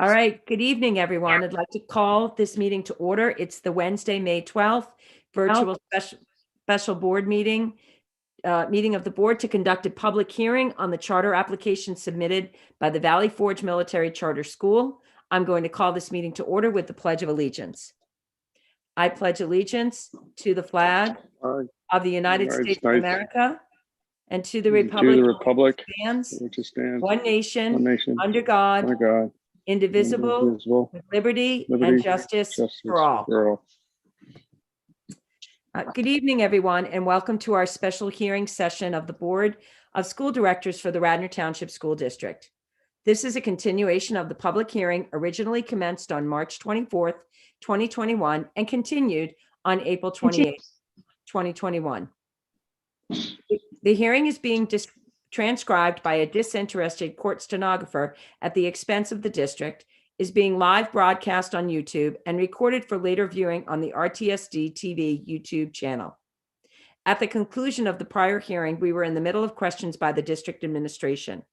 All right, good evening, everyone. I'd like to call this meeting to order. It's the Wednesday, May 12th, virtual special board meeting of the board to conduct a public hearing on the charter application submitted by the Valley Forge Military Charter School. I'm going to call this meeting to order with the Pledge of Allegiance. I pledge allegiance to the flag of the United States of America and to the republic which stands one nation under God, indivisible, with liberty and justice for all. Good evening, everyone, and welcome to our special hearing session of the Board of School Directors for the Radnor Township School District. This is a continuation of the public hearing originally commenced on March 24th, 2021, and continued on April 28th, 2021. The hearing is being transcribed by a disinterested court stenographer at the expense of the district, is being live broadcast on YouTube and recorded for later viewing on the RTSD TV YouTube channel. At the conclusion of the prior hearing, we were in the middle of questions by the district administration.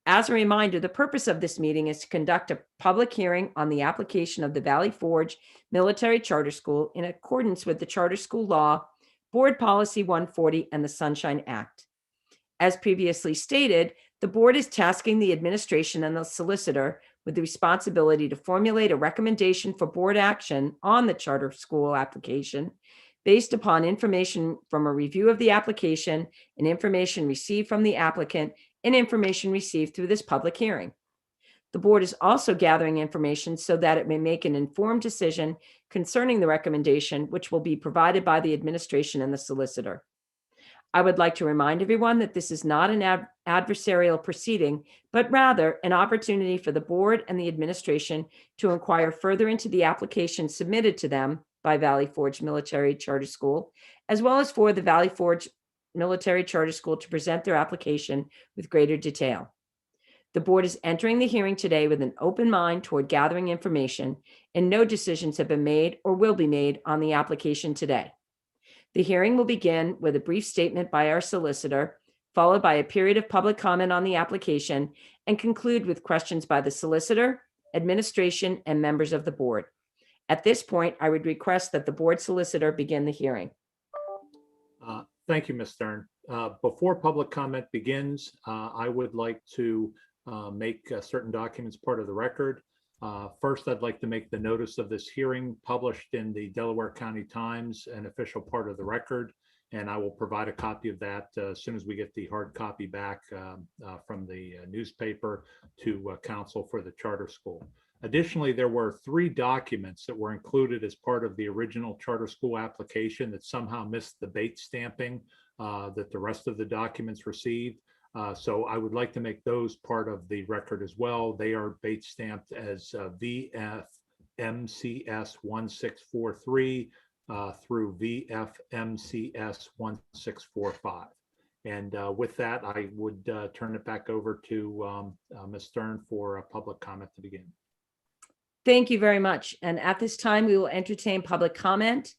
As a reminder, the purpose of this meeting is to conduct a public hearing on the application of the Valley Forge Military Charter School in accordance with the Charter School Law, Board Policy 140, and the Sunshine Act. As previously stated, the board is tasking the administration and the solicitor with the responsibility to formulate a recommendation for board action on the charter school application based upon information from a review of the application and information received from the applicant and information received through this public hearing. The board is also gathering information so that it may make an informed decision concerning the recommendation, which will be provided by the administration and the solicitor. I would like to remind everyone that this is not an adversarial proceeding, but rather an opportunity for the board and the administration to inquire further into the application submitted to them by Valley Forge Military Charter School, as well as for the Valley Forge Military Charter School to present their application with greater detail. The board is entering the hearing today with an open mind toward gathering information, and no decisions have been made or will be made on the application today. The hearing will begin with a brief statement by our solicitor, followed by a period of public comment on the application, and conclude with questions by the solicitor, administration, and members of the board. At this point, I would request that the board solicitor begin the hearing. Thank you, Ms. Stern. Before public comment begins, I would like to make certain documents part of the record. First, I'd like to make the notice of this hearing published in the Delaware County Times, an official part of the record, and I will provide a copy of that as soon as we get the hard copy back from the newspaper to counsel for the charter school. Additionally, there were 3 documents that were included as part of the original charter school application that somehow missed the bait stamping that the rest of the documents received. So I would like to make those part of the record as well. They are bait stamped as VFMCS 1643 through VFMCS 1645. And with that, I would turn it back over to Ms. Stern for a public comment to begin. Thank you very much. And at this time, we will entertain public comment.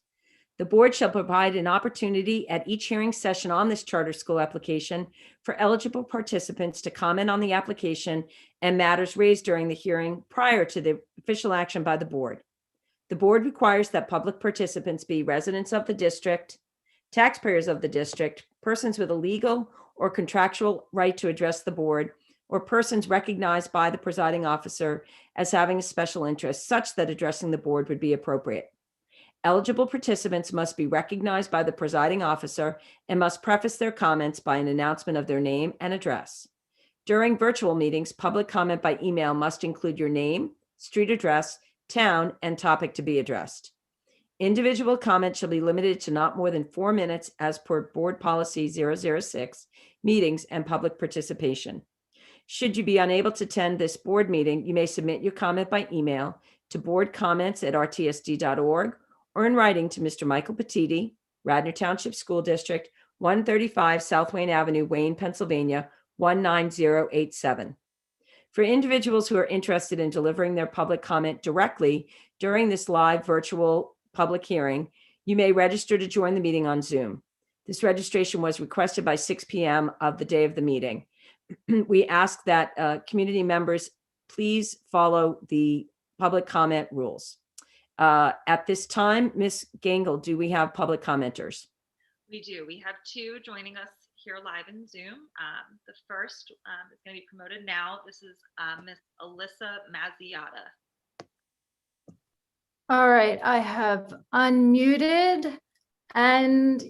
The board shall provide an opportunity at each hearing session on this charter school application for eligible participants to comment on the application and matters raised during the hearing prior to the official action by the board. The board requires that public participants be residents of the district, taxpayers of the district, persons with a legal or contractual right to address the board, or persons recognized by the presiding officer as having a special interest such that addressing the board would be appropriate. Eligible participants must be recognized by the presiding officer and must preface their comments by an announcement of their name and address. During virtual meetings, public comment by email must include your name, street address, town, and topic to be addressed. Individual comment shall be limited to not more than 4 minutes as per Board Policy 006, meetings and public participation. Should you be unable to attend this board meeting, you may submit your comment by email to boardcomments@rtsd.org or in writing to Mr. Michael Petiti, Radnor Township School District, 135 South Wayne Avenue, Wayne, Pennsylvania, 19087. For individuals who are interested in delivering their public comment directly during this live virtual public hearing, you may register to join the meeting on Zoom. This registration was requested by 6 p.m. of the day of the meeting. We ask that community members please follow the public comment rules. At this time, Ms. Gangle, do we have public commenters? We do. We have two joining us here live in Zoom. The first is going to be promoted now. This is Miss Alyssa Mazziata. All right, I have unmuted and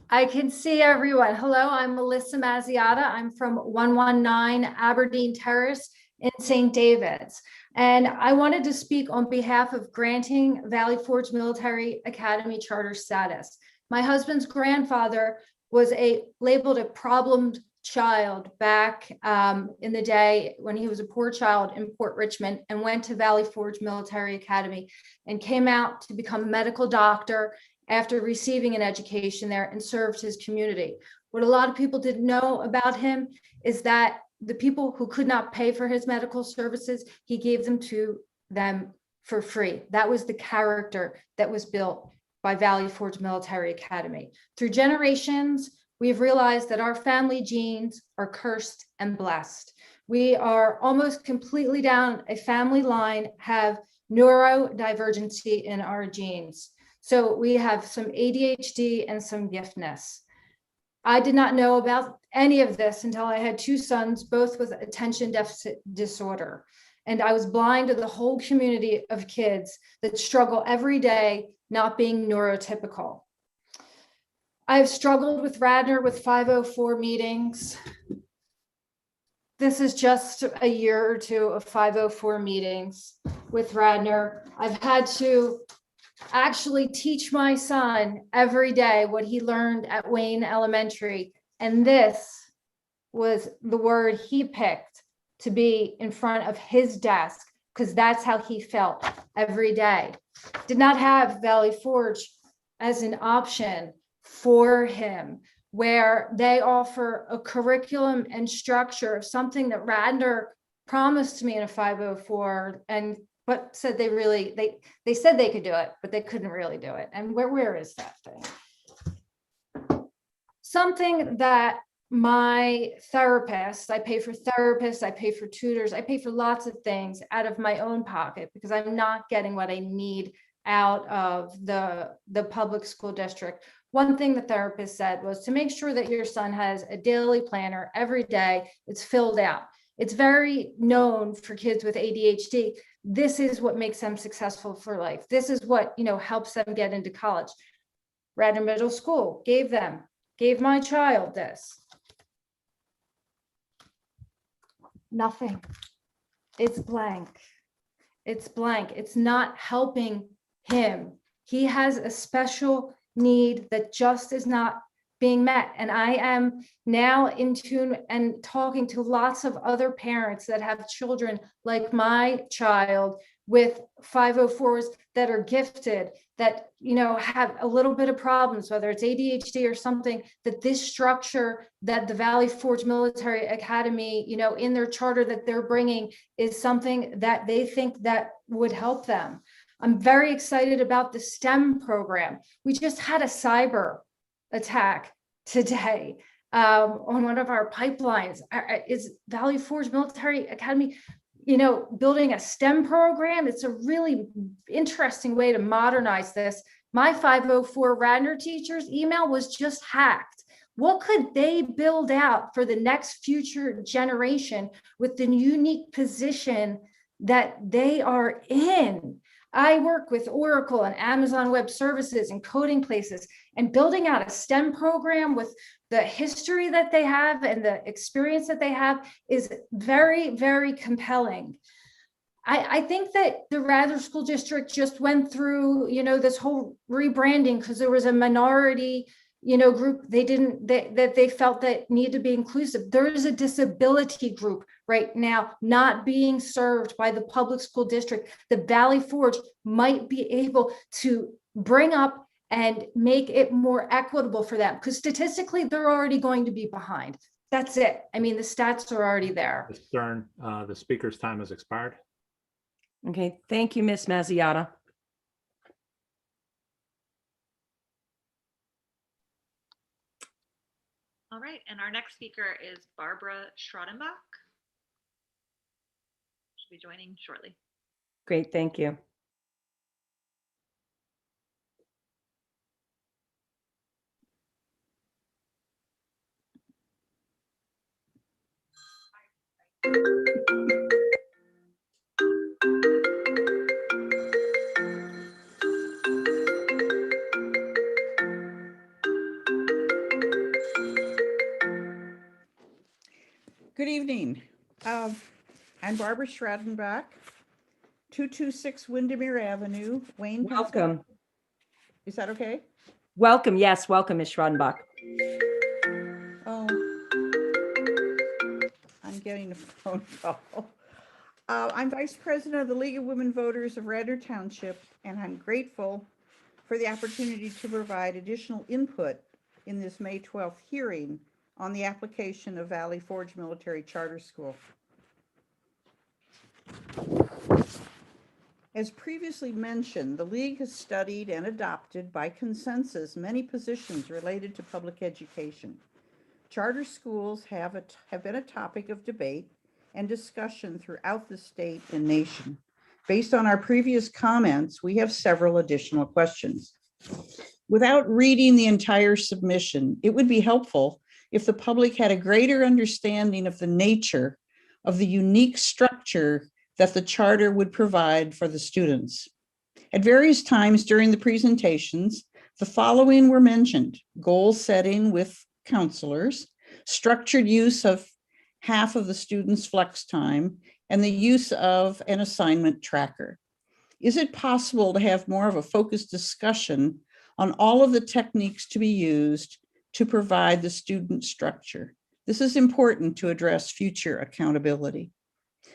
I can see everyone. Hello, I'm Melissa Mazziata. I'm from 119 Aberdeen Terrace in St. David's. And I wanted to speak on behalf of granting Valley Forge Military Academy charter status. My husband's grandfather was labeled a problem child back in the day when he was a poor child in Port Richmond and went to Valley Forge Military Academy and came out to become a medical doctor after receiving an education there and served his community. What a lot of people didn't know about him is that the people who could not pay for his medical services, he gave them to them for free. That was the character that was built by Valley Forge Military Academy. Through generations, we've realized that our family genes are cursed and blessed. We are almost completely down a family line, have neurodivergency in our genes. So we have some ADHD and some giftness. I did not know about any of this until I had two sons, both with attention deficit disorder. And I was blind to the whole community of kids that struggle every day not being neurotypical. I've struggled with Radnor with 504 meetings. This is just a year or two of 504 meetings with Radnor. I've had to actually teach my son every day what he learned at Wayne Elementary. And this was the word he picked to be in front of his desk, because that's how he felt every day. Did not have Valley Forge as an option for him, where they offer a curriculum and structure of something that Radnor promised me in a 504 but said they said they could do it, but they couldn't really do it. And where is that thing? Something that my therapist, I pay for therapists, I pay for tutors, I pay for lots of things out of my own pocket because I'm not getting what I need out of the public school district. One thing the therapist said was to make sure that your son has a daily planner every day. It's filled out. It's very known for kids with ADHD. This is what makes them successful for life. This is what, helps them get into college. Radnor Middle School gave my child this. Nothing. It's blank. It's blank. It's not helping him. He has a special need that just is not being met. And I am now in tune and talking to lots of other parents that have children like my child with 504s that are gifted, that, have a little bit of problems, whether it's ADHD or something, that this structure that the Valley Forge Military Academy, in their charter that they're bringing is something that they think that would help them. I'm very excited about the STEM program. We just had a cyber attack today on one of our pipelines. Is Valley Forge Military Academy, building a STEM program? It's a really interesting way to modernize this. My 504 Radnor teacher's email was just hacked. What could they build out for the next future generation with the unique position that they are in? I work with Oracle and Amazon Web Services and coding places, and building out a STEM program with the history that they have and the experience that they have is very, very compelling. I think that the Radnor School District just went through, this whole rebranding because there was a minority, group that they felt that needed to be inclusive. There is a disability group right now not being served by the public school district. The Valley Forge might be able to bring up and make it more equitable for them, because statistically they're already going to be behind. That's it. I mean, the stats are already there. Ms. Stern, the speaker's time has expired. Okay, thank you, Ms. Mazziata. All right, and our next speaker is Barbara Schradenbach. be joining shortly. Great, thank you. Good evening. I'm Barbara Schradenbach, 226 Windermere Avenue, Wayne, Pennsylvania. Welcome. Is that okay? Welcome, yes, welcome, Ms. Schradenbach. Oh, I'm getting a phone call. I'm Vice President of the League of Women Voters of Radnor Township, and I'm grateful for the opportunity to provide additional input in this May 12th hearing on the application of Valley Forge Military Charter School. As previously mentioned, the League has studied and adopted by consensus many positions related to public education. Charter schools have been a topic of debate and discussion throughout the state and nation. Based on our previous comments, we have several additional questions. Without reading the entire submission, it would be helpful if the public had a greater understanding of the nature of the unique structure that the charter would provide for the students. At various times during the presentations, the following were mentioned: goal setting with counselors, structured use of half of the students' flex time, and the use of an assignment tracker. Is it possible to have more of a focused discussion on all of the techniques to be used to provide the student structure? This is important to address future accountability.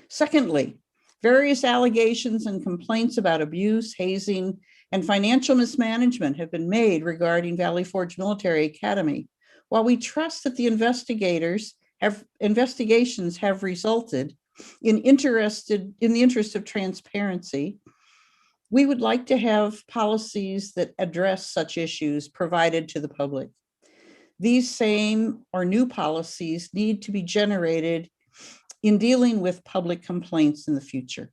Secondly, various allegations and complaints about abuse, hazing, and financial mismanagement have been made regarding Valley Forge Military Academy. While we trust that the investigations have resulted in the interest of transparency, we would like to have policies that address such issues provided to the public. These same or new policies need to be generated in dealing with public complaints in the future.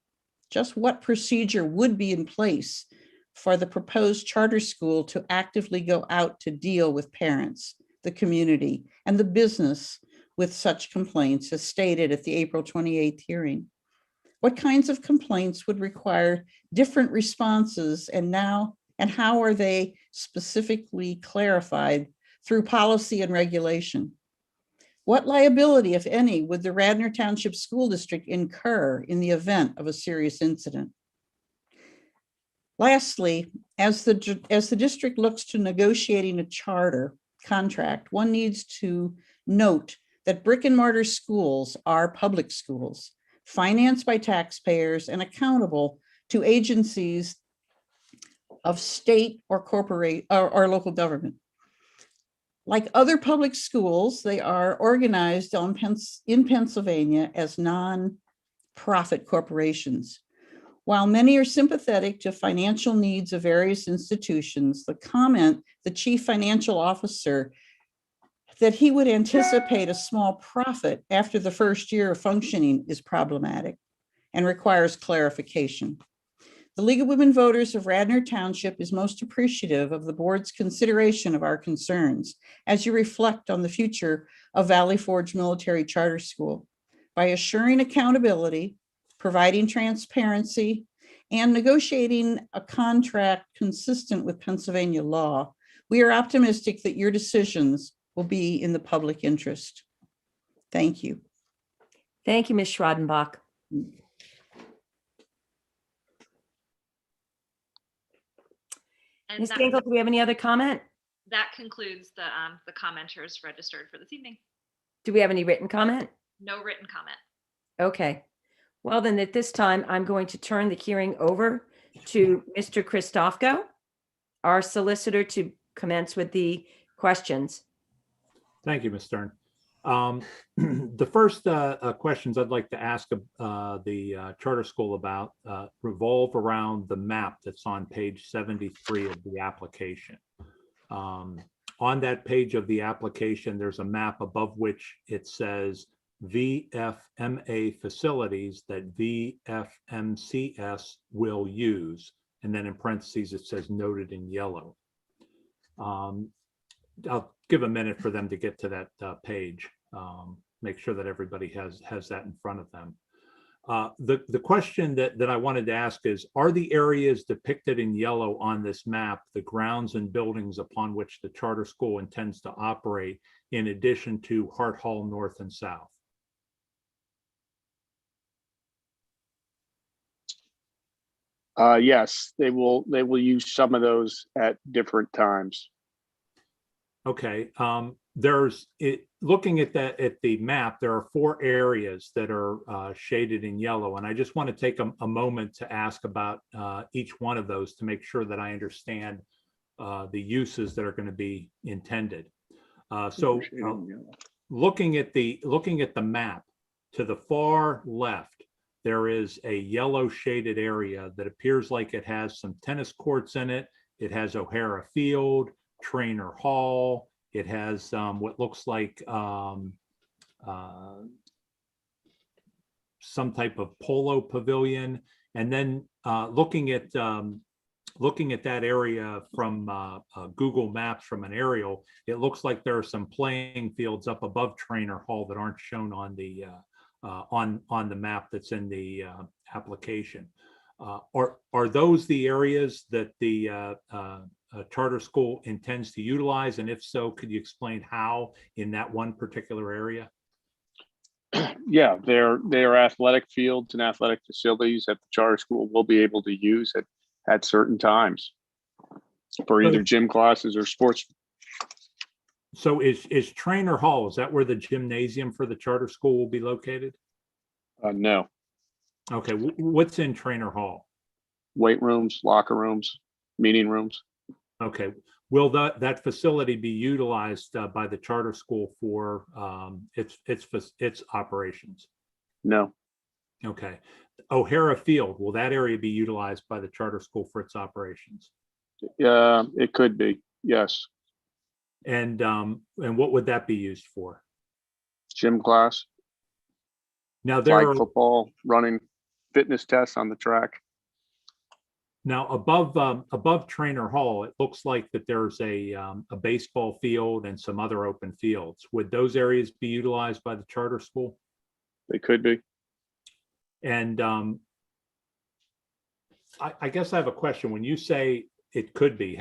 Just what procedure would be in place for the proposed charter school to actively go out to deal with parents, the community, and the business with such complaints, as stated at the April 28th hearing? What kinds of complaints would require different responses, and how are they specifically clarified through policy and regulation? What liability, if any, would the Radnor Township School District incur in the event of a serious incident? Lastly, as the district looks to negotiating a charter contract, one needs to note that brick and mortar schools are public schools, financed by taxpayers and accountable to agencies of state or corporate or local government. Like other public schools, they are organized in Pennsylvania as non-profit corporations. While many are sympathetic to financial needs of various institutions, the comment the chief financial officer that he would anticipate a small profit after the first year of functioning is problematic and requires clarification. The League of Women Voters of Radnor Township is most appreciative of the board's consideration of our concerns as you reflect on the future of Valley Forge Military Charter School. By assuring accountability, providing transparency, and negotiating a contract consistent with Pennsylvania law, we are optimistic that your decisions will be in the public interest. Thank you. Thank you, Ms. Schradenbach. And Ms. Ginkle, do we have any other comment? that concludes the commenters registered for this evening. Do we have any written comment? No written comment. Okay. Well, then at this time, I'm going to turn the hearing over to Mr. Christofko, our solicitor, to commence with the questions. Thank you, Ms. Stern. The first questions I'd like to ask the charter school about revolve around the map that's on page 73 of the application. On that page of the application, there's a map above which it says VFMA facilities that VFMCS will use. And then in parentheses, it says noted in yellow. I'll give a minute for them to get to that page. Make sure that everybody has that in front of them. The question that I wanted to ask is, are the areas depicted in yellow on this map the grounds and buildings upon which the charter school intends to operate, in addition to Hart Hall North and South? Yes, they will use some of those at different times. Okay, looking at the map, there are 4 areas that are shaded in yellow, and I just want to take a moment to ask about each one of those to make sure that I understand the uses that are going to be intended. Looking at the map, to the far left, there is a yellow shaded area that appears like it has some tennis courts in it. It has O'Hara Field, Trainer Hall. It has what looks like some type of polo pavilion. And then looking at that area from Google Maps from an aerial, it looks like there are some playing fields up above Trainer Hall that aren't shown on the map that's in the application. Are those the areas that the charter school intends to utilize? And if so, could you explain how in that one particular area? Yeah, they're athletic fields and athletic facilities that the charter school will be able to use at certain times for either gym classes or sports. So is Trainer Hall, is that where the gymnasium for the charter school will be located? No. Okay, what's in Trainer Hall? Weight rooms, locker rooms, meeting rooms. Okay, will that facility be utilized by the charter school for its operations? No. Okay, O'Hara Field, will that area be utilized by the charter school for its operations? It could be, yes. And what would that be used for? Gym class, Now there flag are football, running, fitness tests on the track. now above Trainer Hall, it looks like that there's a baseball field and some other open fields. Would those areas be utilized by the charter school? They could be. And I guess I have a question. When you say it could be,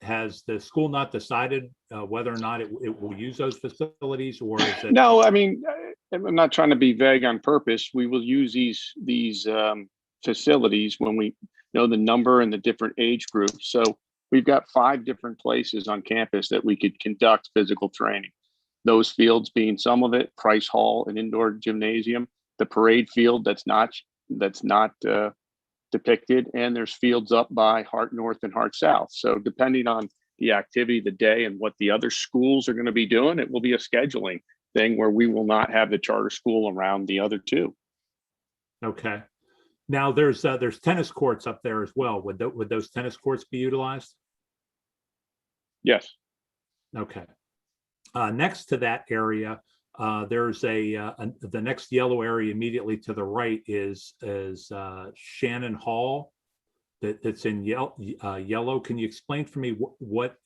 has the school not decided whether or not it will use those facilities, or is it? No, I mean, I'm not trying to be vague on purpose. We will use these facilities when we know the number and the different age groups. So we've got 5 different places on campus that we could conduct physical training. Those fields being some of it, Price Hall, an indoor gymnasium, the parade field that's not depicted, and there's fields up by Hart North and Hart South. So depending on the activity, the day, and what the other schools are going to be doing, it will be a scheduling thing where we will not have the charter school around the other 2. Okay. Now there's tennis courts up there as well. Would those tennis courts be utilized? Yes. Okay. Next to that area, there's the next yellow area immediately to the right is Shannon Hall. That's in yellow. Can you explain for me what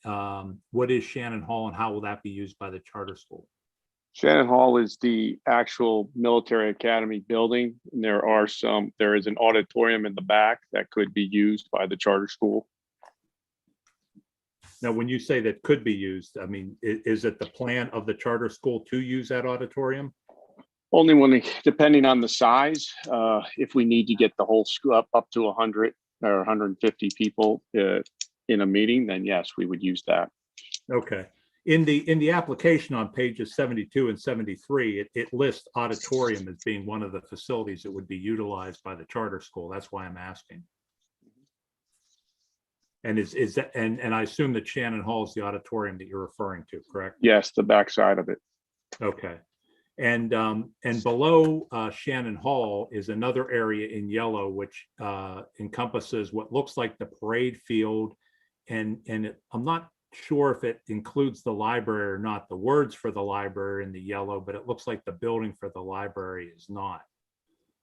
is Shannon Hall and how will that be used by the charter school? Shannon Hall is the actual military academy building. And there is an auditorium in the back that could be used by the charter school. Now, when you say that could be used, I mean, is it the plan of the charter school to use that auditorium? Only depending on the size, if we need to get the whole school up to 100 or 150 people in a meeting, then yes, we would use that. Okay. In the application on pages 72 and 73, it lists auditorium as being one of the facilities that would be utilized by the charter school. That's why I'm asking. And is that, and I assume that Shannon Hall is the auditorium that you're referring to, correct? Yes, the backside of it. Okay. And below Shannon Hall is another area in yellow, which encompasses what looks like the parade field. And I'm not sure if it includes the library or not. The words for the library in the yellow, but it looks like the building for the library is not.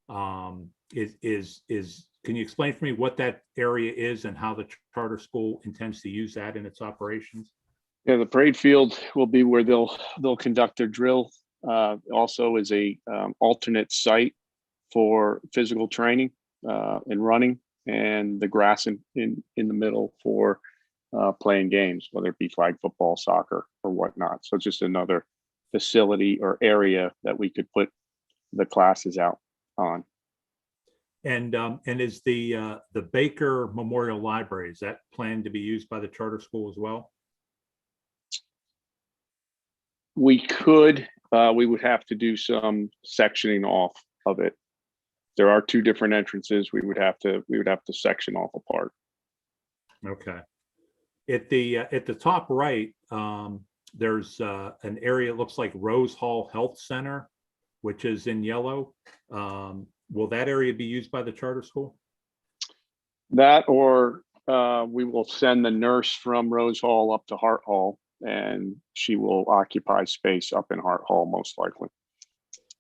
Can you explain for me what that area is and how the charter school intends to use that in its operations? Yeah, the parade field will be where they'll conduct their drill. Also is a alternate site for physical training and running, and the grass in the middle for playing games, whether it be flag football, soccer, or whatnot. So it's just another facility or area that we could put the classes out on. And is the Baker Memorial Library, is that planned to be used by the charter school as well? We could, we would have to do some sectioning off of it. There are two different entrances. We would have to section off a part. Okay. At the top right, there's an area, it looks like Rose Hall Health Center, which is in yellow. Will that area be used by the charter school? That, or we will send the nurse from Rose Hall up to Hart Hall, and she will occupy space up in Hart Hall, most likely.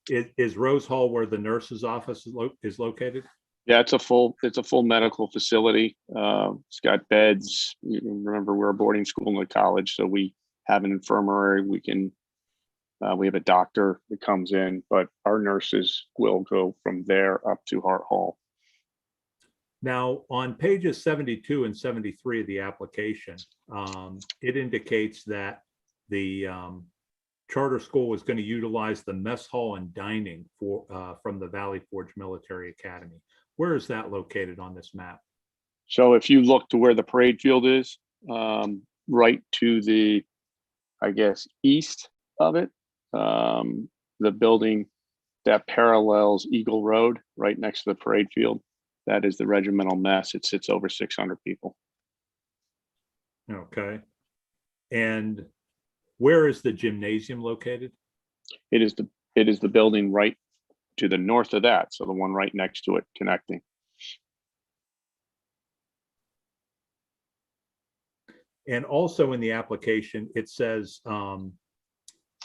Is Rose Hall where the nurse's office is located? Yeah, it's a full medical facility. It's got beds. Remember, we're a boarding school and a college, so we have an infirmary. We have a doctor that comes in, but our nurses will go from there up to Hart Hall. Now, on pages 72 and 73 of the application, it indicates that the charter school is going to utilize the mess hall and dining from the Valley Forge Military Academy. Where is that located on this map? So if you look to where the parade field is, right to the, I guess, east of it, the building that parallels Eagle Road, right next to the parade field, that is the regimental mess. It sits over 600 people. Okay. And where is the gymnasium located? It is the building right to the north of that. So the one right next to it connecting. And also in the application, it says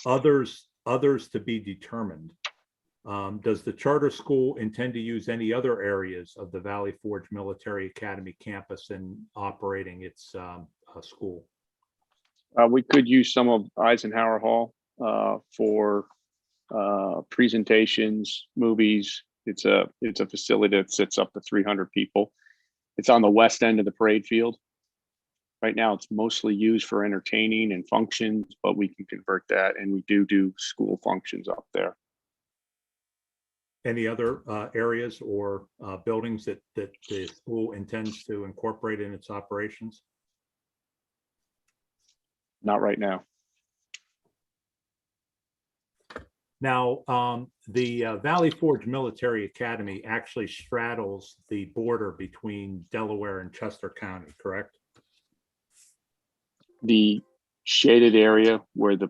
others to be determined. Does the charter school intend to use any other areas of the Valley Forge Military Academy campus in operating its school? We could use some of Eisenhower Hall for presentations, movies. It's a facility that sits up to 300 people. It's on the west end of the parade field. Right now, it's mostly used for entertaining and functions, but we can convert that, and we do school functions up there. Any other areas or buildings that the school intends to incorporate in its operations? Not right now. Now, the Valley Forge Military Academy actually straddles the border between Delaware and Chester County, correct? The shaded area where the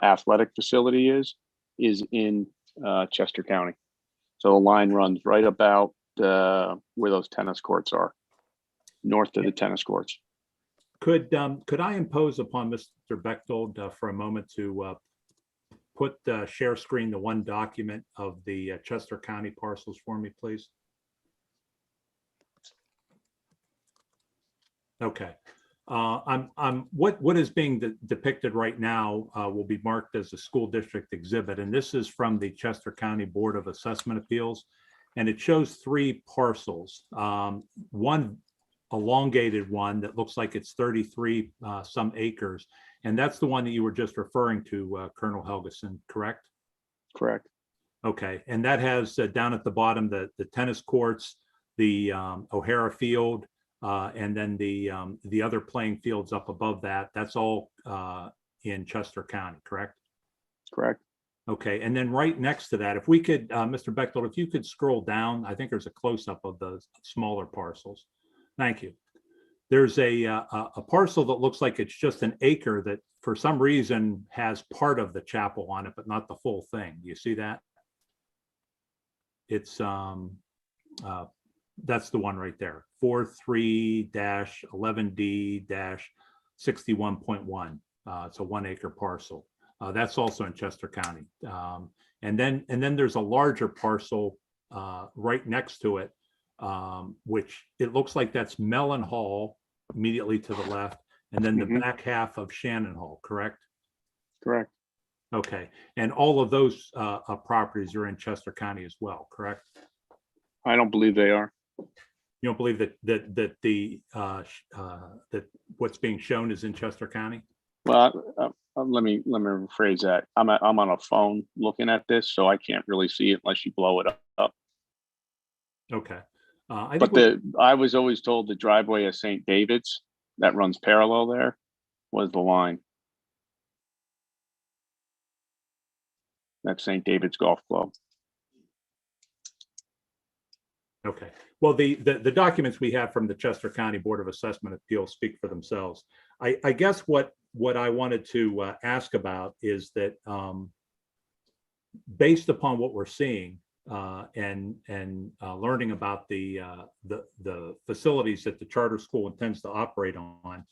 athletic facility is in Chester County. So the line runs right about where those tennis courts are, north of the tennis courts. Could I impose upon Mr. Bechtold for a moment to put share screen the one document of the Chester County parcels for me, please? Okay. What is being depicted right now will be marked as a school district exhibit, and this is from the Chester County Board of Assessment Appeals, and it shows three parcels. One elongated one that looks like it's 33 some acres, and that's the one that you were just referring to, Colonel Helgeson, correct? Correct. Okay, and that has down at the bottom the tennis courts, the O'Hara Field, and then the other playing fields up above that. That's all in Chester County, correct? Correct. Okay, and then right next to that, if we could, Mr. Bechtold, if you could scroll down, I think there's a close-up of the smaller parcels. Thank you. There's a parcel that looks like it's just an acre that for some reason has part of the chapel on it, but not the full thing. You see that? It's that's the one right there, 43-11D-6 61.1. It's a 1 acre parcel. That's also in Chester County. And then there's a larger parcel right next to it, which it looks like that's Mellon Hall immediately to the left, and then the back half of Shannon Hall, correct? Correct. Okay, and all of those properties are in Chester County as well, correct? I don't believe they are. You don't believe that that what's being shown is in Chester County? Well, let me rephrase that. I'm on a phone looking at this, so I can't really see it unless you blow it up. Okay. But I was always told the driveway of St. David's that runs parallel there was the line. That's St. David's Golf Club. Okay. Well, the documents we have from the Chester County Board of Assessment Appeals speak for themselves. I guess what I wanted to ask about is that based upon what we're seeing and learning about the facilities that the charter school intends to operate on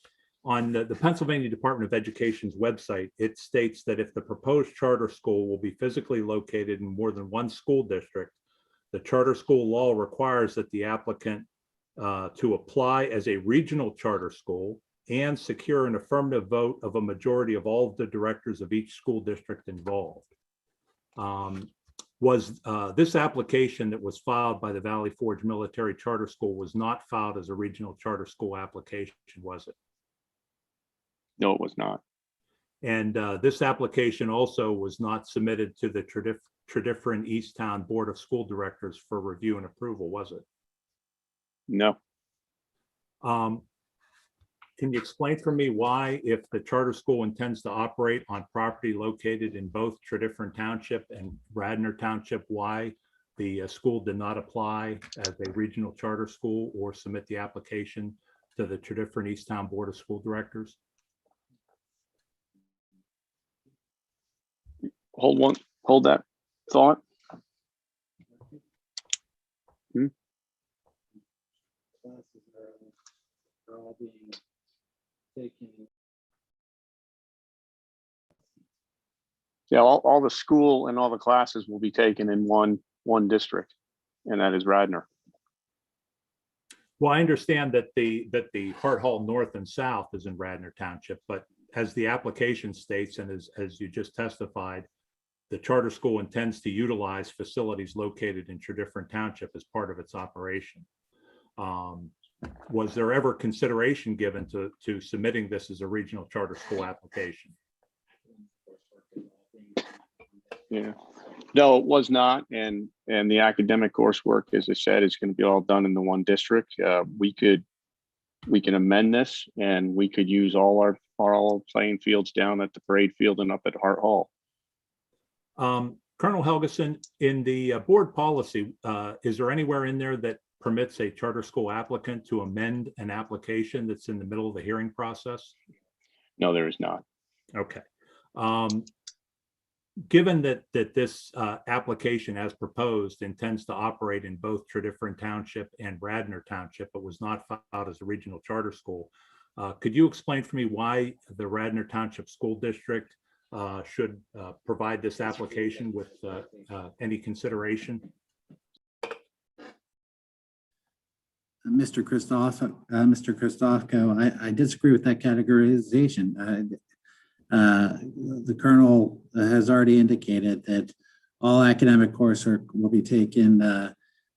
the Pennsylvania Department of Education's website, it states that if the proposed charter school will be physically located in more than one school district, the charter school law requires that the applicant to apply as a regional charter school and secure an affirmative vote of a majority of all of the directors of each school district involved. Was this application that was filed by the Valley Forge Military Charter School was not filed as a regional charter school application, was it? No, it was not. And this application also was not submitted to the Tredyffrin Easttown Board of School Directors for review and approval, was it? No. Can you explain for me why, if the charter school intends to operate on property located in both Tredyffrin Township and Radnor Township, why the school did not apply as a regional charter school or submit the application to the Tredyffrin Easttown Board of School Directors? Hold that thought. Yeah, all the school and all the classes will be taken in one district, and that is Radnor. Well, I understand that the Hart Hall North and South is in Radnor Township, but as the application states, and as you just testified, the charter school intends to utilize facilities located in Tredyffrin Township as part of its operation. Was there ever consideration given to submitting this as a regional charter school application? Yeah, no, it was not. And the academic coursework, as I said, is going to be all done in the one district. We can amend this, and we could use all our playing fields down at the parade field and up at Hart Hall. Colonel Helgeson, in the board policy, is there anywhere in there that permits a charter school applicant to amend an application that's in the middle of the hearing process? No, there is not. Okay. Given that this application as proposed intends to operate in both Tredyffrin Township and Radnor Township, but was not filed as a regional charter school, could you explain for me why the Radnor Township School District should provide this application with any consideration? Mr. Christofko, I disagree with that categorization. The Colonel has already indicated that all academic coursework will be taken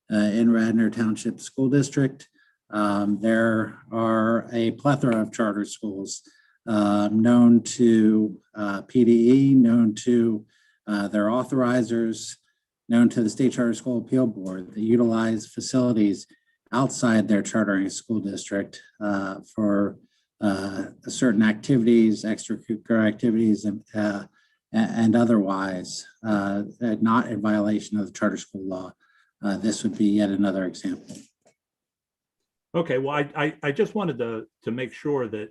in Radnor Township School District. There are a plethora of charter schools known to PDE, known to their authorizers, known to the State Charter School Appeal Board that utilize facilities outside their chartering school district for certain activities, extracurricular activities, and otherwise, not in violation of the charter school law. This would be yet another example. Okay, well, I just wanted to make sure that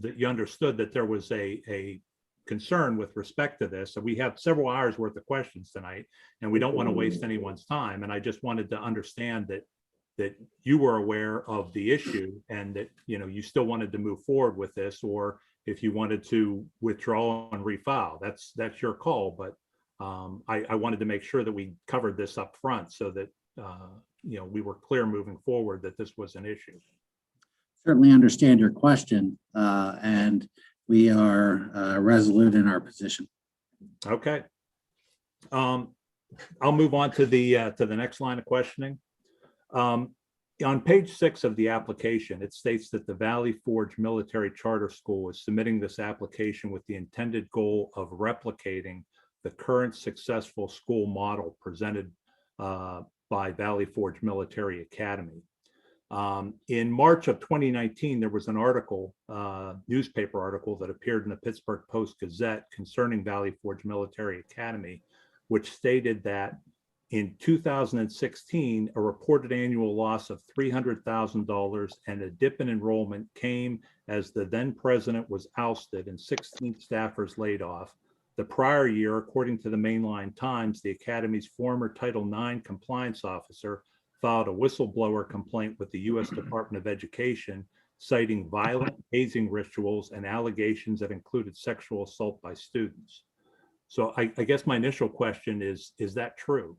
that you understood that there was a concern with respect to this. So we have several hours worth of questions tonight, and we don't want to waste anyone's time. And I just wanted to understand that that you were aware of the issue and that, you still wanted to move forward with this, or if you wanted to withdraw and refile, that's your call. But I wanted to make sure that we covered this up front so that, we were clear moving forward that this was an issue. Certainly understand your question, and we are resolute in our position. Okay. I'll move on to the next line of questioning. On page 6 of the application, it states that the Valley Forge Military Charter School is submitting this application with the intended goal of replicating the current successful school model presented by Valley Forge Military Academy. In March of 2019, there was an article, newspaper article that appeared in the Pittsburgh Post-Gazette concerning Valley Forge Military Academy, which stated that in 2016, a reported annual loss of $300,000 and a dip in enrollment came as the then president was ousted and 16 staffers laid off. The prior year, according to the Mainline Times, the Academy's former Title IX compliance officer filed a whistleblower complaint with the U.S. Department of Education, citing violent hazing rituals and allegations that included sexual assault by students. So I guess my initial question is that true?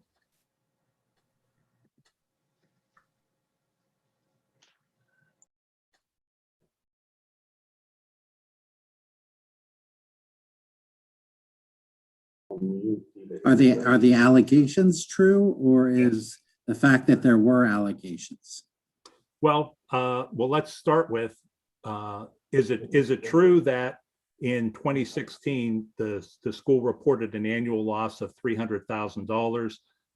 Are the allegations true, or is the fact that there were allegations? Well, let's start with, is it true that in 2016, the school reported an annual loss of $300,000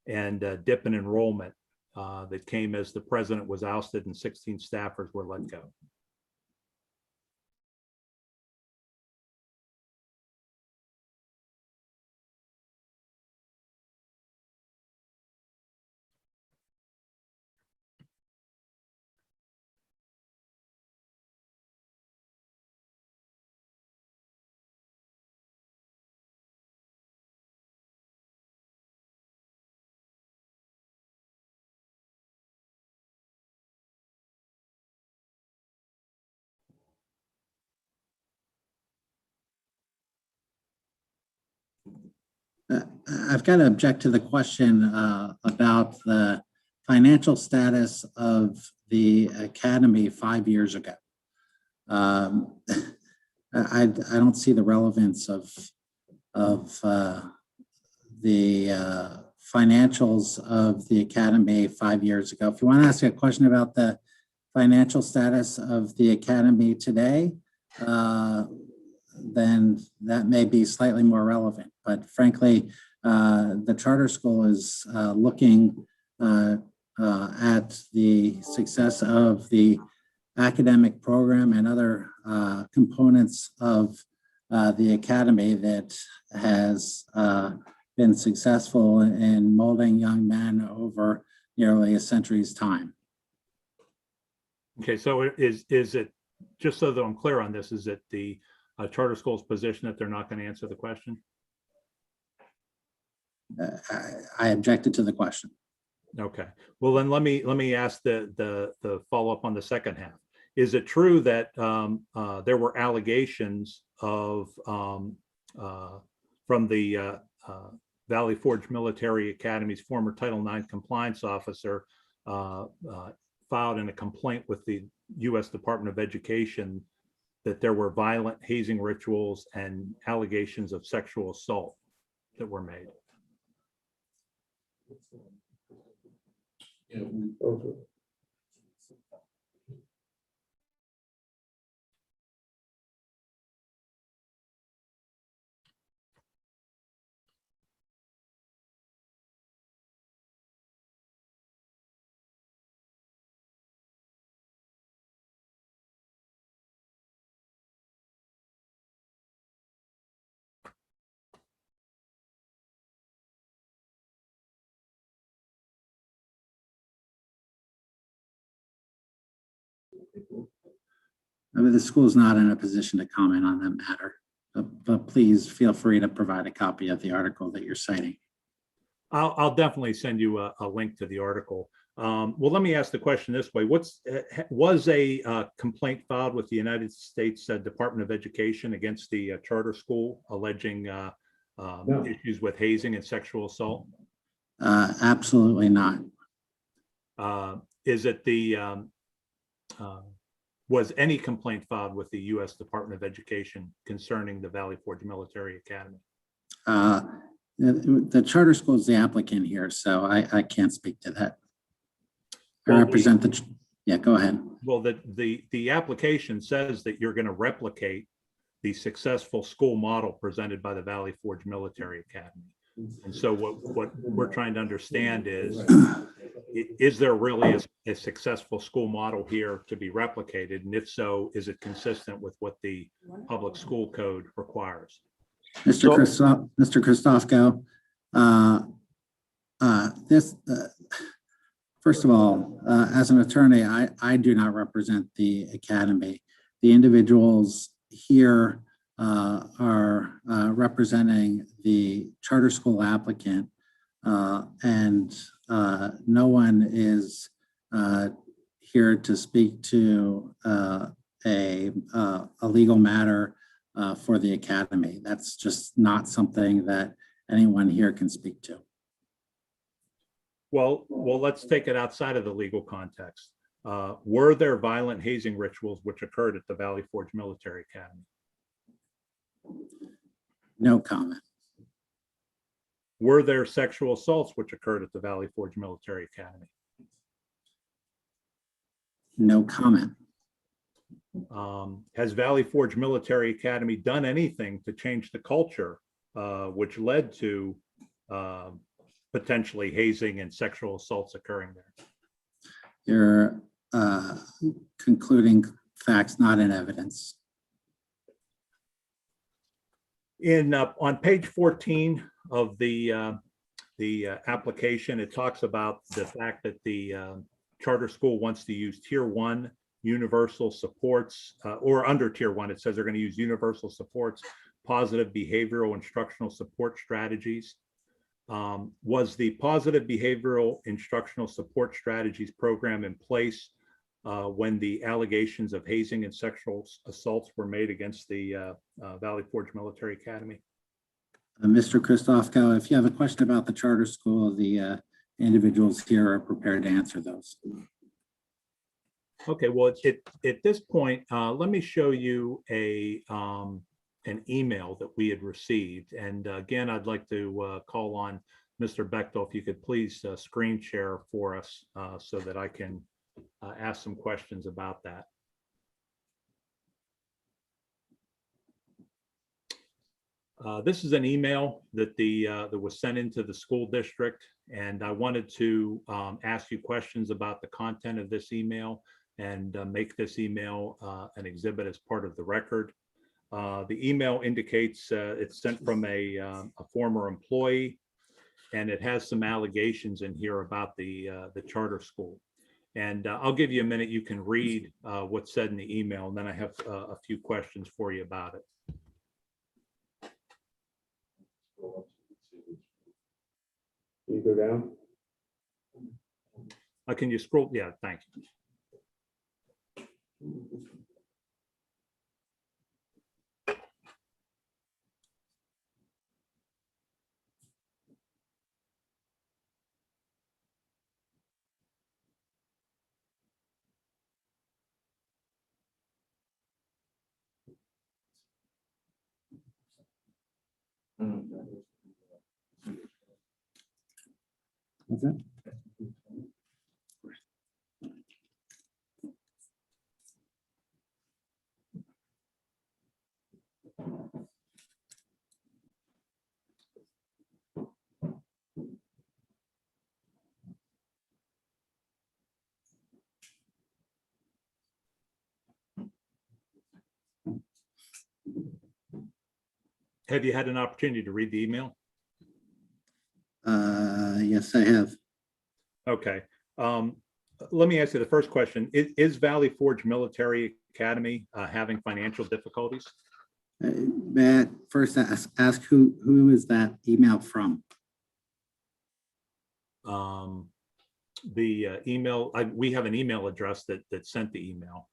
and a dip in enrollment that came as the president was ousted and 16 staffers were let go? I've got to object to the question about the financial status of the academy 5 years ago. I don't see the relevance of the financials of the academy 5 years ago. If you want to ask a question about the financial status of the academy today, then that may be slightly more relevant. But frankly, the charter school is looking at the success of the academic program and other components of the academy that has been successful in molding young men over nearly a century's time. Okay, so is it, just so that I'm clear on this, is it the charter school's position that they're not going to answer the question? I objected to the question. Okay, well then let me ask the follow-up on the second half. Is it true that there were allegations of from the Valley Forge Military Academy's former Title IX compliance officer filed in a complaint with the U.S. Department of Education that there were violent hazing rituals and allegations of sexual assault that were made? I mean, the school is not in a position to comment on that matter, but please feel free to provide a copy of the article that you're citing. I'll definitely send you a link to the article. Well, let me ask the question this way. Was a complaint filed with the United States Department of Education against the charter school alleging issues with hazing and sexual assault? Absolutely not. Is it was any complaint filed with the U.S. Department of Education concerning the Valley Forge Military Academy? The charter school is the applicant here, so I can't speak to that. I Well, represent yeah, go ahead. Well, the application says that you're going to replicate the successful school model presented by the Valley Forge Military Academy. And so what we're trying to understand is there really a successful school model here to be replicated? And if so, is it consistent with what the public school code requires? Mr. Christofko, first of all, as an attorney, I do not represent the academy. The individuals here are representing the charter school applicant, and no one is here to speak to a legal matter for the academy. That's just not something that anyone here can speak to. Well, let's take it outside of the legal context. Were there violent hazing rituals which occurred at the Valley Forge Military Academy? No comment. Were there sexual assaults which occurred at the Valley Forge Military Academy? No comment. Has Valley Forge Military Academy done anything to change the culture which led to potentially hazing and sexual assaults occurring there? You're concluding facts not in evidence. On page 14 of the application, it talks about the fact that the charter school wants to use tier 1 universal supports, or under tier 1, it says they're going to use universal supports, positive behavioral instructional support strategies. Was the positive behavioral instructional support strategies program in place when the allegations of hazing and sexual assaults were made against the Valley Forge Military Academy? Mr. Christofko, if you have a question about the charter school, the individuals here are prepared to answer those. Okay, well, at this point, let me show you an email that we had received. And again, I'd like to call on Mr. Bechtel, if you could please screen share for us so that I can ask some questions about that. This is an email that that was sent into the school district, and I wanted to ask you questions about the content of this email and make this email an exhibit as part of the record. The email indicates it's sent from a former employee, and it has some allegations in here about the charter school. And I'll give you a minute. You can read what's said in the email, and then I have a few questions for you about it. Can you go down? Can you scroll? Yeah, thank you. What's that? Have you had an opportunity to read the email? Yes, I have. Okay. Let me ask you the first question. Is Valley Forge Military Academy having financial difficulties? Matt, first ask who is that email from? the email, we have an email address that sent the email.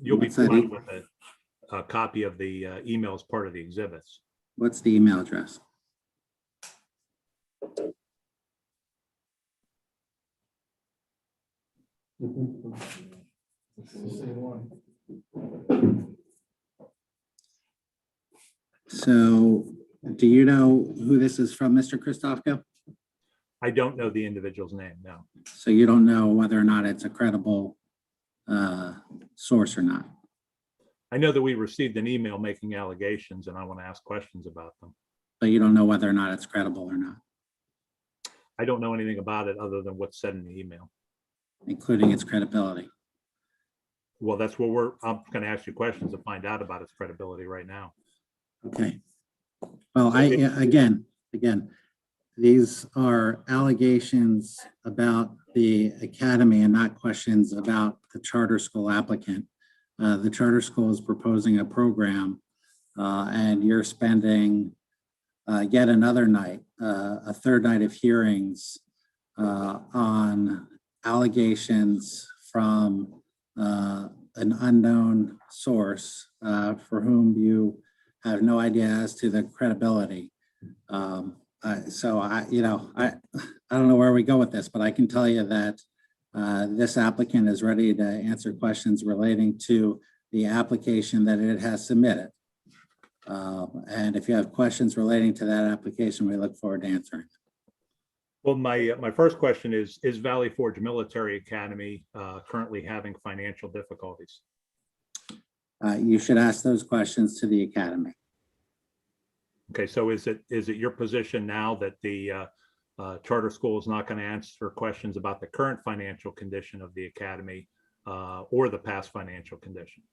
You'll be What's that provided with a copy of the email as part of the exhibits. What's the email address? So do you know who this is from, Mr. Christofko? I don't know the individual's name, no. So you don't know whether or not it's a credible source or not? I know that we received an email making allegations and I want to ask questions about them. But you don't know whether or not it's credible or not, I don't know anything about it other than what's said in the email. including its credibility. Well, that's what I'm going to ask you questions to find out about its credibility right now. Okay. Well, again, these are allegations about the academy and not questions about the charter school applicant. The charter school is proposing a program and you're spending yet another night, a third night of hearings on allegations from an unknown source for whom you have no idea as to the credibility. So I don't know where we go with this, but I can tell you that this applicant is ready to answer questions relating to the application that it has submitted. And if you have questions relating to that application, we look forward to answering. Well, my first question is Valley Forge Military Academy currently having financial difficulties? You should ask those questions to the academy. Okay, so is it your position now that the charter school is not going to answer questions about the current financial condition of the academy or the past financial condition?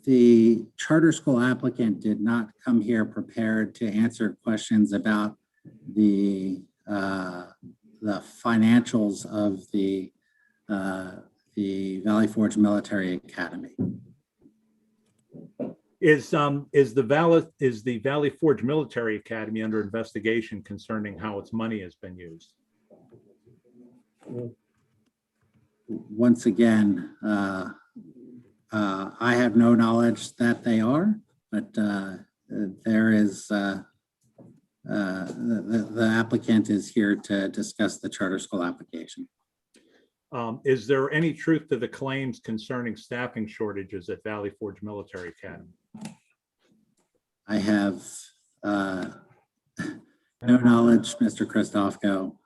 The charter school applicant did not come here prepared to answer questions about the financials of the Valley Forge Military Academy. Is the Valley Forge Military Academy under investigation concerning how its money has been used? Once again, I have no knowledge that they are, but there is the applicant is here to discuss the charter school application. Is there any truth to the claims concerning staffing shortages at Valley Forge Military Academy? I have no knowledge, Mr. Christofko,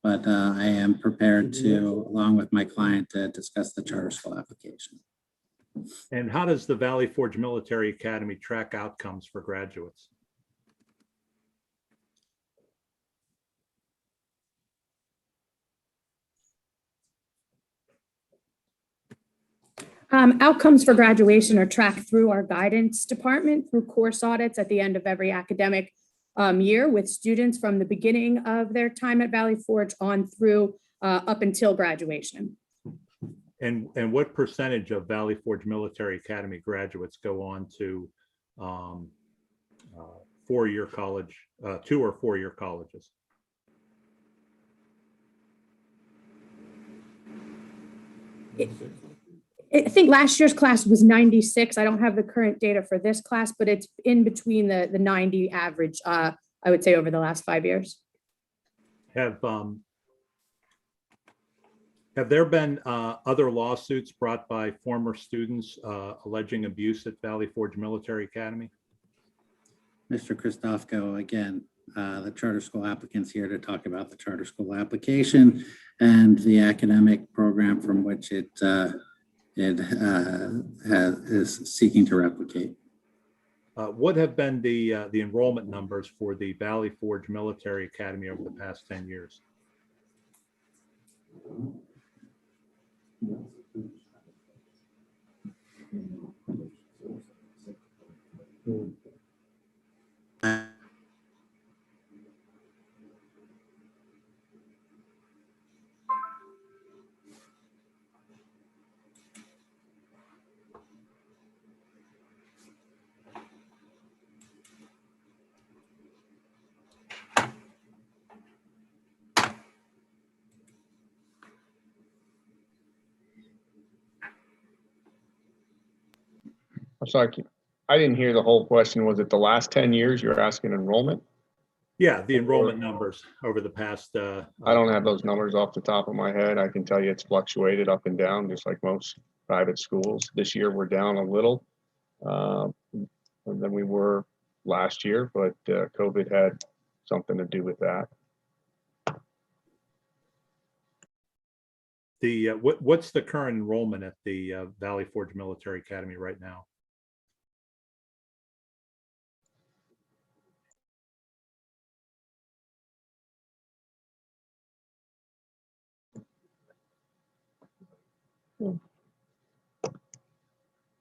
but I am prepared to, along with my client, to discuss the charter school application. And how does the Valley Forge Military Academy track outcomes for graduates? Outcomes for graduation are tracked through our guidance department through course audits at the end of every academic year with students from the beginning of their time at Valley Forge on through up until graduation. And what percentage of Valley Forge Military Academy graduates go on to four-year college, 2 or 4 year colleges? I think last year's class was 96. I don't have the current data for this class, but it's in between the 90 average, I would say, over the last 5 years. Have there been other lawsuits brought by former students alleging abuse at Valley Forge Military Academy? Mr. Christofko, again, the charter school applicant's here to talk about the charter school application and the academic program from which it is seeking to replicate. What have been the enrollment numbers for the Valley Forge Military Academy over the past 10 years? sorry, I didn't hear the whole question. Was it the last 10 years you're asking enrollment? Yeah, the enrollment numbers over the past. I don't have those numbers off the top of my head. I can tell you it's fluctuated up and down, just like most private schools. This year we're down a little than we were last year, but COVID had something to do with that. The what's the current enrollment at the Valley Forge Military Academy right now?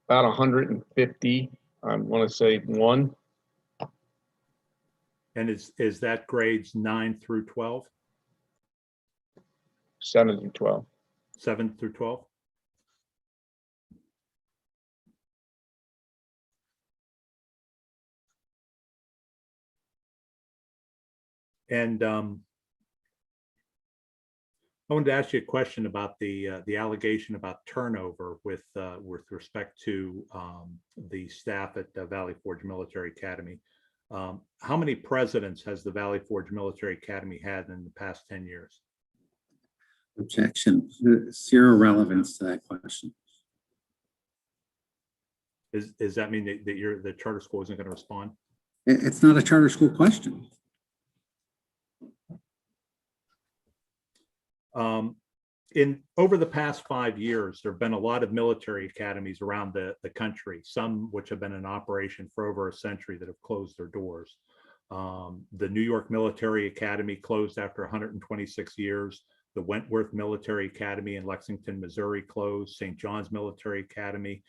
About 150, I want to say one. And is that grades 9 through 12? 7 through 12. 7 through 12? And I wanted to ask you a question about the allegation about turnover with respect to the staff at the Valley Forge Military Academy. How many presidents has the Valley Forge Military Academy had in the past 10 years? Objection. Zero relevance to that question. Does that mean that the charter school isn't going to respond? It's not a charter school question. In over the past 5 years, there have been a lot of military academies around the country, some which have been in operation for over a century that have closed their doors. The New York Military Academy closed after 126 years. The Wentworth Military Academy in Lexington, Missouri closed. St. John's Military Academy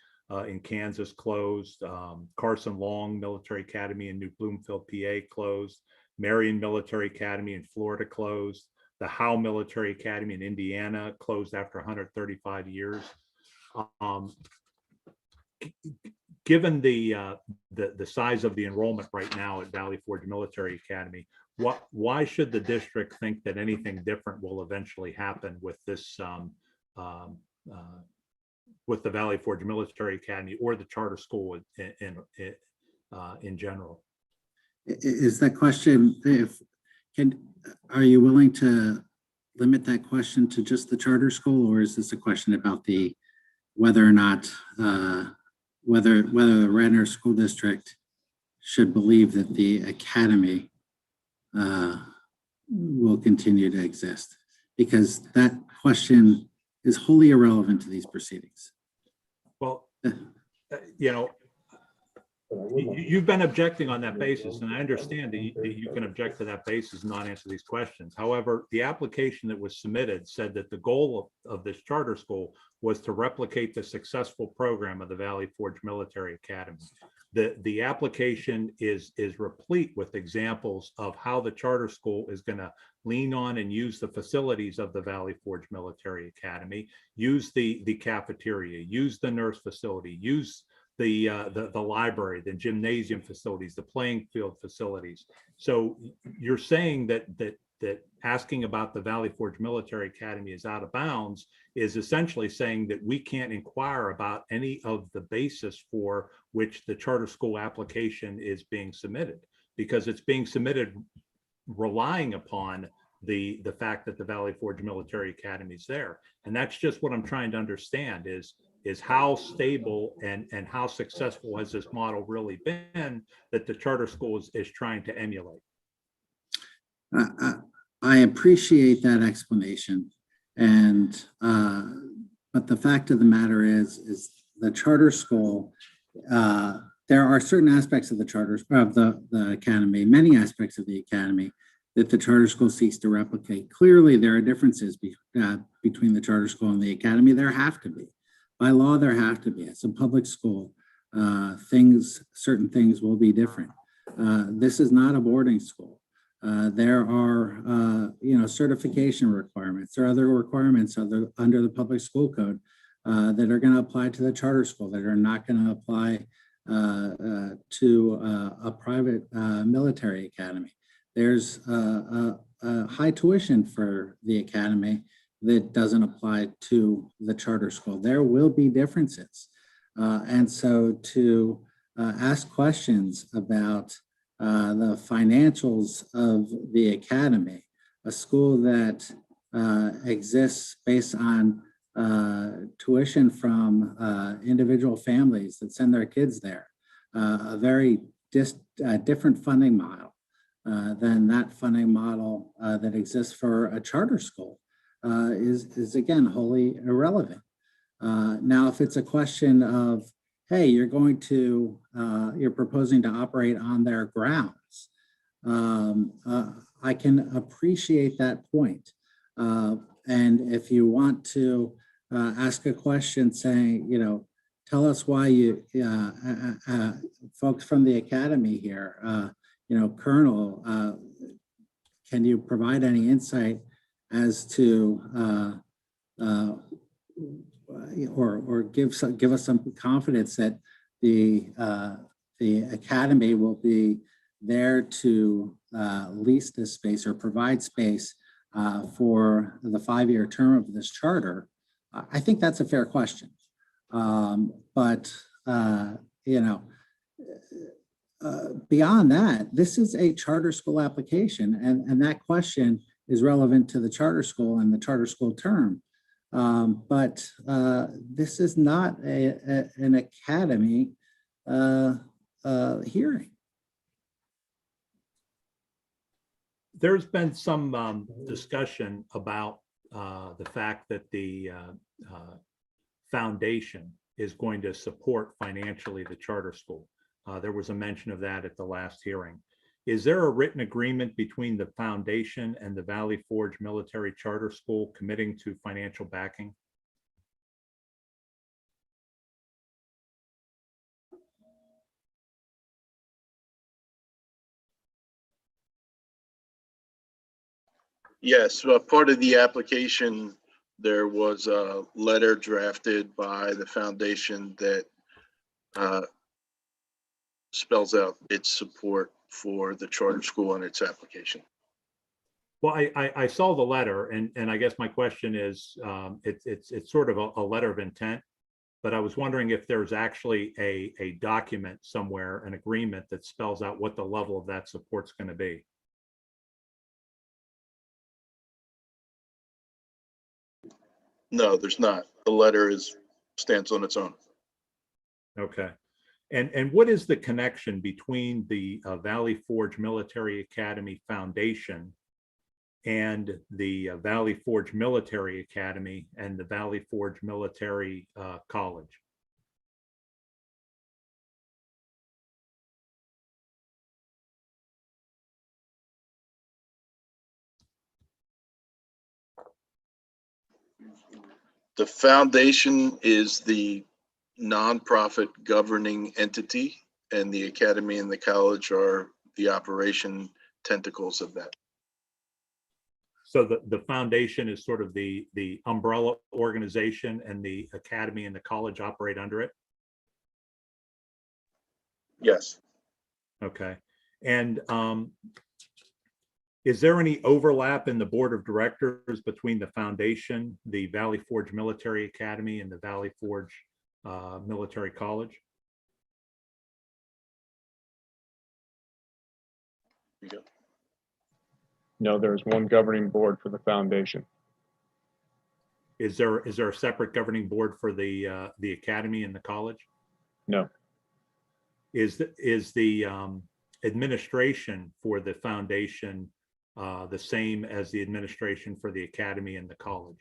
in Kansas closed. Carson Long Military Academy in New Bloomfield, PA closed. Marion Military Academy in Florida closed. The Howe Military Academy in Indiana closed after 135 years. Given the size of the enrollment right now at Valley Forge Military Academy, why should the district think that anything different will eventually happen with this with the Valley Forge Military Academy or the charter school in general? Is that question, are you willing to limit that question to just the charter school, or is this a question about whether or not whether the Radnor School District should believe that the academy will continue to exist? Because that question is wholly irrelevant to these proceedings. Well, you know, you've been objecting on that basis, and I understand that you can object to that basis and not answer these questions. However, the application that was submitted said that the goal of this charter school was to replicate the successful program of the Valley Forge Military Academy. The application is replete with examples of how the charter school is going to lean on and use the facilities of the Valley Forge Military Academy, use the cafeteria, use the nurse facility, use the library, the gymnasium facilities, the playing field facilities. So you're saying that asking about the Valley Forge Military Academy is out of bounds is essentially saying that we can't inquire about any of the basis for which the charter school application is being submitted, because it's being submitted relying upon the fact that the Valley Forge Military Academy is there. And that's just what I'm trying to understand is how stable and how successful has this model really been that the charter school is trying to emulate? I appreciate that explanation, and but the fact of the matter is the charter school. There are certain aspects of the charter of the academy, many aspects of the academy that the charter school seeks to replicate. Clearly, there are differences between the charter school and the academy. There have to be. By law, there have to be. It's a public school. Certain things will be different. This is not a boarding school. There are, certification requirements or other requirements under the public school code that are going to apply to the charter school that are not going to apply to a private military academy. There's a high tuition for the academy that doesn't apply to the charter school. There will be differences. And so to ask questions about the financials of the academy, a school that exists based on tuition from individual families that send their kids there, a very different funding model than that funding model that exists for a charter school is again wholly irrelevant. Now, if it's a question of, hey, you're proposing to operate on their grounds, I can appreciate that point. And if you want to ask a question saying, tell us why you, folks from the academy here, Colonel, can you provide any insight as to, or give us some confidence that the academy will be there to lease this space or provide space for the 5-year term of this charter? I think that's a fair question. But beyond that, this is a charter school application, and that question is relevant to the charter school and the charter school term. But this is not an academy hearing. There's been some discussion about the fact that the foundation is going to support financially the charter school. There was a mention of that at the last hearing. Is there a written agreement between the foundation and the Valley Forge Military Charter School committing to financial backing? Yes, part of the application, there was a letter drafted by the foundation that spells out its support for the charter school and its application. Well, I saw the letter, and I guess my question is, it's sort of a letter of intent, but I was wondering if there's actually a document somewhere, an agreement that spells out what the level of that support's going to be. No, there's not. The letter stands on its own. Okay. And what is the connection between the Valley Forge Military Academy Foundation and the Valley Forge Military Academy and the Valley Forge Military College? The foundation is the nonprofit governing entity, and the academy and the college are the operation tentacles of that. So the foundation is sort of the umbrella organization, and the academy and the college operate under it? Yes. Okay. And is there any overlap in the board of directors between the foundation, the Valley Forge Military Academy, and the Valley Forge Military College? No, there's one governing board for the foundation. Is there a separate governing board for the academy and the college? No. Is the administration for the foundation the same as the administration for the academy and the college?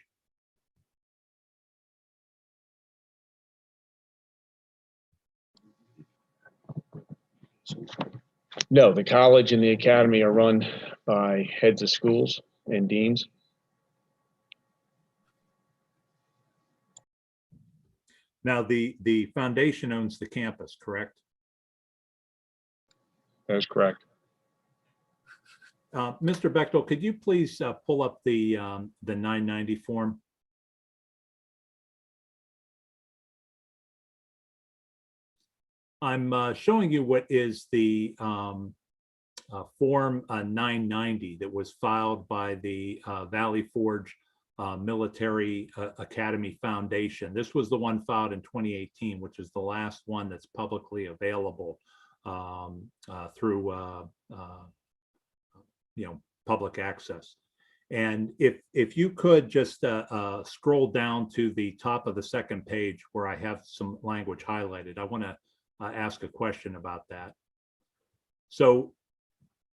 No, the college and the academy are run by heads of schools and deans. Now, the foundation owns the campus, correct? That is correct. Mr. Bechtel, could you please pull up the 990 form? I'm showing you what is the form 990 that was filed by the Valley Forge Military Academy Foundation. This was the one filed in 2018, which is the last one that's publicly available through public access. And if you could just scroll down to the top of the second page where I have some language highlighted, I want to ask a question about that. So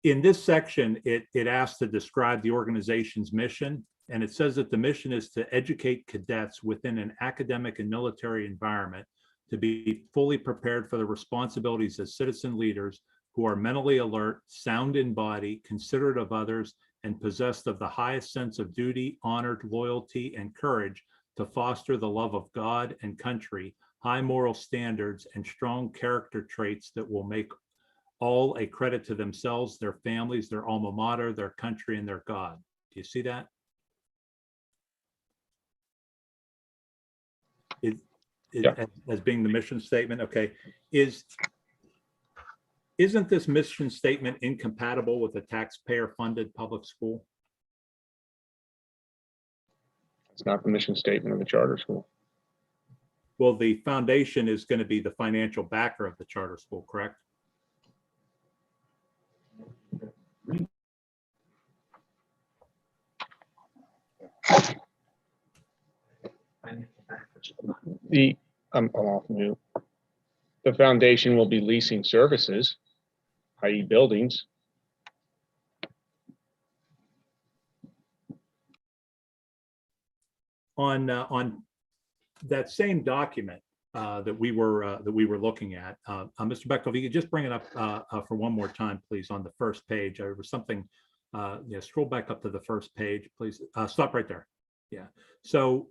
in this section, it asks to describe the organization's mission, and it says that the mission is to educate cadets within an academic and military environment to be fully prepared for the responsibilities as citizen leaders who are mentally alert, sound in body, considerate of others, and possessed of the highest sense of duty, honor, loyalty, and courage to foster the love of God and country, high moral standards, and strong character traits that will make all a credit to themselves, their families, their alma mater, their country, and their God. Do you see that? Yeah. As being the mission statement? Okay. Isn't this mission statement incompatible with a taxpayer-funded public school? It's not the mission statement of the charter school. Well, the foundation is going to be the financial backer of the charter school, correct? I'm off mute. The foundation will be leasing services, i.e. buildings. On that same document that we were looking at, Mr. Beckhoff, if you could just bring it up for one more time, please, on the first page. There was something. Scroll back up to the first page, please. Stop right there. Yeah. So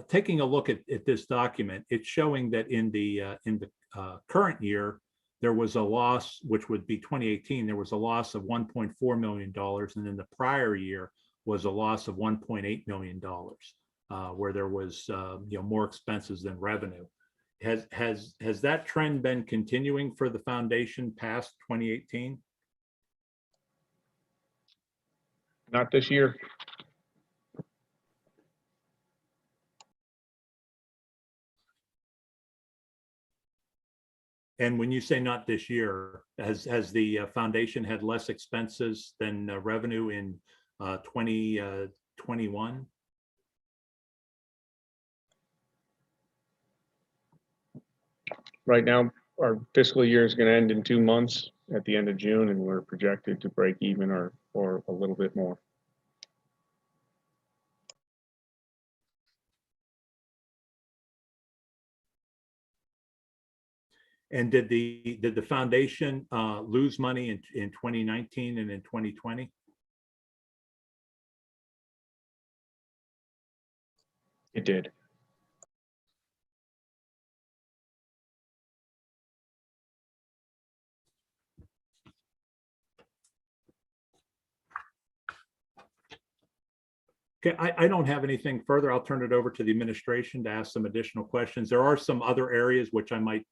taking a look at this document, it's showing that in the current year, there was a loss, which would be 2018. There was a loss of $1.4 million, and in the prior year was a loss of $1.8 million, where there was more expenses than revenue. Has that trend been continuing for the foundation past 2018? Not this year. And when you say not this year, has the foundation had less expenses than revenue in 2021? Right now, our fiscal year is going to end in 2 months at the end of June, and we're projected to break even or a little bit more. And did the foundation lose money in 2019 and in 2020? It did. Okay, I don't have anything further. I'll turn it over to the administration to ask some additional questions. There are some other areas which I might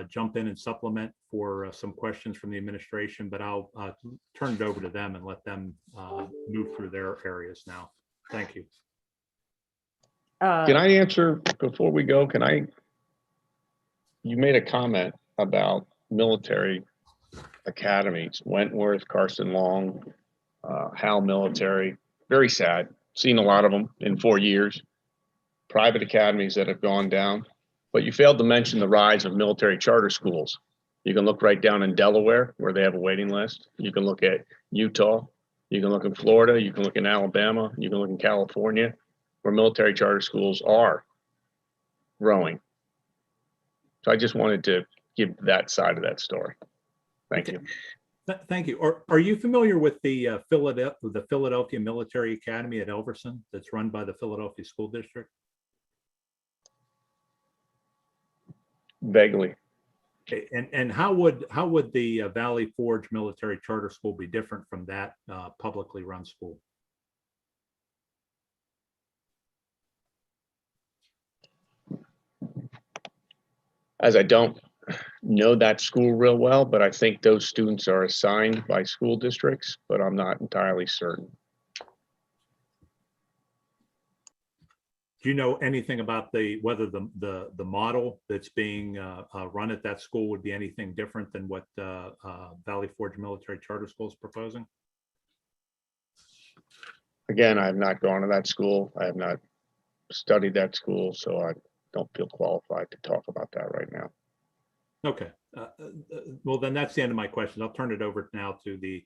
jump in and supplement for some questions from the administration, but I'll turn it over to them and let them move through their areas now. Thank you. Can I answer before we go? You made a comment about military academies, Wentworth, Carson Long, Hal Military, very sad. Seen a lot of them in 4 years, private academies that have gone down, but you failed to mention the rise of military charter schools. You can look right down in Delaware where they have a waiting list. You can look at Utah, you can look in Florida, you can look in Alabama, you can look in California, where military charter schools are growing. So I just wanted to give that side of that story. Thank you. Thank you. Are you familiar with the Philadelphia Military Academy at Elverson that's run by the Philadelphia School District? Vaguely. Okay. And how would the Valley Forge Military Charter School be different from that publicly run school? As I don't know that school real well, but I think those students are assigned by school districts, but I'm not entirely certain. Do you know anything about whether the model that's being run at that school would be anything different than what Valley Forge Military Charter School is proposing? Again, I have not gone to that school. I have not studied that school, so I don't feel qualified to talk about that right now. Okay. Well, then that's the end of my question. I'll turn it over now to the.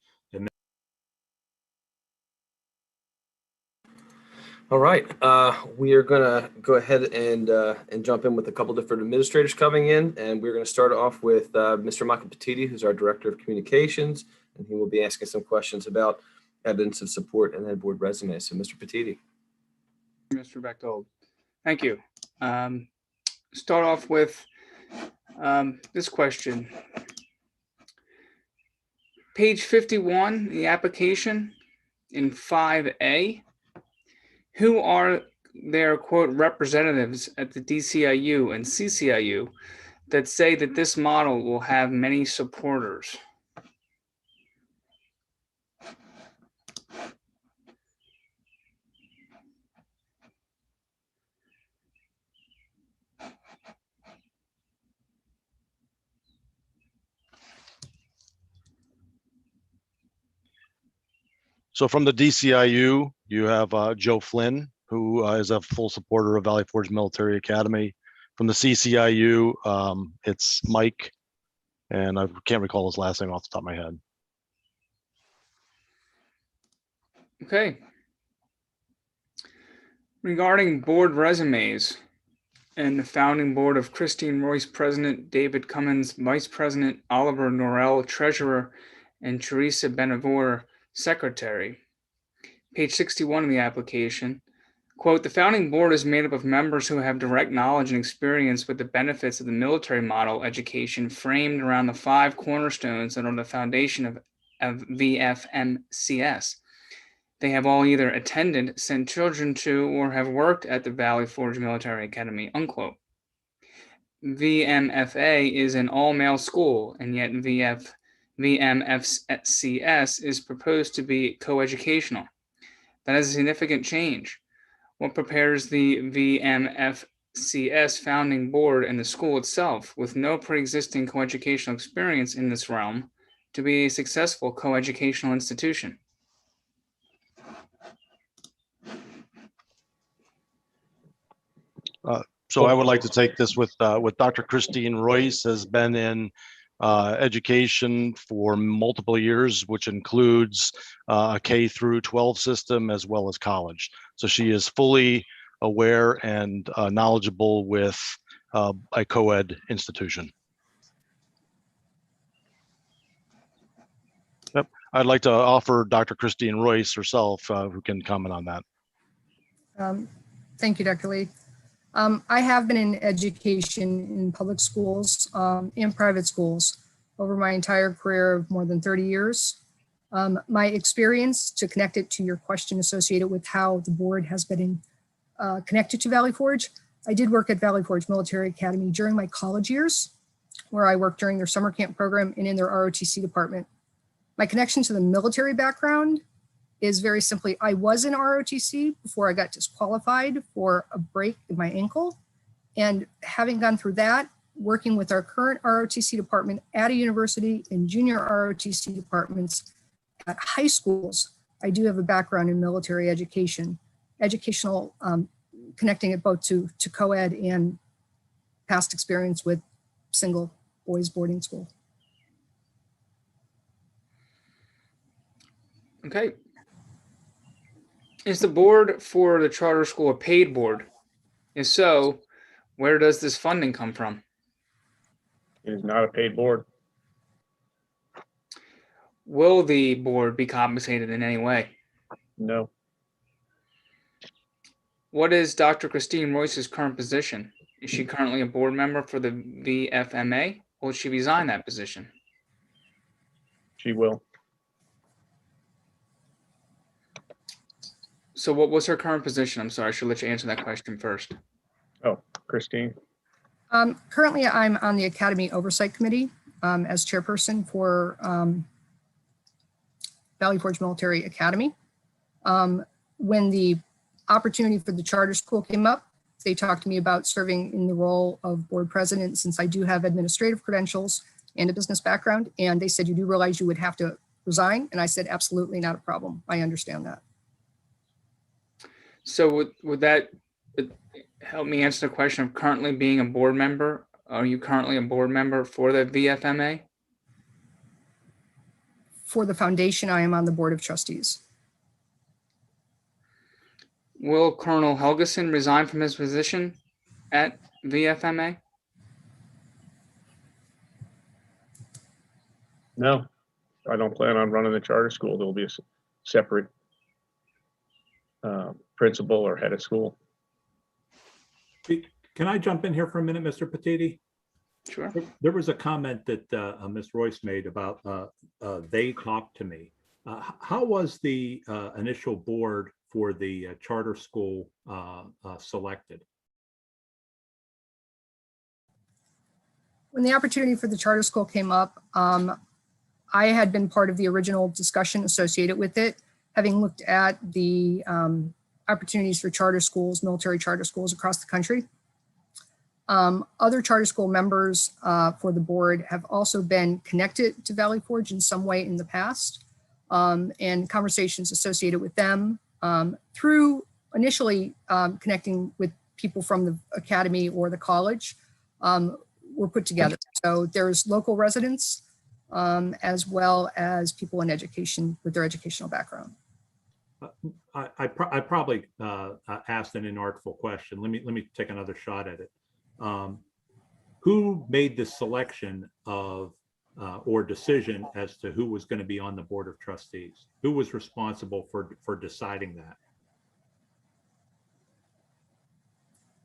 All right, we are gonna go ahead and jump in with a couple different administrators coming in, and we're gonna start off with Mr. Makapatiti, who's our Director of Communications, and he will be asking some questions about evidence of support and then board resumes. So Mr. Patiti. Mr. Bechtold, thank you. Start off with this question. Page 51, the application in 5A. Who are their quote representatives at the DCIU and CCIU that say that this model will have many supporters? So from the DCIU, you have Joe Flynn, who is a full supporter of Valley Forge Military Academy. From the CCIU, it's Mike, and I can't recall his last name off the top of my head. Okay. Regarding board resumes and the founding board of Christine Royce, President, David Cummins, Vice President, Oliver Norrell, Treasurer, and Teresa Benavor, Secretary. Page 61 of the application, quote, the founding board is made up of members who have direct knowledge and experience with the benefits of the military model education framed around the 5 cornerstones that are the foundation of VFMCS. They have all either attended, sent children to, or have worked at the Valley Forge Military Academy, unquote. VMFA is an all-male school, and yet VMFCS is proposed to be coeducational. That is a significant change. What prepares the VMFCS founding board and the school itself, with no pre-existing coeducational experience in this realm, to be a successful coeducational institution? So I would like to take this with Dr. Christine Royce, has been in education for multiple years, which includes a K through 12 system as well as college. So she is fully aware and knowledgeable with a co-ed institution. Yep. I'd like to offer Dr. Christine Royce herself, who can comment on that. Thank you, Dr. Lee. I have been in education in public schools and private schools over my entire career of more than 30 years. My experience, to connect it to your question associated with how the board has been connected to Valley Forge, I did work at Valley Forge Military Academy during my college years, where I worked during their summer camp program and in their ROTC department. My connection to the military background is very simply, I was in ROTC before I got disqualified for a break in my ankle. And having gone through that, working with our current ROTC department at a university and junior ROTC departments at high schools, I do have a background in military education, educational, connecting it both to co-ed and past experience with single boys boarding school. Okay. Is the board for the charter school a paid board? If so, where does this funding come from? It is not a paid board. Will the board be compensated in any way? No. What is Dr. Christine Royce's current position? Is she currently a board member for the VFMA? Or will she resign that position? She will. So what was her current position? I'm sorry, I should let you answer that question first. Oh, Christine. Currently, I'm on the Academy Oversight Committee as chairperson for Valley Forge Military Academy. When the opportunity for the charter school came up, they talked to me about serving in the role of board president, since I do have administrative credentials and a business background. And they said, you do realize you would have to resign? And I said, absolutely not a problem. I understand that. So would that help me answer the question of currently being a board member? Are you currently a board member for the VFMA? For the foundation, I am on the board of trustees. Will Colonel Helgeson resign from his position at VFMA? No, I don't plan on running the charter school. There'll be a separate principal or head of school. Can I jump in here for a minute, Mr. Petiti? Sure. There was a comment that Ms. Royce made about they talked to me. How was the initial board for the charter school selected? When the opportunity for the charter school came up, I had been part of the original discussion associated with it, having looked at the opportunities for charter schools, military charter schools across the country. Other charter school members for the board have also been connected to Valley Forge in some way in the past, and conversations associated with them through initially connecting with people from the academy or the college were put together. So there's local residents as well as people in education with their educational background. I probably asked an inartful question. Let me take another shot at it. Who made the selection of or decision as to who was going to be on the board of trustees? Who was responsible for deciding that?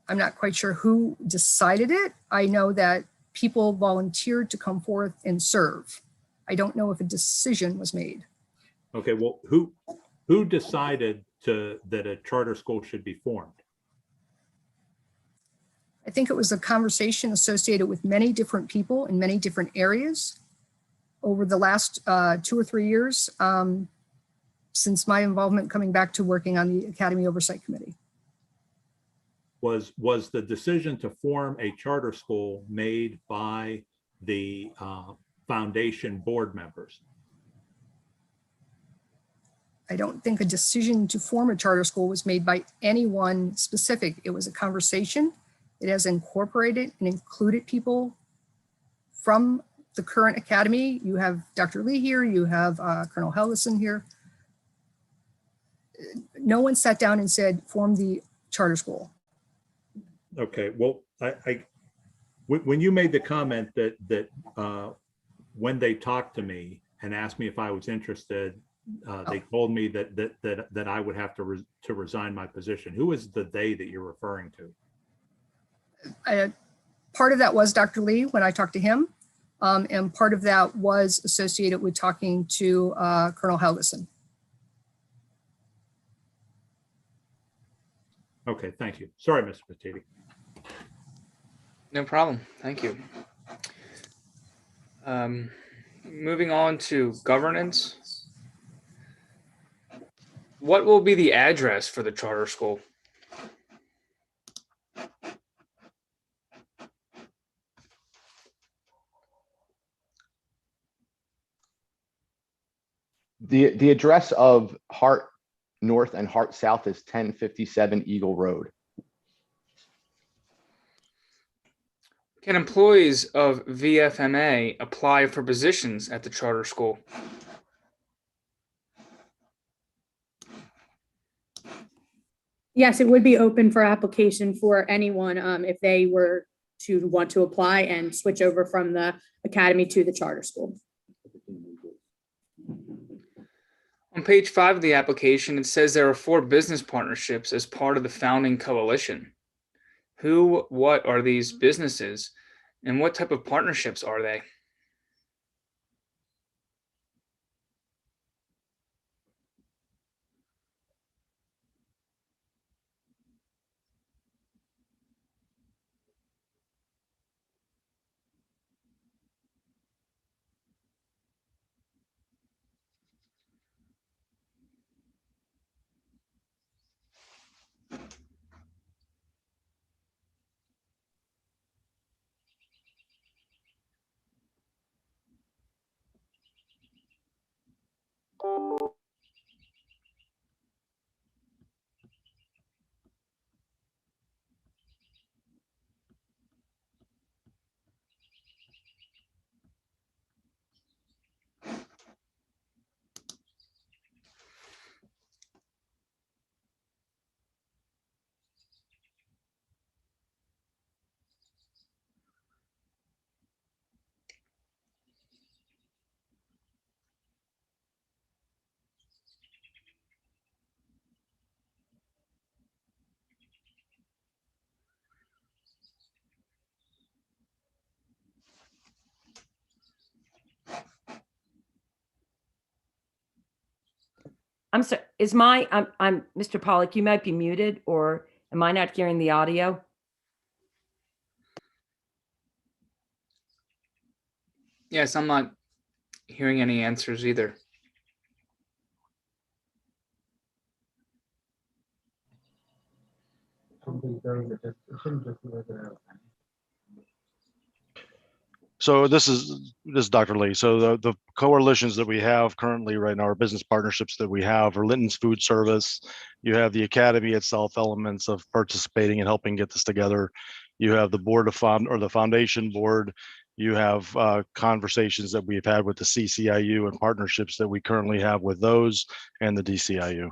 I'm not quite sure who decided it. I know that people volunteered to come forth and serve. I don't know if a decision was made. Okay, well, who decided that a charter school should be formed? I think it was a conversation associated with many different people in many different areas over the last 2 or 3 years since my involvement coming back to working on the Academy Oversight Committee. Was the decision to form a charter school made by the foundation board members? I don't think a decision to form a charter school was made by anyone specific. It was a conversation. It has incorporated and included people from the current academy. You have Dr. Lee here, you have Colonel Helgeson here. No one sat down and said, form the charter school. Okay, well, when you made the comment that when they talked to me and asked me if I was interested, they told me that I would have to resign my position. Who is the they that you're referring to? Part of that was Dr. Lee when I talked to him, and part of that was associated with talking to Colonel Helgeson. Okay, thank you. Sorry, Mr. Petiti. No problem. Thank you. Moving on to governance. What will be the address for the charter school? The address of Hart North and Hart South is 1057 Eagle Road. Can employees of VFMA apply for positions at the charter school? Yes, it would be open for application for anyone if they were to want to apply and switch over from the academy to the charter school. On page 5 of the application, it says there are 4 business partnerships as part of the founding coalition. Who, what are these businesses, and what type of partnerships are they? I'm sorry, I'm Mr. Pollock, you might be muted, or am I not hearing the audio? Yes, I'm not hearing any answers either. So this is Dr. Lee. So the coalitions that we have currently right now, our business partnerships that we have are Linton's Food Service. You have the Academy itself, elements of participating and helping get this together. You have the board of the foundation board. You have conversations that we've had with the CCIU and partnerships that we currently have with those and the DCIU.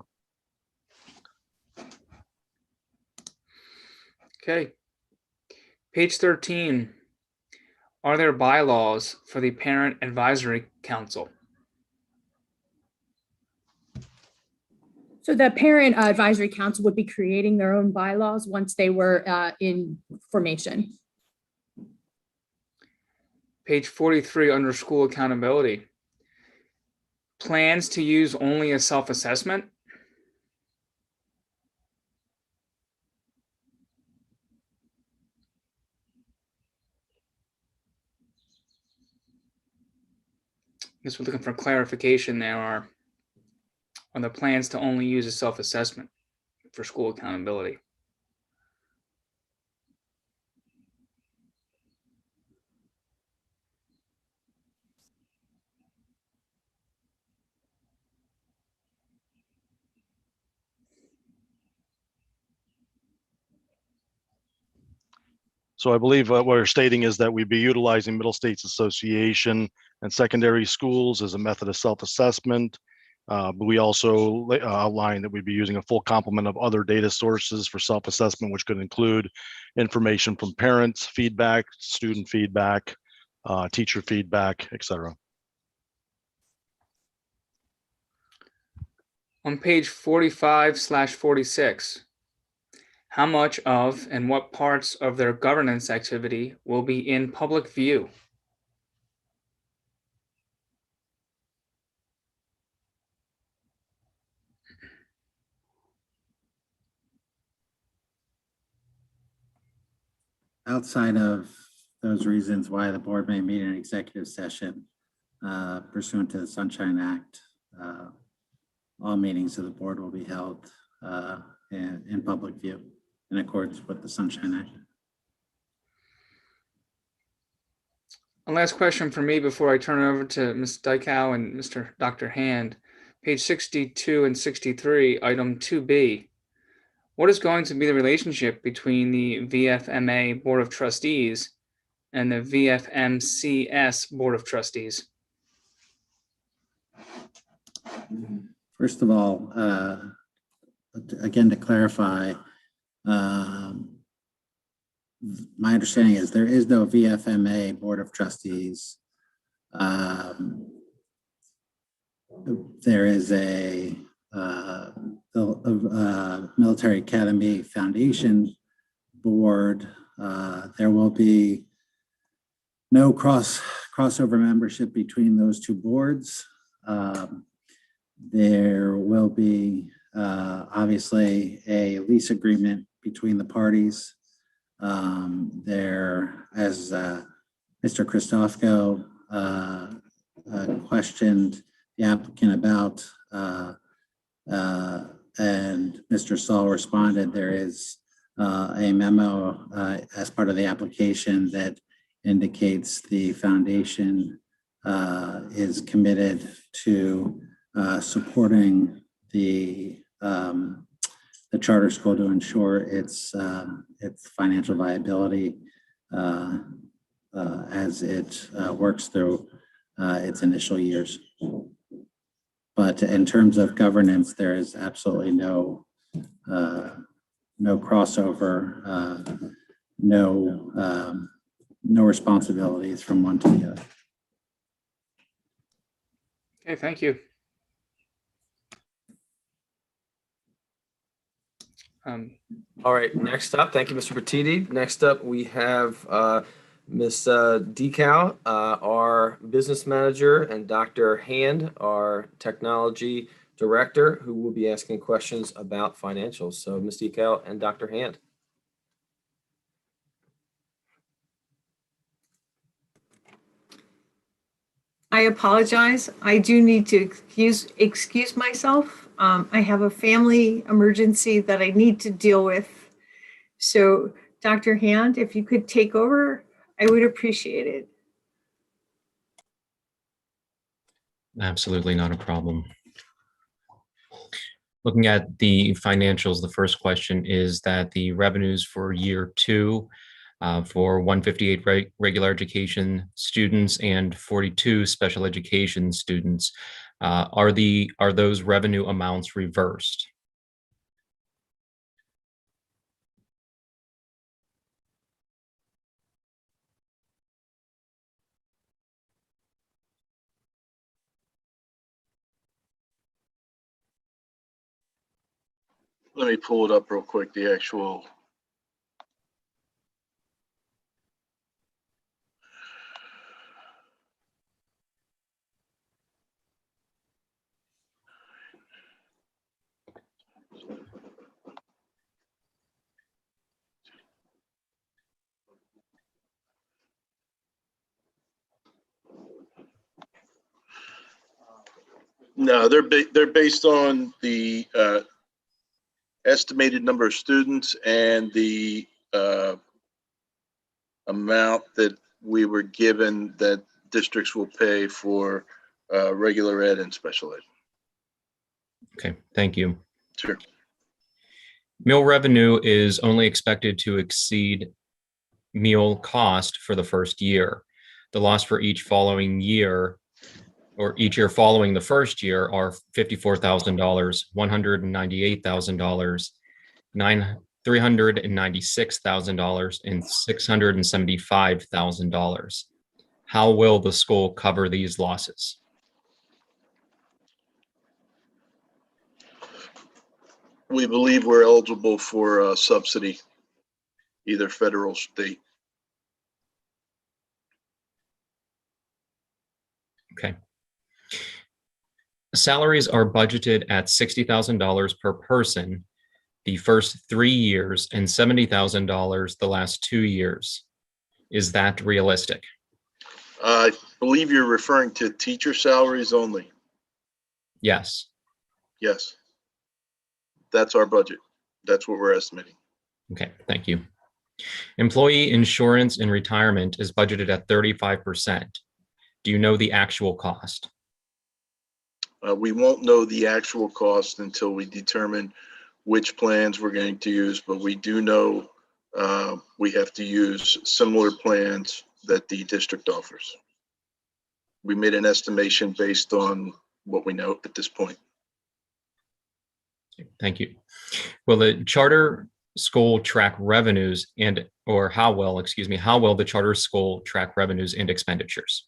Okay. Page 13. Are there bylaws for the Parent Advisory Council? So the Parent Advisory Council would be creating their own bylaws once they were in formation. Page 43 under school accountability. Plans to use only a self-assessment? I guess we're looking for clarification there on the plans to only use a self-assessment for school accountability. So I believe what we're stating is that we'd be utilizing Middle States Association and secondary schools as a method of self-assessment. But we also outlined that we'd be using a full complement of other data sources for self-assessment, which could include information from parents, feedback, student feedback, teacher feedback, etc. On page 45/46, how much of and what parts of their governance activity will be in public view? Outside of those reasons why the board may meet in executive session pursuant to the Sunshine Act, all meetings of the board will be held in public view in accordance with the Sunshine Act. A last question for me before I turn it over to Ms. Dykau and Dr. Hand. Page 62 and 63, item 2B. What is going to be the relationship between the Vfma Board of Trustees and the VFMCS Board of Trustees? First of all, again, to clarify, my understanding is there is no VFMA Board of Trustees. There is a Military Academy Foundation Board. There will be no crossover membership between those two boards. There will be obviously a lease agreement between the parties. There, as Mr. Christofko questioned the applicant about, and Mr. Saul responded, there is a memo as part of the application that indicates the foundation is committed to supporting the charter school to ensure its financial viability as it works through its initial years. But in terms of governance, there is absolutely no crossover, no responsibilities from one to the other. Okay, thank you. All right, next up, thank you, Mr. Petiti. Next up, we have Ms. Decal, our business manager, and Dr. Hand, our technology director, who will be asking questions about financials. So Ms. Decal and Dr. Hand. I apologize. I do need to excuse myself. I have a family emergency that I need to deal with. So Dr. Hand, if you could take over, I would appreciate it. Absolutely not a problem. Looking at the financials, the first question is that the revenues for year 2 for 158 regular education students and 42 special education students, are those revenue amounts reversed? Let me pull it up real quick, the actual. No, they're based on the estimated number of students and the amount that we were given that districts will pay for regular ed and special ed. Okay, thank you. Sure. Meal revenue is only expected to exceed meal cost for the first year. The loss for each following year, or each year following the first year, are $54,000, $198,000, $396,000, and $675,000. How will the school cover these losses? We believe we're eligible for a subsidy, either federal or state. Okay. Salaries are budgeted at $60,000 per person the first 3 years and $70,000 the last 2 years. Is that realistic? I believe you're referring to teacher salaries only. Yes. Yes. That's our budget. That's what we're estimating. Okay, thank you. Employee insurance and retirement is budgeted at 35%. Do you know the actual cost? We won't know the actual cost until we determine which plans we're going to use, but we do know we have to use similar plans that the district offers. We made an estimation based on what we know at this point. Thank you. Will the charter school track revenues how will the charter school track revenues and expenditures?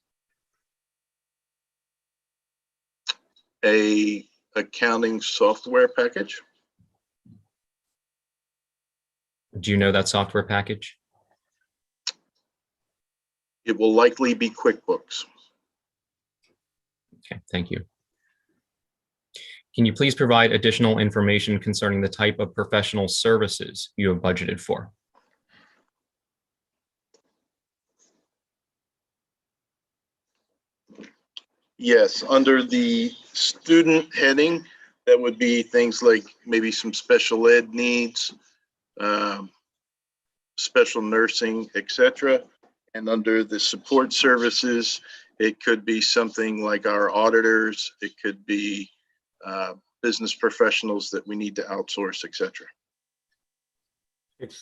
A accounting software package. Do you know that software package? It will likely be QuickBooks. Okay, thank you. Can you please provide additional information concerning the type of professional services you have budgeted for? Yes, under the student heading, that would be things like maybe some special ed needs, special nursing, etc. And under the support services, it could be something like our auditors. It could be business professionals that we need to outsource, et cetera.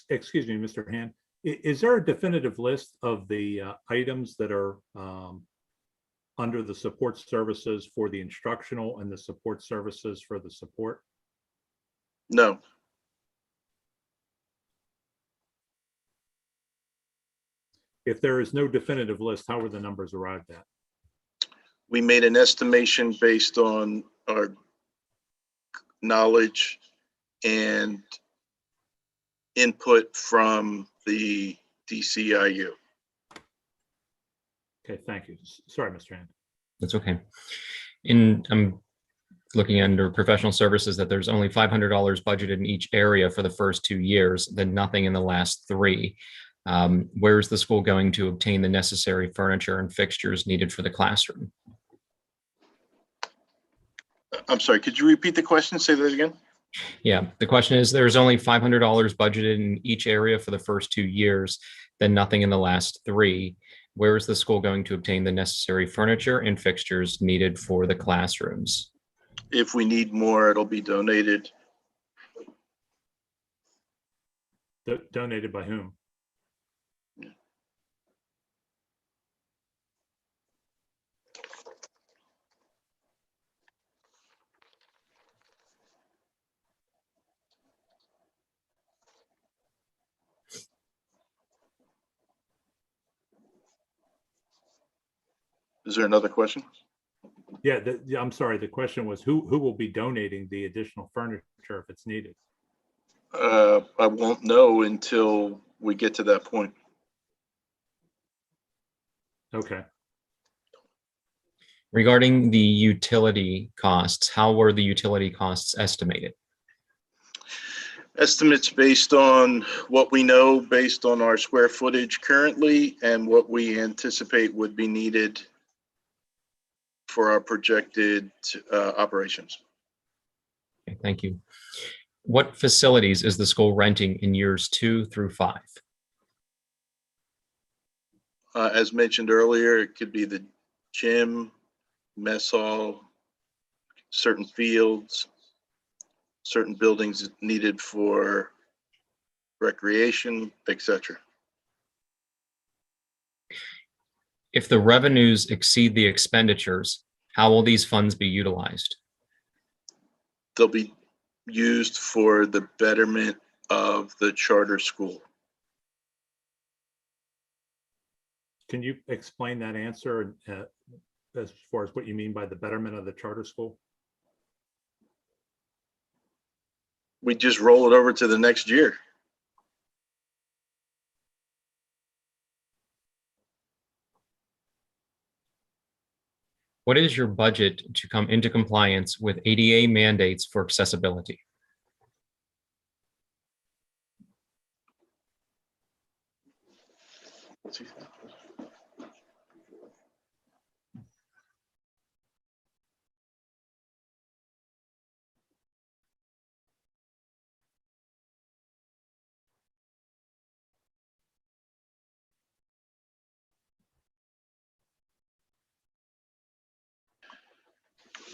Excuse me, Mr. Hand. Is there a definitive list of the items that are under the support services for the instructional and the support services for the support? No. If there is no definitive list, how were the numbers arrived at? We made an estimation based on our knowledge and input from the DCIU. Okay, thank you. Sorry, Mr. Hand. That's okay. I'm looking under professional services that there's only $500 budgeted in each area for the first 2 years, then nothing in the last 3. Where is the school going to obtain the necessary furniture and fixtures needed for the classroom? I'm sorry, could you repeat the question? Say that again. Yeah, the question is, there's only $500 budgeted in each area for the first 2 years, then nothing in the last 3. Where is the school going to obtain the necessary furniture and fixtures needed for the classrooms? If we need more, it'll be donated. Donated by whom? Is there another question? Yeah, I'm sorry. The question was who will be donating the additional furniture if it's needed? I won't know until we get to that point. Okay. Regarding the utility costs, how were the utility costs estimated? Estimates based on what we know, based on our square footage currently, and what we anticipate would be needed for our projected operations. Okay, thank you. What facilities is the school renting in years 2 through 5? As mentioned earlier, it could be the gym, mess hall, certain fields, certain buildings needed for recreation, etc. If the revenues exceed the expenditures, how will these funds be utilized? They'll be used for the betterment of the charter school. Can you explain that answer as far as what you mean by the betterment of the charter school? We just roll it over to the next year. What is your budget to come into compliance with ADA mandates for accessibility?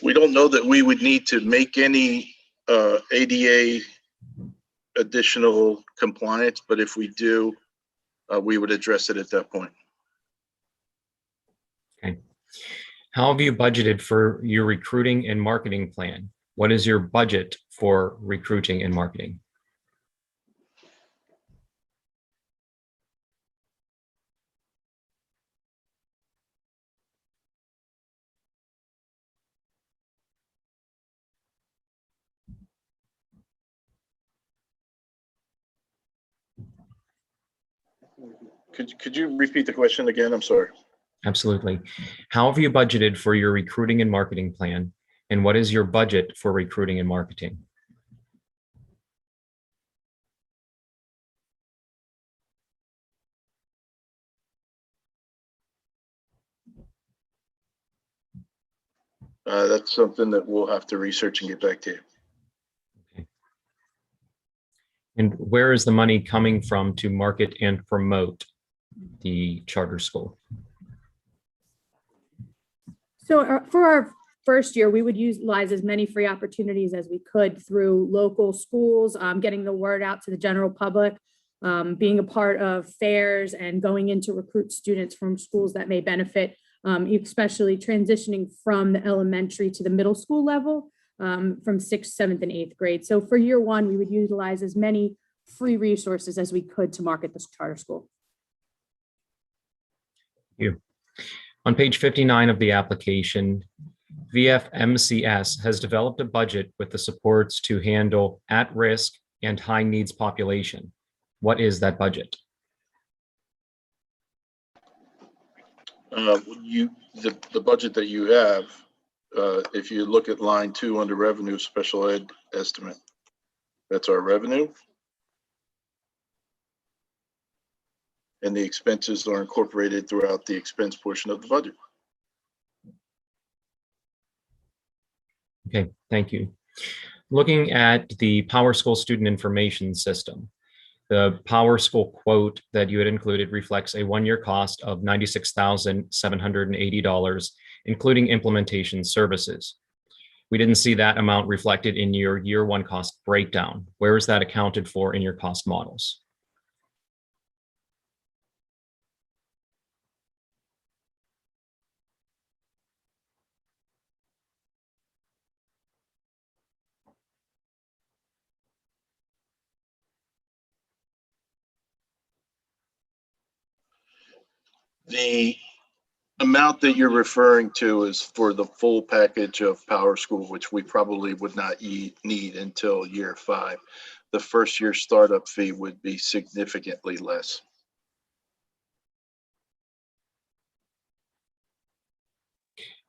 We don't know that we would need to make any ADA additional compliance, but if we do, we would address it at that point. Okay. How have you budgeted for your recruiting and marketing plan? What is your budget for recruiting and marketing? Could you repeat the question again? I'm sorry. Absolutely. How have you budgeted for your recruiting and marketing plan? And what is your budget for recruiting and marketing? That's something that we'll have to research and get back to you. Okay. And where is the money coming from to market and promote the charter school? So for our first year, we would utilize as many free opportunities as we could through local schools, getting the word out to the general public, being a part of fairs and going in to recruit students from schools that may benefit, especially transitioning from the elementary to the middle school level, from 6th, 7th, and 8th grade. So for year one, we would utilize as many free resources as we could to market this charter school. Thank you. On page 59 of the application, VFMCS has developed a budget with the supports to handle at-risk and high-needs population. What is that budget? The budget that you have, if you look at line 2 under revenue, special ed estimate, that's our revenue. And the expenses are incorporated throughout the expense portion of the budget. Okay, thank you. Looking at the Powerschool student information system, the Powerschool quote that you had included reflects a one-year cost of $96,780, including implementation services. We didn't see that amount reflected in your year one cost breakdown. Where is that accounted for in your cost models? The amount that you're referring to is for the full package of Powerschool, which we probably would not need until year 5. The first year startup fee would be significantly less.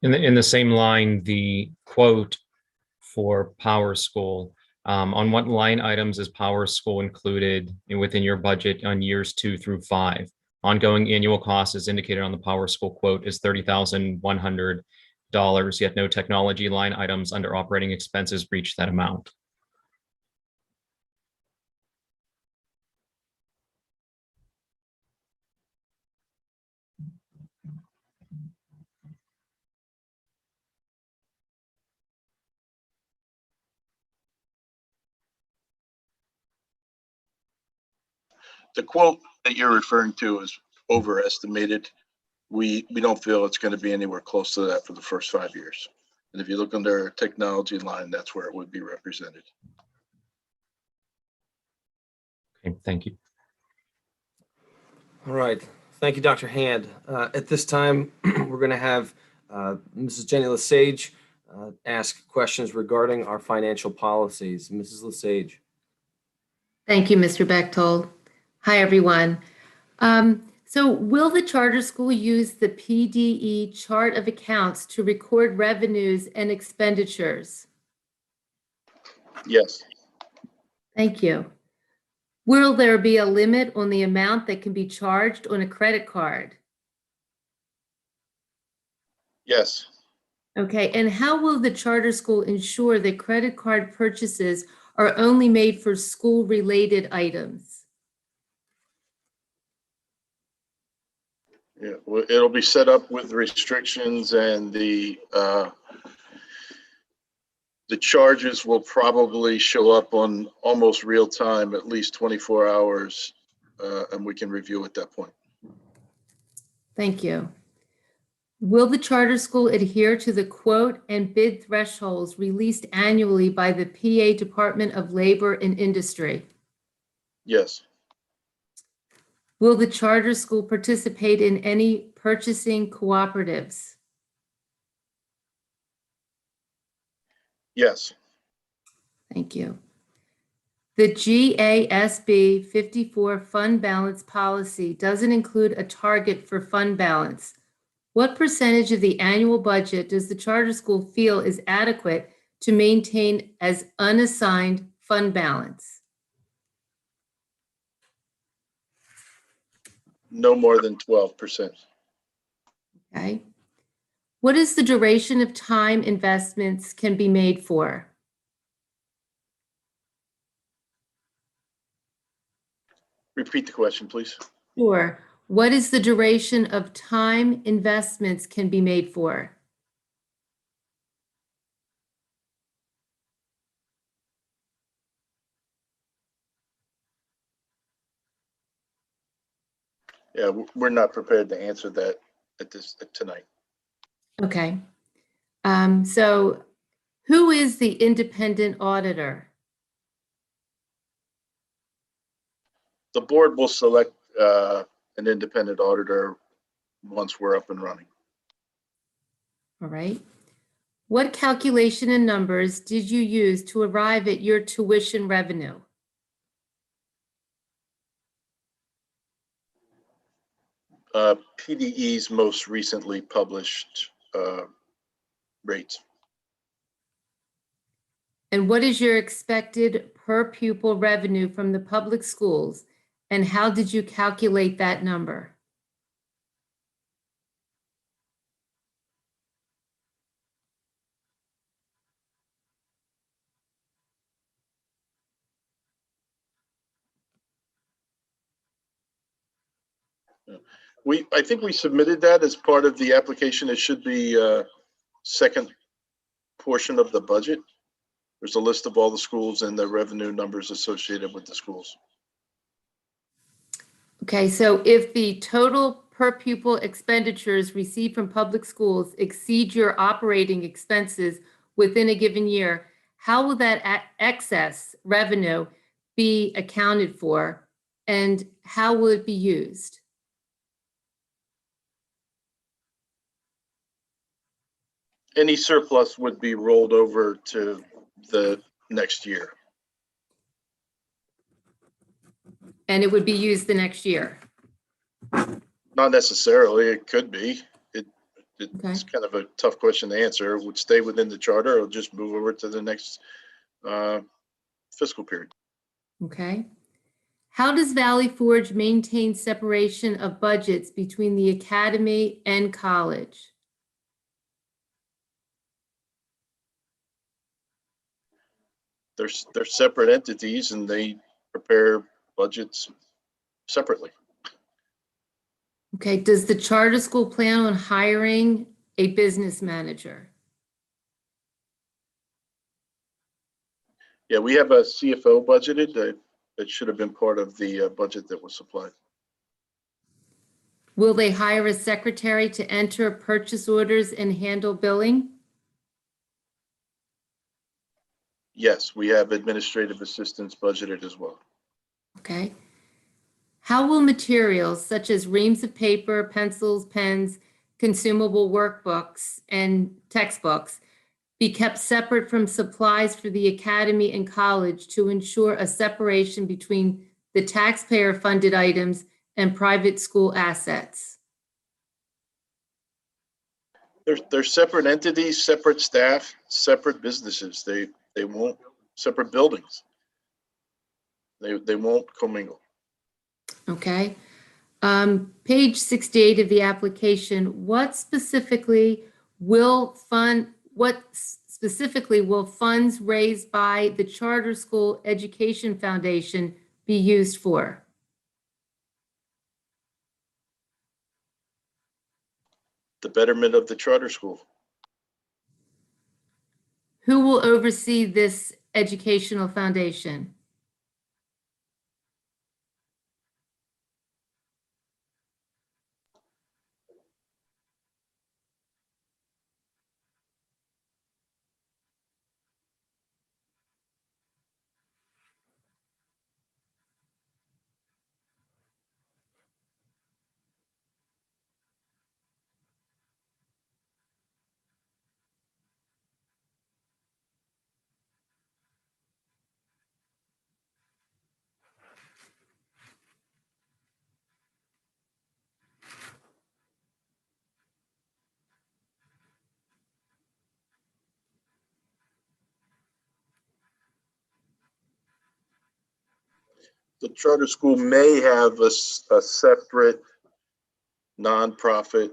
In the same line, the quote for Powerschool, on what line items is Powerschool included within your budget on years 2 through 5? Ongoing annual cost as indicated on the Powerschool quote is $30,100, yet no technology line items under operating expenses reach that amount. The quote that you're referring to is overestimated. We don't feel it's going to be anywhere close to that for the first 5 years. And if you look under technology line, that's where it would be represented. Okay, thank you. All right. Thank you, Dr. Hand. At this time, we're going to have Mrs. Jenny Lesage ask questions regarding our financial policies. Mrs. Lesage. Thank you, Mr. Bechtold. Hi, everyone. So will the charter school use the PDE chart of accounts to record revenues and expenditures? Yes. Thank you. Will there be a limit on the amount that can be charged on a credit card? Yes. Okay, and how will the charter school ensure that credit card purchases are only made for school-related items? Yeah, well, it'll be set up with restrictions, and the charges will probably show up on almost real time, at least 24 hours, and we can review at that point. Thank you. Will the charter school adhere to the quote and bid thresholds released annually by the PA Department of Labor and Industry? Yes. Will the charter school participate in any purchasing cooperatives? Yes. Thank you. The GASB 54 fund balance policy doesn't include a target for fund balance. What percentage of the annual budget does the charter school feel is adequate to maintain as unassigned fund balance? No more than 12%. Okay. What is the duration of time investments can be made for? Repeat the question, please. Sure. What is the duration of time investments can be made for? Yeah, we're not prepared to answer that tonight. Okay. So who is the independent auditor? The board will select an independent auditor once we're up and running. All right. What calculation and numbers did you use to arrive at your tuition revenue? PDE's most recently published rates. And what is your expected per pupil revenue from the public schools? And how did you calculate that number? I think we submitted that as part of the application. It should be second portion of the budget. There's a list of all the schools and the revenue numbers associated with the schools. Okay, so if the total per pupil expenditures received from public schools exceed your operating expenses within a given year, how will that excess revenue be accounted for and how will it be used? Any surplus would be rolled over to the next year. And it would be used the next year? Not necessarily, it could be. It's Okay. kind of a tough question to answer. It would stay within the charter or just move over to the next fiscal period. Okay. How does Valley Forge maintain separation of budgets between the academy and college? They're separate entities and they prepare budgets separately. Okay, does the charter school plan on hiring a business manager? Yeah, we have a CFO budgeted that should have been part of the budget that was supplied. Will they hire a secretary to enter purchase orders and handle billing? Yes, we have administrative assistants budgeted as well. Okay. How will materials such as reams of paper, pencils, pens, consumable workbooks, and textbooks be kept separate from supplies for the academy and college to ensure a separation between the taxpayer-funded items and private school assets? They're separate entities, separate staff, separate businesses. They won't, separate buildings. They won't commingle. Okay. Page 68 of the application, what specifically will funds raised by the Charter School Education Foundation be used for? The betterment of the charter school. Who will oversee this educational foundation? The charter school may have a separate nonprofit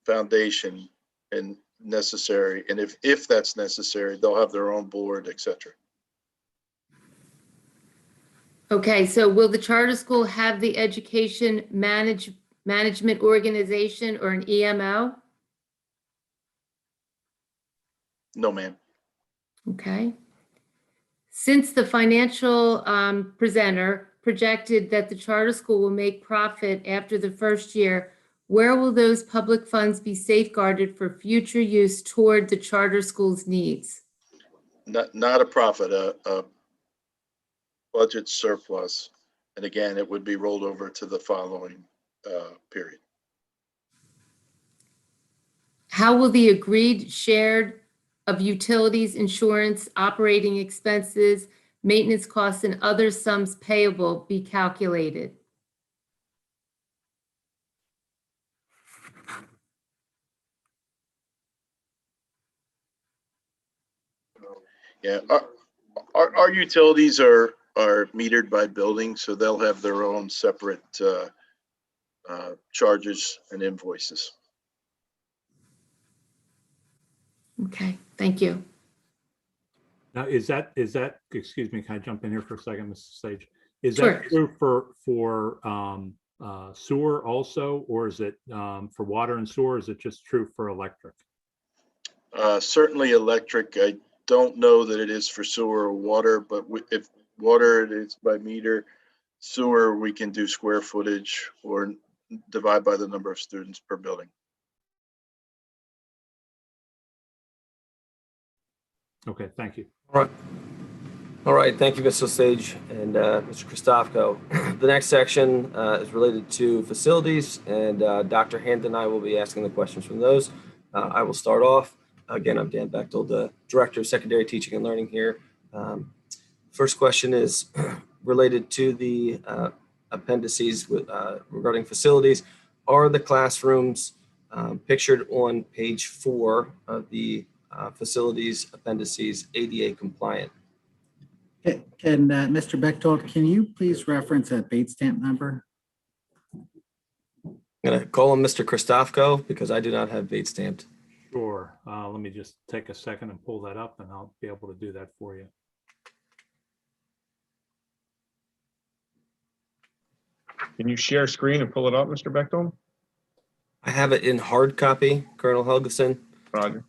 foundation and necessary. And if that's necessary, they'll have their own board, etc. Okay, so will the charter school have the education management organization or an EMO? No, ma'am. Okay. Since the financial presenter projected that the charter school will make profit after the first year, where will those public funds be safeguarded for future use toward the charter school's needs? Not a profit, a budget surplus. And again, it would be rolled over to the following period. How will the agreed shared of utilities, insurance, operating expenses, maintenance costs, and other sums payable be calculated? Yeah, our utilities are metered by building, so they'll have their own separate charges and invoices. Okay, thank you. Now, is that, excuse me, can I jump in here for a second, Mrs. Sage? Is Sure. that true for sewer also, or is it for water and sewer? Or is it just true for electric? Certainly electric. I don't know that it is for sewer or water, but if water, it is by meter. Sewer, we can do square footage or divide by the number of students per building. Okay, thank you. All right, thank you, Mr. Sage and Mr. Christofko. The next section is related to facilities, and Dr. Hand and I will be asking the questions from those. I will start off. Again, I'm Dan Bechtel, the Director of Secondary Teaching and Learning here. First question is related to the appendices regarding facilities. Are the classrooms pictured on page 4 of the facilities appendices ADA compliant? Can Mr. Bechtold, can you please reference a bait stamp number? I'm going to call him Mr. Christofko because I do not have bait stamped. Sure. Let me just take a second and pull that up, and I'll be able to do that for you. Can you share screen and pull it up, Mr. Bechtold? I have it in hard copy, Colonel Helgeson. Roger.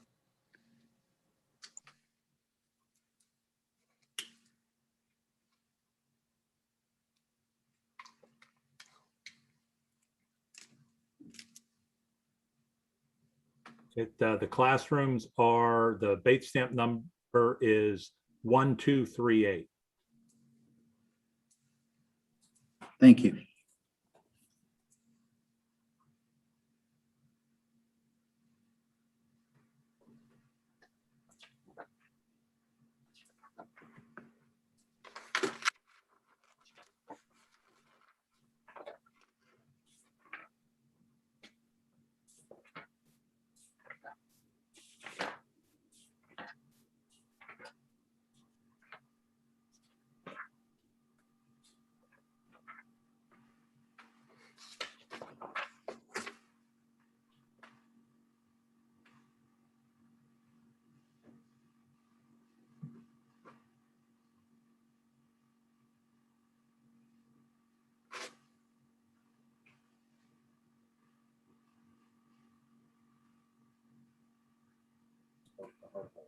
The classrooms are, the bait stamp number is 1238. Thank you.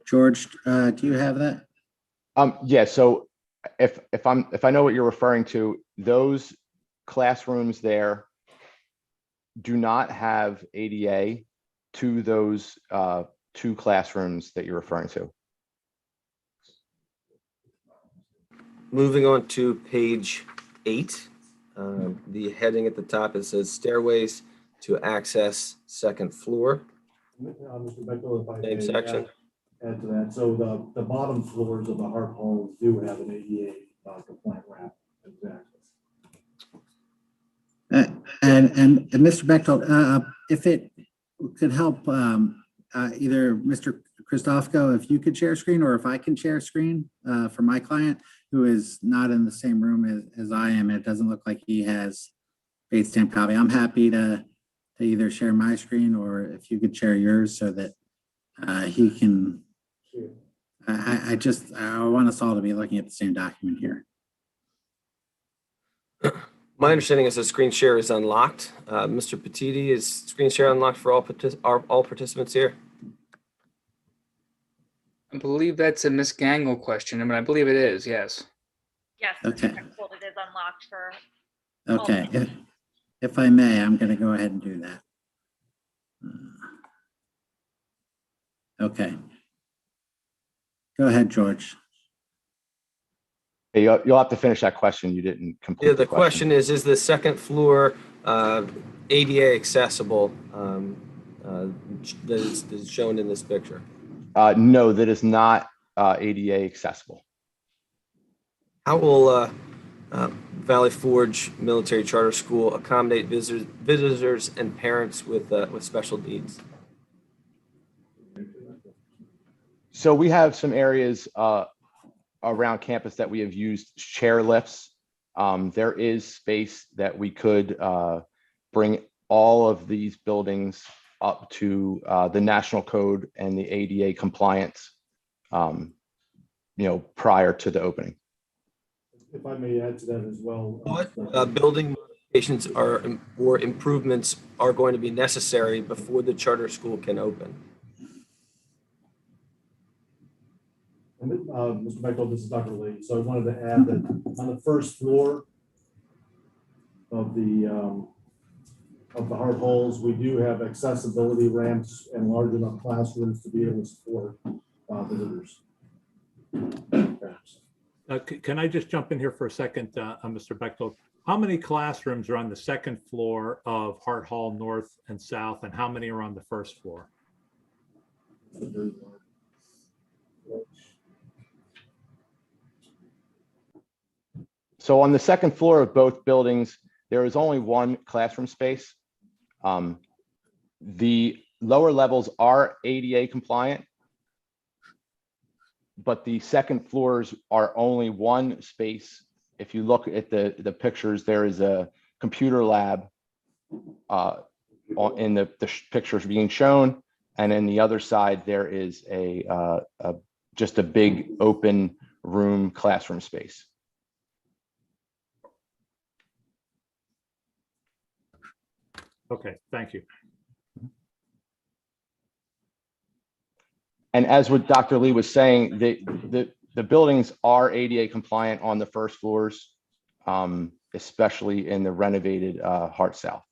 George, do you have that? Yeah, so if I know what you're referring to, those classrooms there do not have ADA to those 2 classrooms that you're referring to. Moving on to page 8, the heading at the top, it says stairways to access second floor. Mr. Bechtel, if I Same may section. add to that. So the bottom floors of the Hart halls do have an ADA compliant ramp. Exactly. And Mr. Bechtold, if it could help, either Mr. Christofko, if you could share screen, or if I can share screen for my client who is not in the same room as I am. It doesn't look like he has bait stamp copy. I'm happy to either share my screen, or if you could share yours so that he can. I want us all to be looking at the same document here. My understanding is the screen share is unlocked. Mr. Petiti, is screen share unlocked for all participants here? I believe that's a Miss Gangle question, but I believe it is, yes. Yes. Okay. Well, it is unlocked for. Okay, if I may, I'm going to go ahead and do that. Okay. Go ahead, George. Hey, you'll have to finish that question. You didn't complete Yeah, the question is the second floor ADA accessible that is shown in this picture? No, that is not ADA accessible. How will Valley Forge Military Charter School accommodate visitors and parents with special needs? So we have some areas around campus that we have used chair lifts. There is space that we could bring all of these buildings up to the national code and the ADA compliance, prior to the opening. If I may add to that as well. What building modifications or improvements are going to be necessary before the charter school can open? Mr. Bechtold, this is Dr. Lee. So I wanted to add that on the first floor of the hard holes, we do have accessibility ramps and large enough classrooms to be able to support visitors. Can I just jump in here for a second, Mr. Bechtold? How many classrooms are on the second floor of Hart Hall North and South, and how many are on the first floor? So on the second floor of both buildings, there is only one classroom space. The lower levels are ADA compliant, but the second floors are only one space. If you look at the pictures, there is a computer lab in the pictures being shown. And then the other side, there is just a big open room classroom space. Okay, thank you. And as what Dr. Lee was saying, the buildings are ADA compliant on the first floors, especially in the renovated Hart South.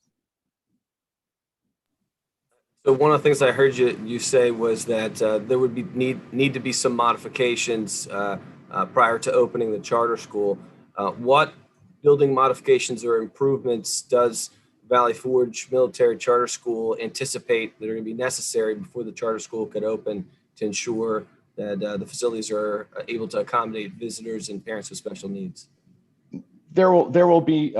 So one of the things I heard you say was that there would need to be some modifications prior to opening the charter school. What building modifications or improvements does Valley Forge Military Charter School anticipate that are going to be necessary before the charter school could open to ensure that the facilities are able to accommodate visitors and parents with special needs? There will be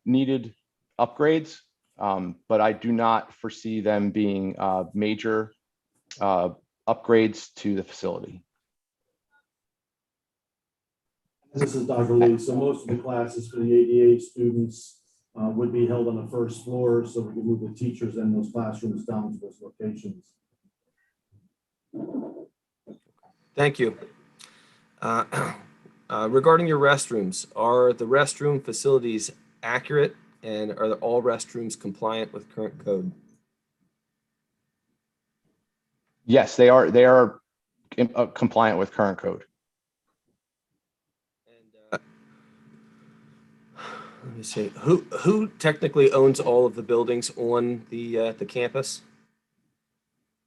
needed upgrades, but I do not foresee them being major upgrades to the facility. This is Dr. Lee. So most of the classes for the ADA students would be held on the first floor, so we can move the teachers in those classrooms down to those locations. Thank you. Regarding your restrooms, are the restroom facilities accurate, and are all restrooms compliant with current code? Yes, they are. They are compliant with current code. Let me see. Who technically owns all of the buildings on the campus?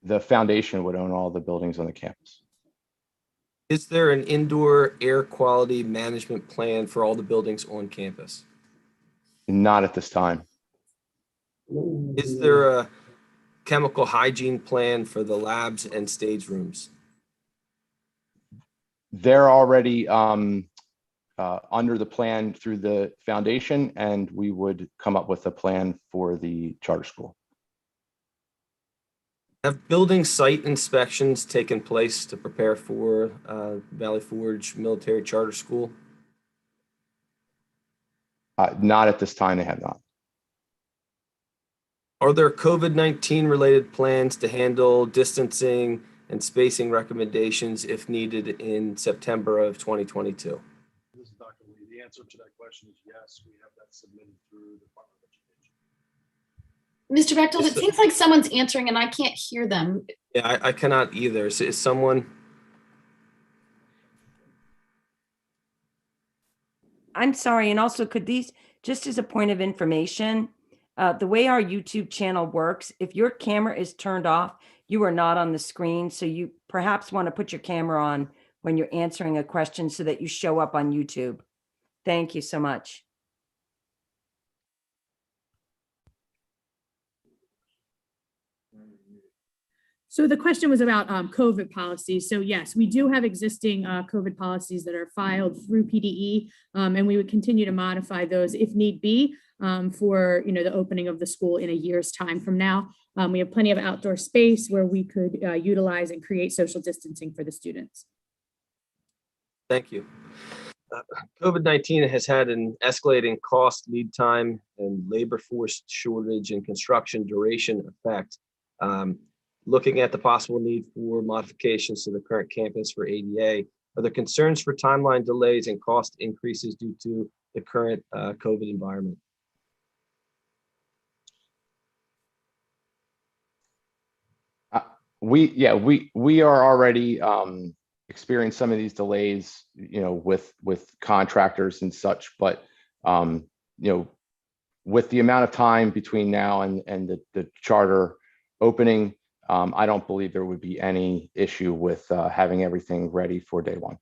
The foundation would own all the buildings on the campus. Is there an indoor air quality management plan for all the buildings on campus? Not at this time. Is there a chemical hygiene plan for the labs and stage rooms? They're already under the plan through the foundation, and we would come up with a plan for the charter school. Have building site inspections taken place to prepare for Valley Forge Military Charter School? Not at this time, they have not. Are there COVID-19 related plans to handle distancing and spacing recommendations if needed in September of 2022? This is Dr. Lee. The answer to that question is yes. We have that submitted through the Department of Education. Mr. Bechtold, it seems like someone's answering and I can't hear them. Yeah, I cannot either. Is someone? I'm sorry, and also could these, just as a point of information, the way our YouTube channel works, if your camera is turned off, you are not on the screen. So you perhaps want to put your camera on when you're answering a question so that you show up on YouTube. Thank you so much. So the question was about COVID policies. So yes, we do have existing COVID policies that are filed through PDE, and we would continue to modify those if need be for the opening of the school in a year's time from now. We have plenty of outdoor space where we could utilize and create social distancing for the students. Thank you. COVID-19 has had an escalating cost, lead time, and labor force shortage and construction duration effect. Looking at the possible need for modifications to the current campus for ADA, are there concerns for timeline delays and cost increases due to the current COVID environment? We are already experiencing some of these delays, with contractors and such, but with the amount of time between now and the charter opening, I don't believe there would be any issue with having everything ready for day one.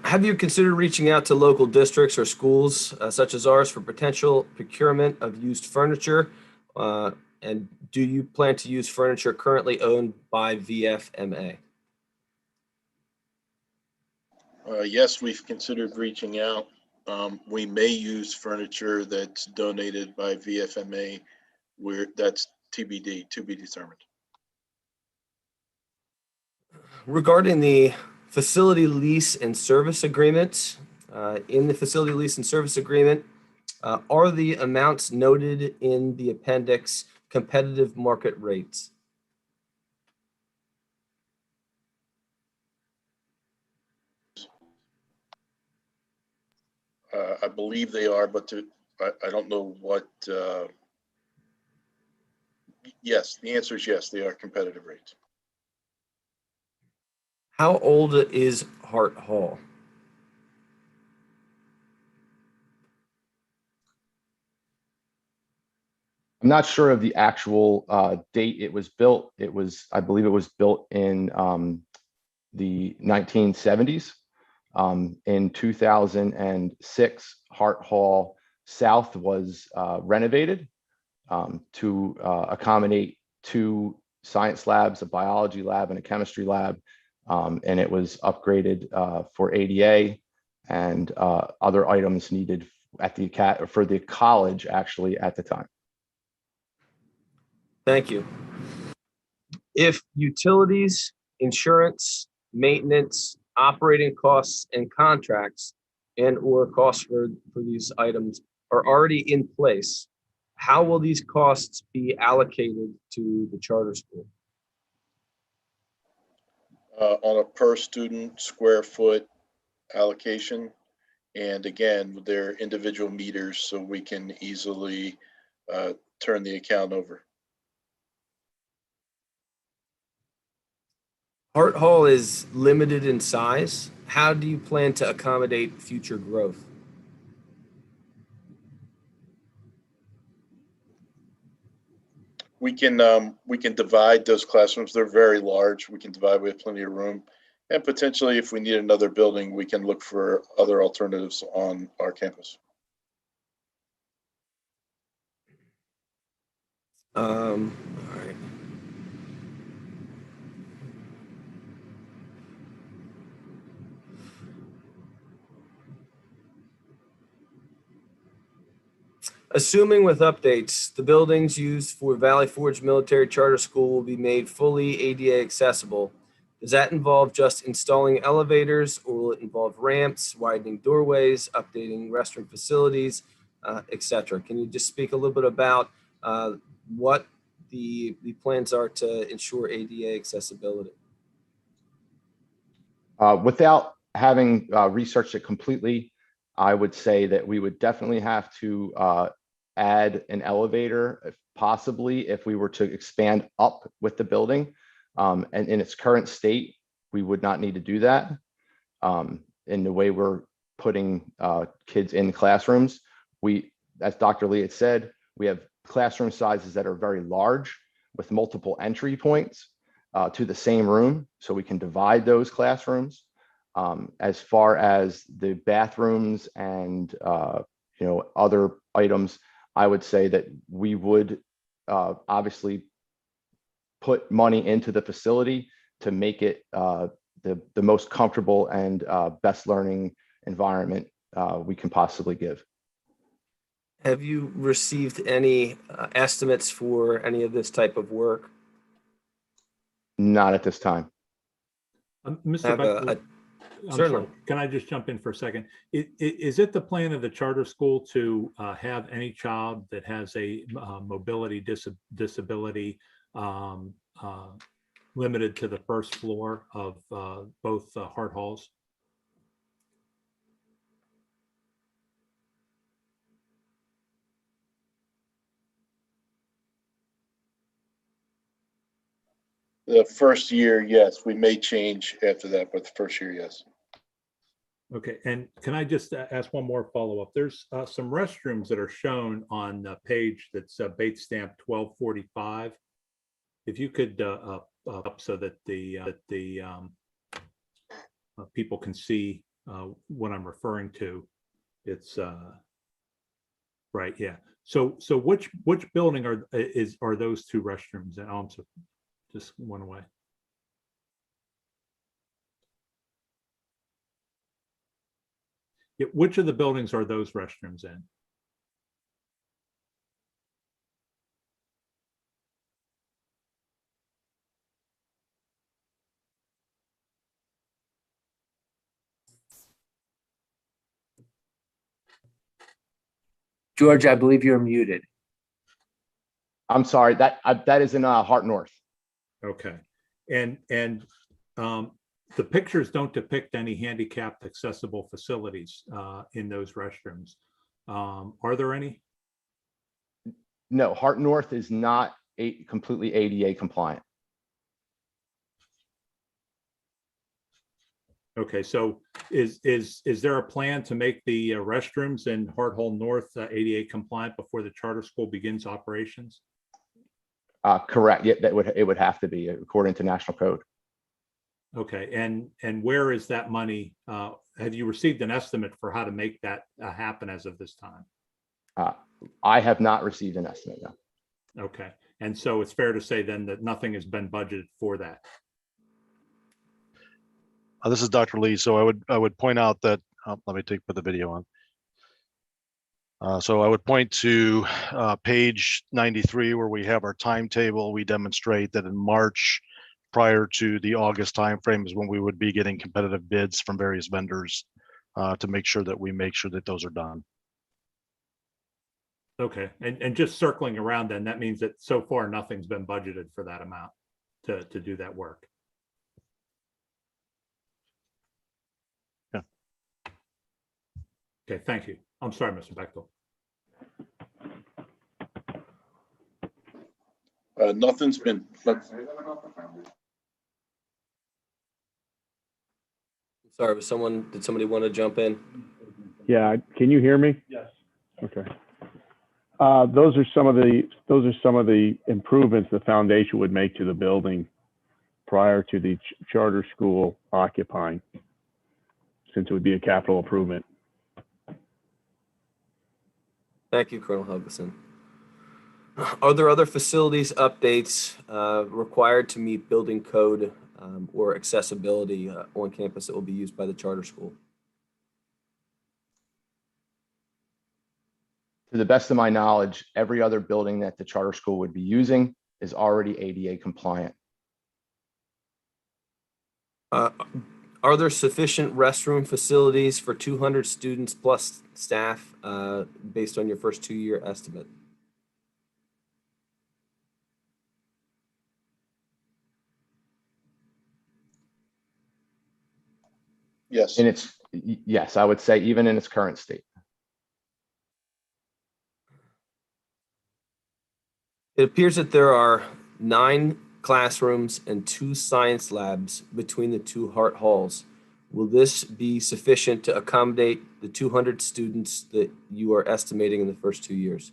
Have you considered reaching out to local districts or schools such as ours for potential procurement of used furniture? And do you plan to use furniture currently owned by Vfma? Yes, we've considered reaching out. We may use furniture that's donated by Vfma, where that's TBD, to be determined. Regarding the facility lease and service agreement, in the facility lease and service agreement, are the amounts noted in the appendix competitive market rates? I believe they are, but I don't know what. Yes, the answer is yes, they are competitive rates. How old is Hart Hall? I'm not sure of the actual date it was built. I believe it was built in the 1970s. In 2006, Hart Hall South was renovated to accommodate 2 science labs, a biology lab and a chemistry lab. And it was upgraded for ADA and other items needed at for the college actually at the time. Thank you. If utilities, insurance, maintenance, operating costs, and contracts and/or costs for these items are already in place, how will these costs be allocated to the charter school? On a per student square foot allocation. And again, they're individual meters, so we can easily turn the account over. Hart Hall is limited in size. How do you plan to accommodate future growth? We can divide those classrooms. They're very large. We can divide. We have plenty of room. And potentially, if we need another building, we can look for other alternatives on our campus. All right. Assuming with updates, the buildings used for Valley Forge Military Charter School will be made fully ADA accessible. Does that involve just installing elevators, or will it involve ramps, widening doorways, updating restroom facilities, etc.? Can you just speak a little bit about what the plans are to ensure ADA accessibility? Without having researched it completely, I would say that we would definitely have to add an elevator, possibly if we were to expand up with the building. And in its current state, we would not need to do that. in the way we're putting kids in classrooms. We, as Dr. Lee had said, we have classroom sizes that are very large with multiple entry points to the same room, so we can divide those classrooms. As far as the bathrooms and other items, I would say that we would obviously put money into the facility to make it the most comfortable and best learning environment we can possibly give. Have you received any estimates for any of this type of work? Not at this time. Mr. Bechtel, I'm certainly. sorry, can I just jump in for a second? Is it the plan of the charter school to have any child that has a mobility disability limited to the first floor of both Hart Halls? The first year, yes. We may change after that, but the first year, yes. Okay, and can I just ask one more follow-up? There's some restrooms that are shown on the page that's Bates stamp 1245. If you could up so that the people can see what I'm referring to. It's right, yeah. So which building are those two restrooms? And so just went away. Yeah, which of the buildings are those restrooms in? George, I believe you're muted. I'm sorry, that is in Hart North. Okay, and the pictures don't depict any handicapped accessible facilities in those restrooms. Are there any? No, Hart North is not completely ADA compliant. Okay, so is there a plan to make the restrooms in Hart Hall North ADA compliant before the charter school begins operations? Correct. Yeah, it would have to be according to national code. Okay, and where is that money? Have you received an estimate for how to make that happen as of this time? I have not received an estimate, no. Okay, and so it's fair to say then that nothing has been budgeted for that. This is Dr. Lee. So I would point out that let me put the video on. So I would point to page 93 where we have our timetable. We demonstrate that in March, prior to the August timeframe, is when we would be getting competitive bids from various vendors to make sure that those are done. Okay, and just circling around then, that means that so far nothing's been budgeted for that amount to do that work. Yeah. Okay, thank you. I'm sorry, Mr. Bechtel. Nothing's been. Sorry, did somebody want to jump in? Yeah, can you hear me? Yes. Okay. Those are some of the improvements the foundation would make to the building prior to the charter school occupying, since it would be a capital improvement. Thank you, Colonel Helgeson. Are there other facilities updates required to meet building code or accessibility on campus that will be used by the charter school? To the best of my knowledge, every other building that the charter school would be using is already ADA compliant. Are there sufficient restroom facilities for 200 students plus staff based on your first 2-year estimate? Yes. Yes, I would say even in its current state. It appears that there are 9 classrooms and 2 science labs between the 2 Hart halls. Will this be sufficient to accommodate the 200 students that you are estimating in the first 2 years?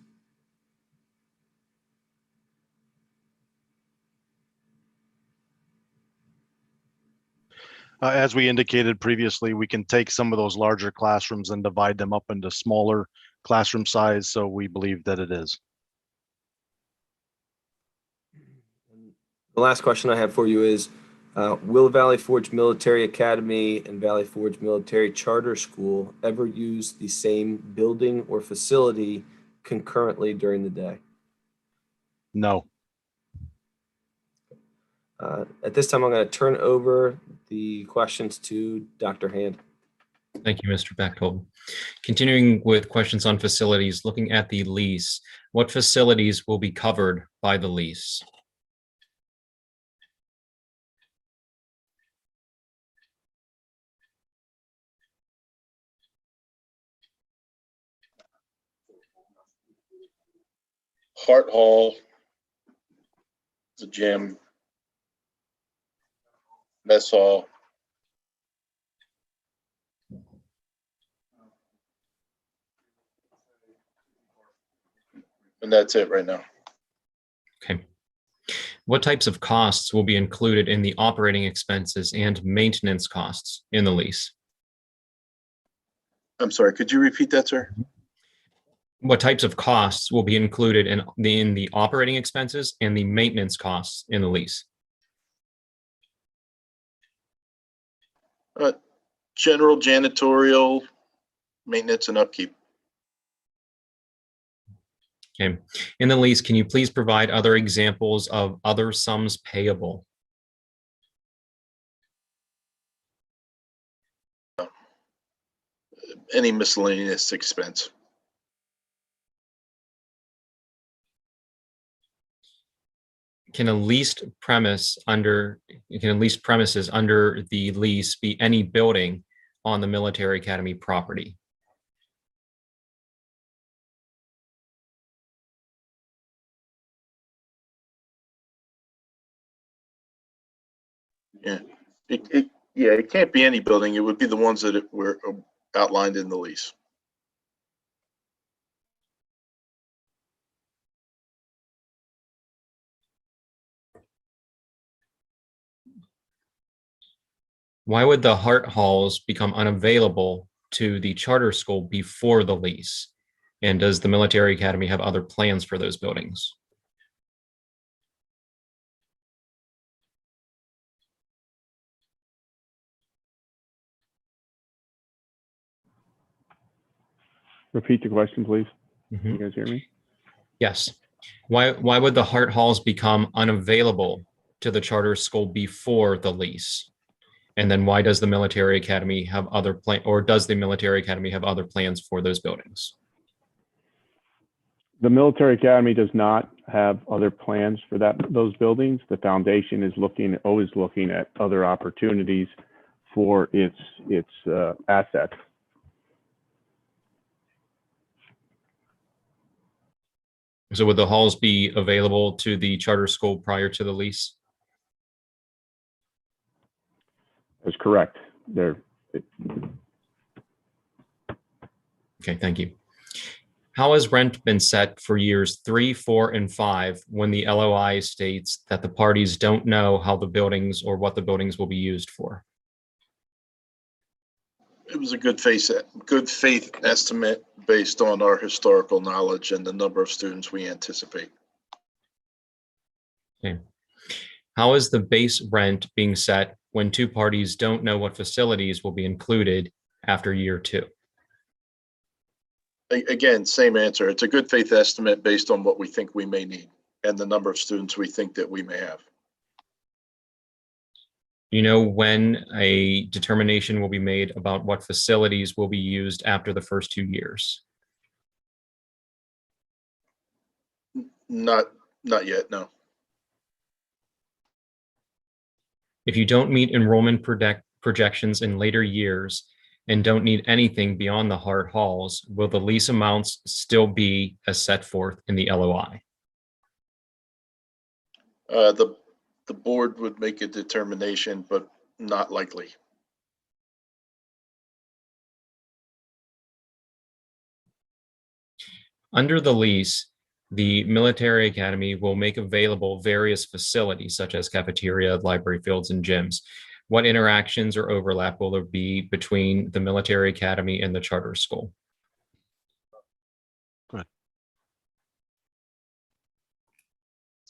As we indicated previously, we can take some of those larger classrooms and divide them up into smaller classroom size. So we believe that it is. The last question I have for you is, will Valley Forge Military Academy and Valley Forge Military Charter School ever use the same building or facility concurrently during the day? No. At this time, I'm going to turn over the questions to Dr. Hand. Thank you, Mr. Bechtold. Continuing with questions on facilities, looking at the lease, what facilities will be covered by the lease? Hart Hall, the gym, mess hall. And that's it right now. Okay. What types of costs will be included in the operating expenses and maintenance costs in the lease? I'm sorry, could you repeat that, sir? What types of costs will be included in the operating expenses and the maintenance costs in the lease? General janitorial, maintenance, and upkeep. Okay. In the lease, can you please provide other examples of other sums payable? Any miscellaneous expense. Can a leased premises under the lease be any building on the Military Academy property? Yeah, it can't be any building. It would be the ones that were outlined in the lease. Why would the Hart Halls become unavailable to the charter school before the lease? And does the Military Academy have other plans for those buildings? Repeat the question, please. Mm-hmm. You guys hear me? Yes. Why would the Hart Halls become unavailable to the charter school before the lease? And then why does the Military Academy have other does the Military Academy have other plans for those buildings? The Military Academy does not have other plans for those buildings. The foundation is always looking at other opportunities for its assets. So would the halls be available to the charter school prior to the lease? That's correct. Okay, thank you. How has rent been set for years 3, 4, and 5 when the LOI states that the parties don't know how the buildings or what the buildings will be used for? It was a good faith estimate based on our historical knowledge and the number of students we anticipate. Okay. How is the base rent being set when two parties don't know what facilities will be included after year 2? Again, same answer. It's a good faith estimate based on what we think we may need and the number of students we think that we may have. Do you know when a determination will be made about what facilities will be used after the first 2 years? Not yet, no. If you don't meet enrollment projections in later years and don't need anything beyond the Hart Halls, will the lease amounts still be as set forth in the LOI? The board would make a determination, but not likely. Under the lease, the military academy will make available various facilities such as cafeteria, library fields, and gyms. What interactions or overlap will there be between the military academy and the charter school?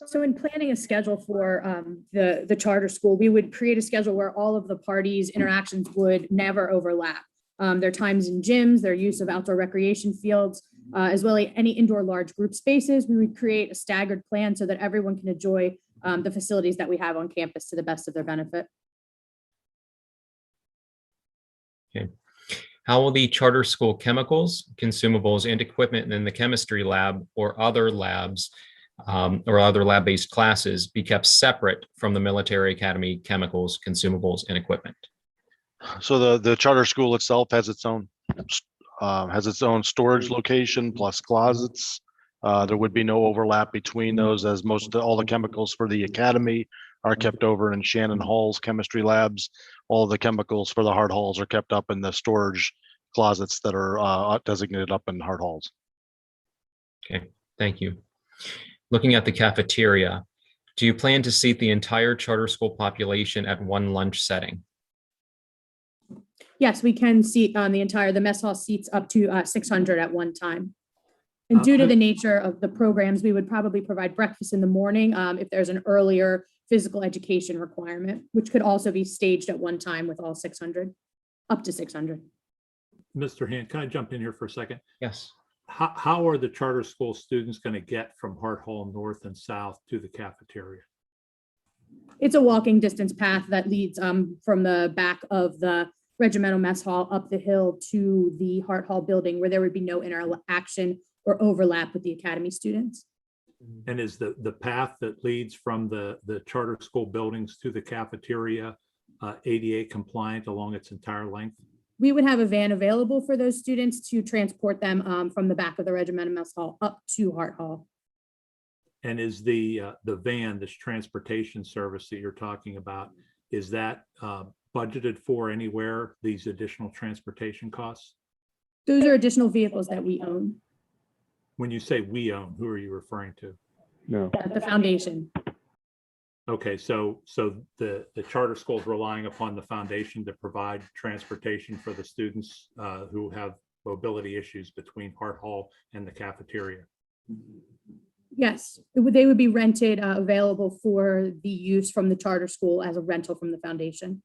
So in planning a schedule for the charter school, we would create a schedule where all of the parties' interactions would never overlap. Their times in gyms, their use of outdoor recreation fields, as well as any indoor large group spaces. We would create a staggered plan so that everyone can enjoy the facilities that we have on campus to the best of their benefit. Okay. How will the charter school chemicals, consumables, and equipment in the chemistry lab or other labs or other lab-based classes be kept separate from the military academy chemicals, consumables, and equipment? So the charter school itself has its own storage location plus closets. There would be no overlap between those, as all the chemicals for the academy are kept over in Shannon Hall's chemistry labs. All the chemicals for the hard halls are kept up in the storage closets that are designated up in hard halls. Okay, thank you. Looking at the cafeteria, do you plan to seat the entire charter school population at one lunch setting? Yes, we can seat the mess hall seats up to 600 at one time. And due to the nature of the programs, we would probably provide breakfast in the morning if there's an earlier physical education requirement, which could also be staged at one time with all 600, up to 600. Mr. Hand, can I jump in here for a second? Yes. How are the charter school students going to get from Hart Hall North and South to the cafeteria? It's a walking distance path that leads from the back of the regimental mess hall up the hill to the Hart Hall building, where there would be no interaction or overlap with the academy students. And is the path that leads from the charter school buildings to the cafeteria ADA compliant along its entire length? We would have a van available for those students to transport them from the back of the regimental mess hall up to Hart Hall. And is the van, this transportation service that you're talking about, is that budgeted for anywhere, these additional transportation costs? Those are additional vehicles that we own. When you say we own, who are you referring to? No. The foundation. Okay, so the charter school is relying upon the foundation to provide transportation for the students who have mobility issues between Hart Hall and the cafeteria. Yes, they would be rented available for the use from the charter school as a rental from the foundation.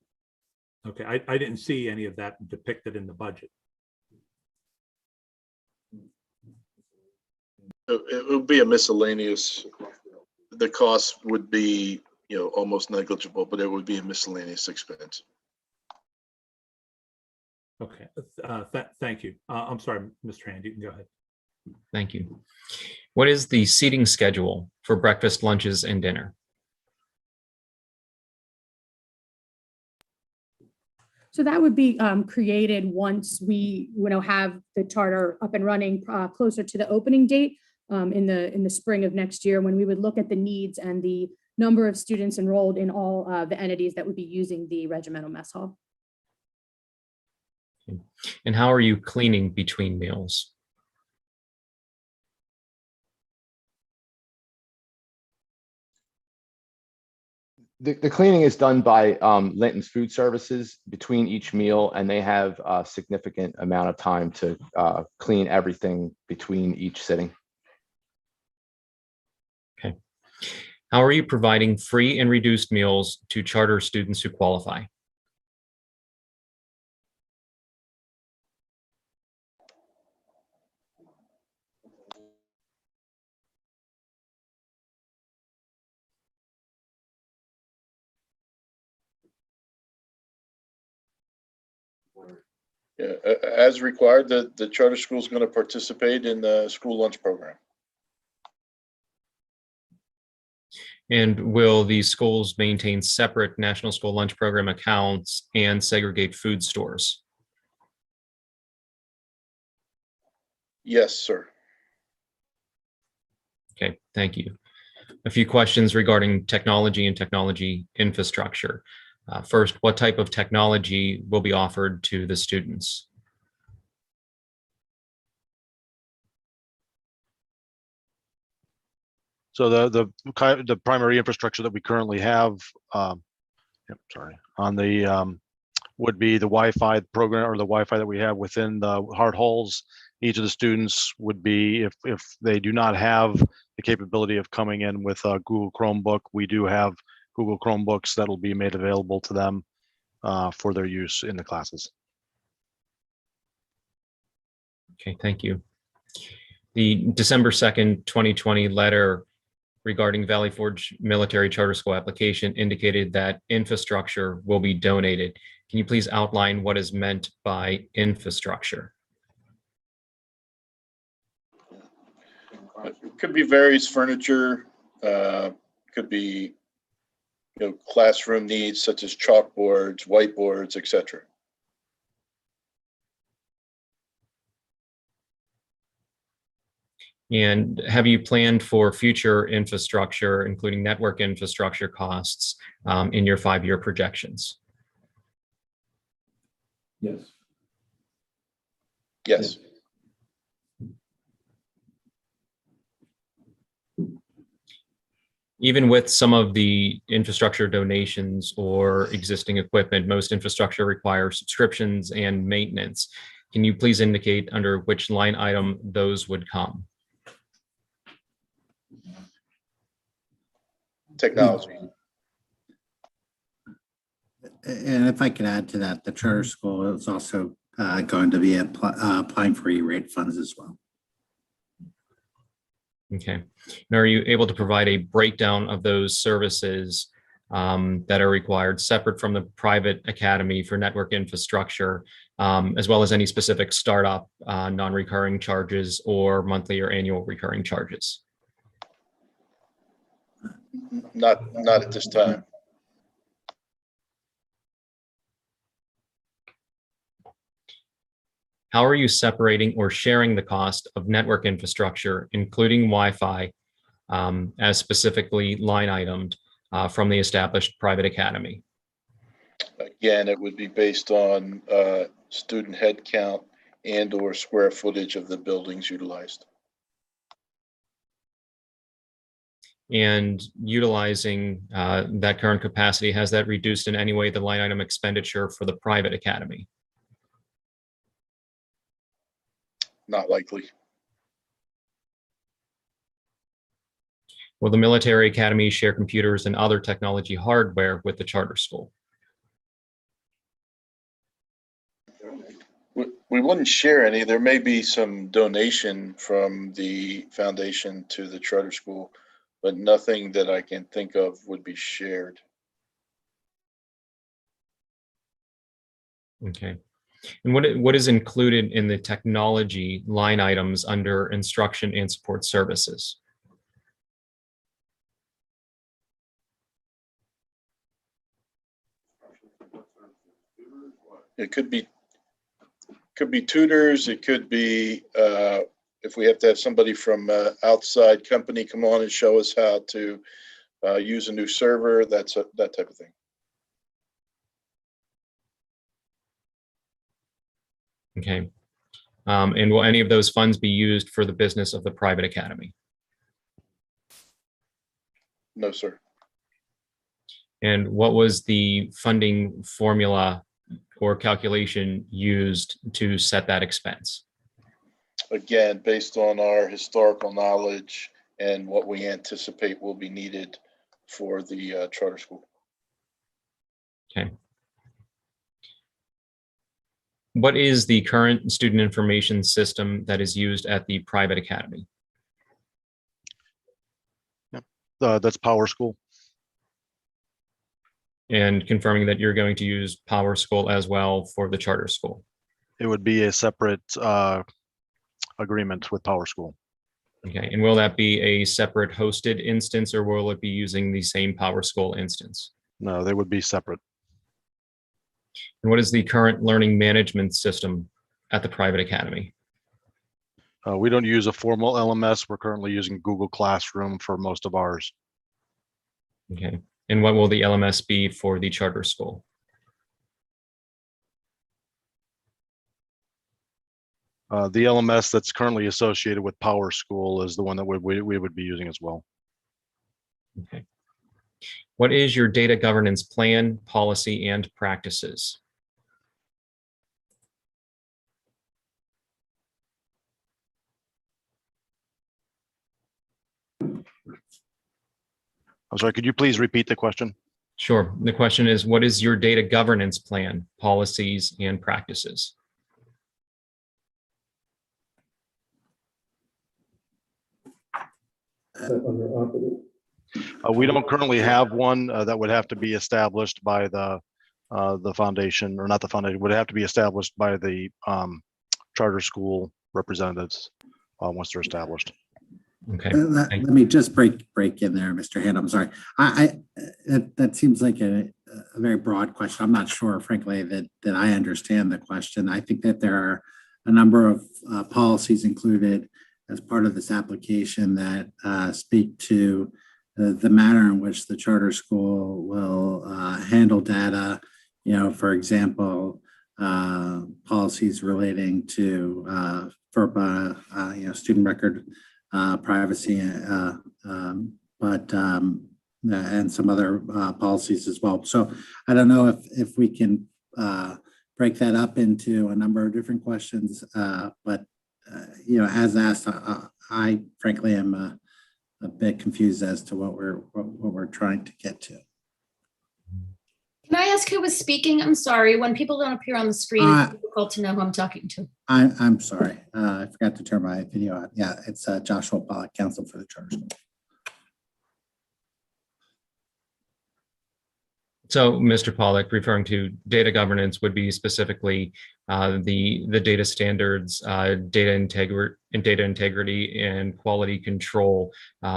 Okay, I didn't see any of that depicted in the budget. It would be a miscellaneous, the cost would be, almost negligible, but it would be a miscellaneous expense. Okay, thank you. I'm sorry, Mr. Hand, you can go ahead. Thank you. What is the seating schedule for breakfast, lunches, and dinner? So that would be created once we have the charter up and running closer to the opening date in the spring of next year, when we would look at the needs and the number of students enrolled in all the entities that would be using the regimental mess hall. And how are you cleaning between meals? The cleaning is done by Linton's Food Services between each meal, and they have a significant amount of time to clean everything between each sitting. Okay. How are you providing free and reduced meals to charter students who qualify? Yeah, as required, the charter school is going to participate in the school lunch program. And will these schools maintain separate National School Lunch Program accounts and segregate food stores? Yes, sir. Okay, thank you. A few questions regarding technology and technology infrastructure. First, what type of technology will be offered to the students? So the primary infrastructure that we currently have, on the would be the Wi-Fi program, or the Wi-Fi that we have within the hard halls. Each of the students would be, if they do not have the capability of coming in with a Google Chromebook, we do have Google Chromebooks that'll be made available to them for their use in the classes. Okay, thank you. The December 2nd, 2020 letter regarding Valley Forge Military Charter School application indicated that infrastructure will be donated. Can you please outline what is meant by infrastructure? It could be various furniture, could be classroom needs such as chalkboards, whiteboards, etc. And have you planned for future infrastructure, including network infrastructure costs, in your 5-year projections? Yes. Yes. Even with some of the infrastructure donations or existing equipment, most infrastructure requires subscriptions and maintenance. Can you please indicate under which line item those would come? Technology. And if I could add to that, the charter school is also going to be applying for E-rate funds as well. Okay. And are you able to provide a breakdown of those services that are required separate from the private academy for network infrastructure, as well as any specific startup non-recurring charges or monthly or annual recurring charges? Not at this time. How are you separating or sharing the cost of network infrastructure, including Wi-Fi, as specifically line itemed from the established private academy? Again, it would be based on student head count and/or square footage of the buildings utilized. And utilizing that current capacity, has that reduced in any way the line item expenditure for the private academy? Not likely. Will the military academy share computers and other technology hardware with the charter school? We wouldn't share any. There may be some donation from the foundation to the charter school, but nothing that I can think of would be shared. Okay. And what is included in the technology line items under instruction and support services? It could be tutors. It could be if we have to have somebody from outside company come on and show us how to use a new server. That type of thing. Okay. And will any of those funds be used for the business of the private academy? No, sir. And what was the funding formula or calculation used to set that expense? Again, based on our historical knowledge and what we anticipate will be needed for the charter school. Okay. What is the current student information system that is used at the private academy? That's Powerschool. And confirming that you're going to use Powerschool as well for the charter school. It would be a separate agreement with Powerschool. Okay, and will that be a separate hosted instance, or will it be using the same Powerschool instance? No, they would be separate. And what is the current learning management system at the private academy? We don't use a formal LMS. We're currently using Google Classroom for most of ours. Okay, and what will the LMS be for the charter school? The LMS that's currently associated with Powerschool is the one that we would be using as well. Okay. What is your data governance plan, policy, and practices? I'm sorry, could you please repeat the question? Sure. The question is, what is your data governance plan, policies, and practices? We don't currently have one that would have to be established by the foundation, or not the foundation, would have to be established by the charter school representatives once they're established. Okay. Let me just break in there, Mr. Hand. I'm sorry. That seems like a very broad question. I'm not sure, frankly, that I understand the question. I think that there are a number of policies included as part of this application that speak to the manner in which the charter school will handle data. You know, for example, policies relating to FERPA, student record privacy, and some other policies as well. So I don't know if we can break that up into a number of different questions, but as asked, I frankly am a bit confused as to what we're trying to get to. Can I ask who was speaking? I'm sorry. When people don't appear on the screen, it's difficult to know who I'm talking to. I'm sorry. I forgot to turn my video on. Yeah, it's Joshua Pollock, counsel for the charter school. So, Mr. Pollock, referring to data governance would be specifically the data standards, data integrity, and quality control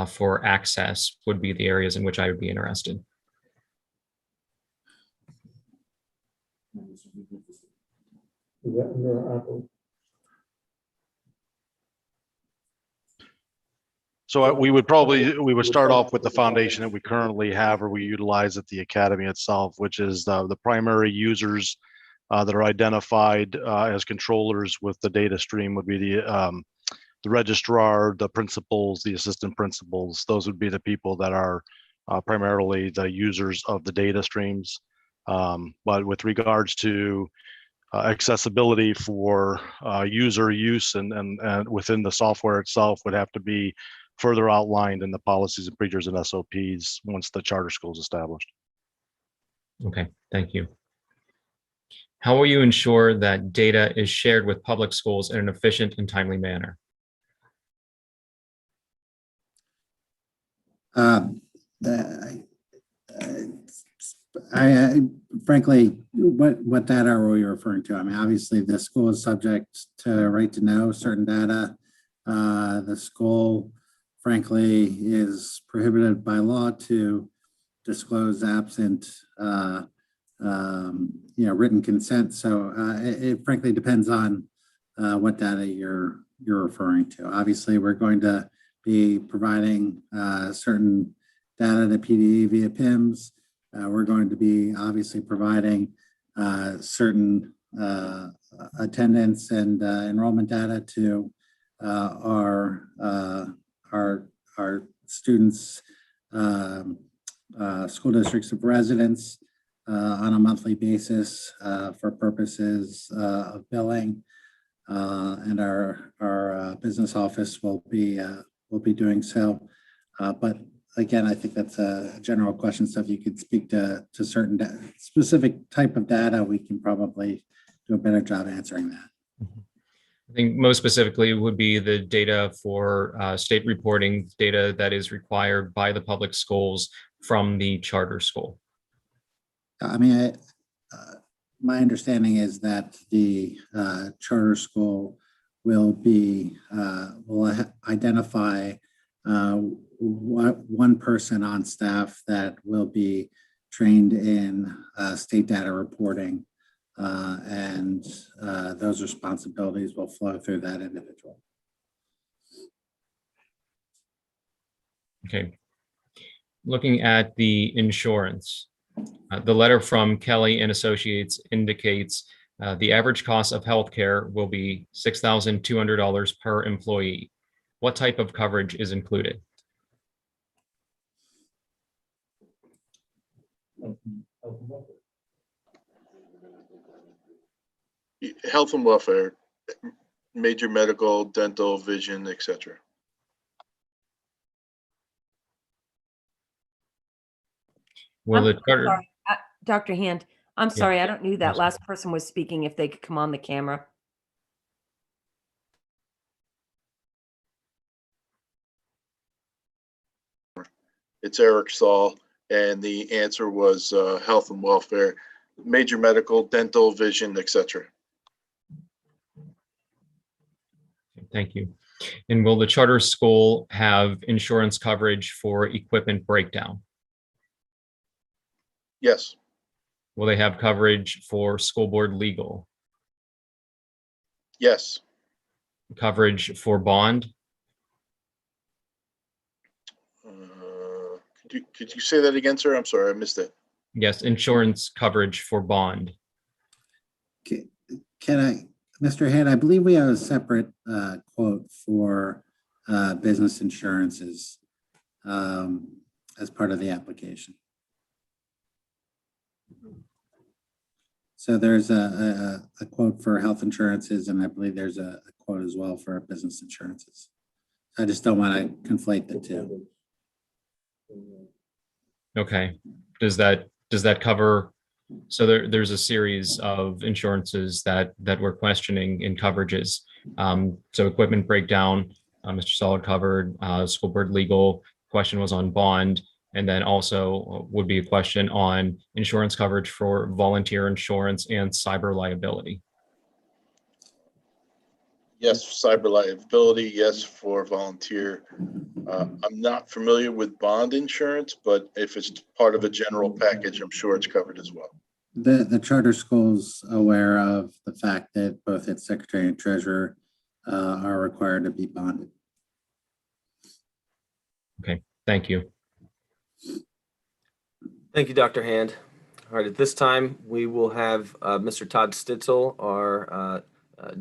for access would be the areas in which I would be interested. So we would start off with the foundation that we currently have or we utilize at the academy itself, which is the primary users that are identified as controllers with the data stream would be the registrar, the principals, the assistant principals. Those would be the people that are primarily the users of the data streams. But with regards to accessibility for user use and within the software itself would have to be further outlined in the policies and procedures and SOPs once the charter school is established. Okay, thank you. How will you ensure that data is shared with public schools in an efficient and timely manner? Frankly, what data are we referring to? I mean, obviously the school is subject to right to know certain data. The school, frankly, is prohibited by law to disclose absent, written consent. So it frankly depends on what data you're referring to. Obviously, we're going to be providing certain data to PDE via PIMS. We're going to be obviously providing certain attendance and enrollment data to our students, school districts of residence on a monthly basis for purposes of billing, and our business office will be doing so. But again, I think that's a general question. So if you could speak to certain specific type of data, we can probably do a better job answering that. I think most specifically would be the data for state reporting data that is required by the public schools from the charter school. I mean, my understanding is that the charter school will identify one person on staff that will be trained in state data reporting, and those responsibilities will flow through that individual. Okay. Looking at the insurance, the letter from Kelly and Associates indicates the average cost of healthcare will be $6,200 per employee. What type of coverage is included? Health and welfare, major medical, dental, vision, etc. Will the I'm charter? sorry, Dr. Hand, I'm Yeah. sorry, I don't knew that Yes. last person was speaking, if they could come on the camera. It's Eric Saul, and the answer was health and welfare, major medical, dental, vision, etc. Thank you. And will the charter school have insurance coverage for equipment breakdown? Yes. Will they have coverage for school board legal? Yes. Coverage for bond? Could you say that again, sir? I'm sorry, I missed it. Yes, insurance coverage for bond. Can I, Mr. Head, I believe we have a separate quote for business insurances as part of the application. So there's a quote for health insurances, and I believe there's a quote as well for business insurances. I just don't want to conflate the two. Okay. Does that cover? So there's a series of insurances that we're questioning in coverages. So equipment breakdown, Mr. Solid covered, school board legal. Question was on bond, and then also would be a question on insurance coverage for volunteer insurance and cyber liability. Yes, cyber liability. Yes, for volunteer. I'm not familiar with bond insurance, but if it's part of a general package, I'm sure it's covered as well. The charter school's aware of the fact that both its secretary and treasurer are required to be bonded. Okay, thank you. Thank you, Dr. Hand. All right, at this time, we will have Mr. Todd Stitzel, our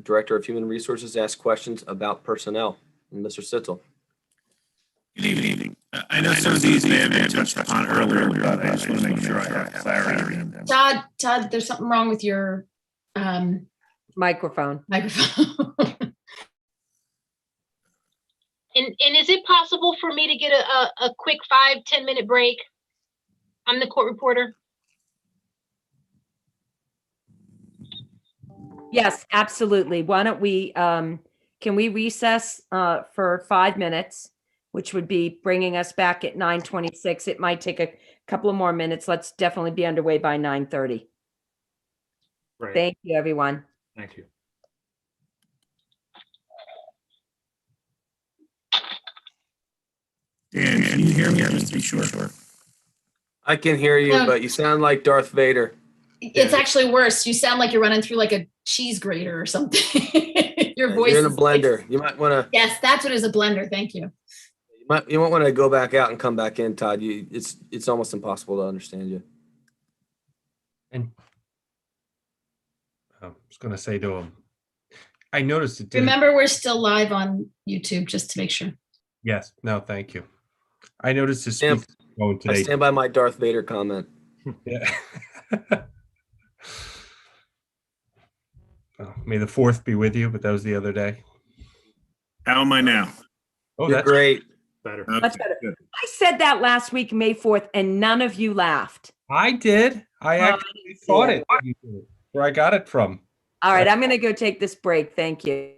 Director of Human Resources, ask questions about personnel. Mr. Stitzel. Good evening. I know some of these may have been touched upon earlier, but I just want to make sure I have clarity. Todd, there's something wrong with your Microphone. And is it possible for me to get a quick 5-10 minute break? I'm the court reporter. Yes, absolutely. Why don't we, can we recess for 5 minutes, which would be bringing us back at 9:26. It might take a couple of more minutes. Let's definitely be underway by 9:30. Right. Thank you, everyone. Thank you. Dan, can you hear me? Just to be sure. I can hear you, No. but you sound like Darth Vader. It's actually worse. You sound like you're running through like a cheese grater or something. Your voice You're in a is like- blender. You might want to. Yes, that's what is a blender. Thank you. You might want to go back out and come back in, Todd. It's almost impossible to understand you. And I was going to say to him, I noticed it. Remember, we're still live on YouTube, just to make sure. Yes. No, thank you. I noticed his Stand- speech going I today. stand by my Darth Vader comment. Yeah. Oh, may the 4th be with you, but that was the other day. How am I now? Oh, You're that's great. Better. Much better. I said that last week, May 4th, and none of you laughed. I did. I Well, I actually didn't see thought it. it where I got it from. All right, I'm going to go take this break. Thank you.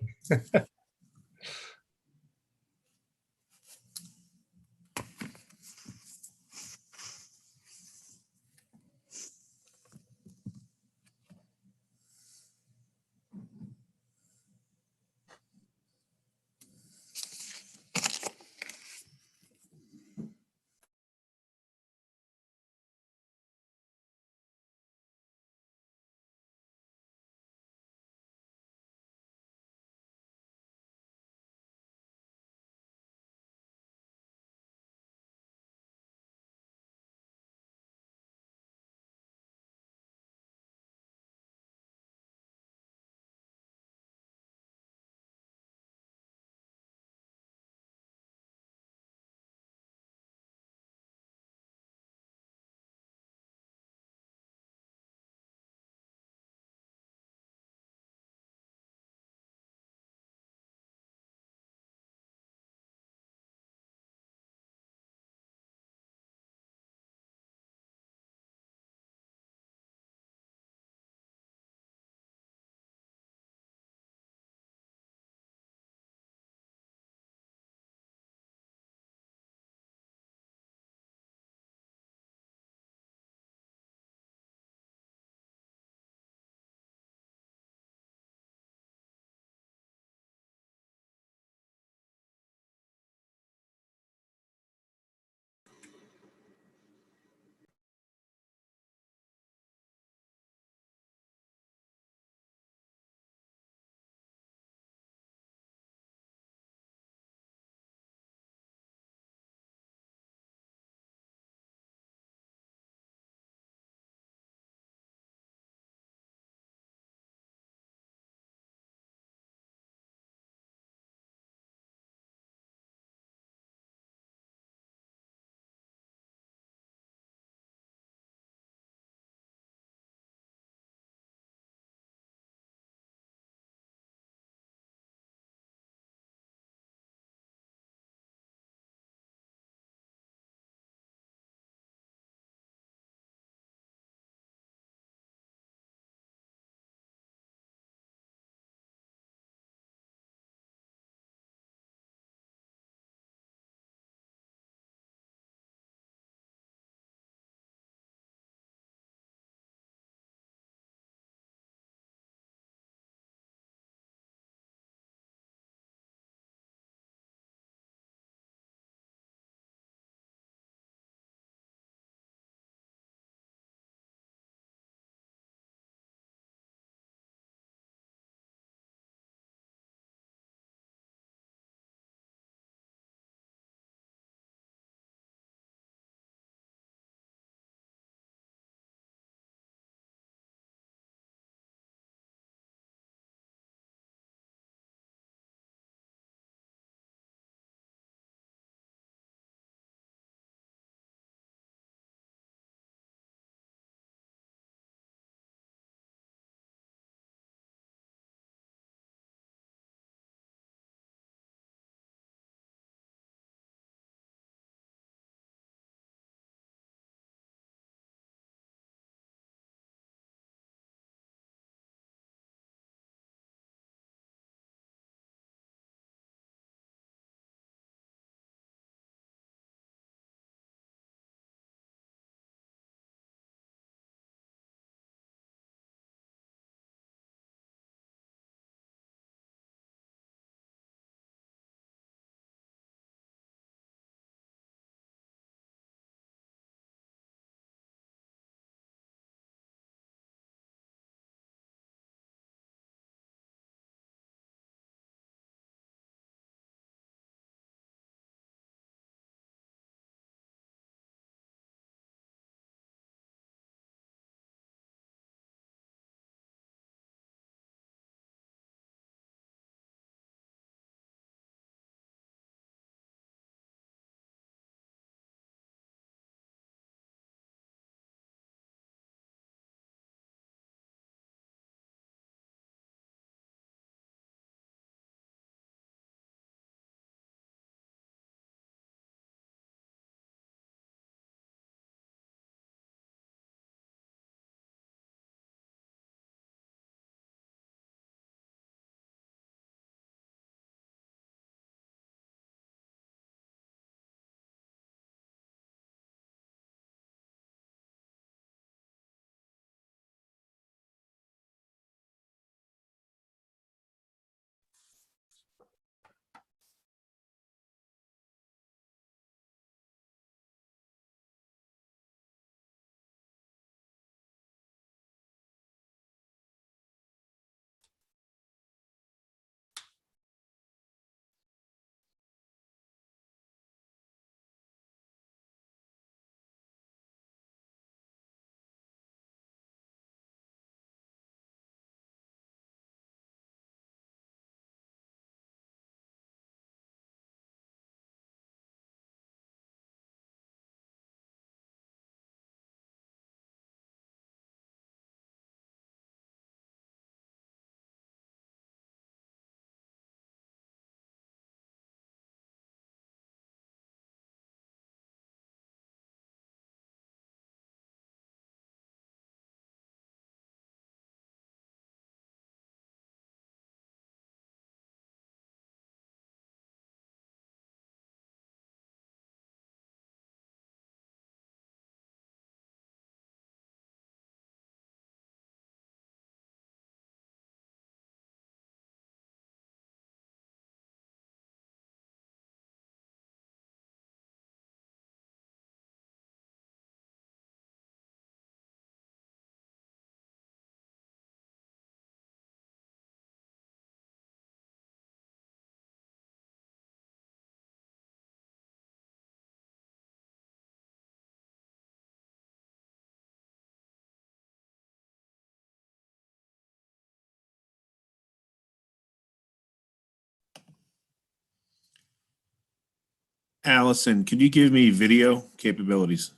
Allison, could you give me video capabilities?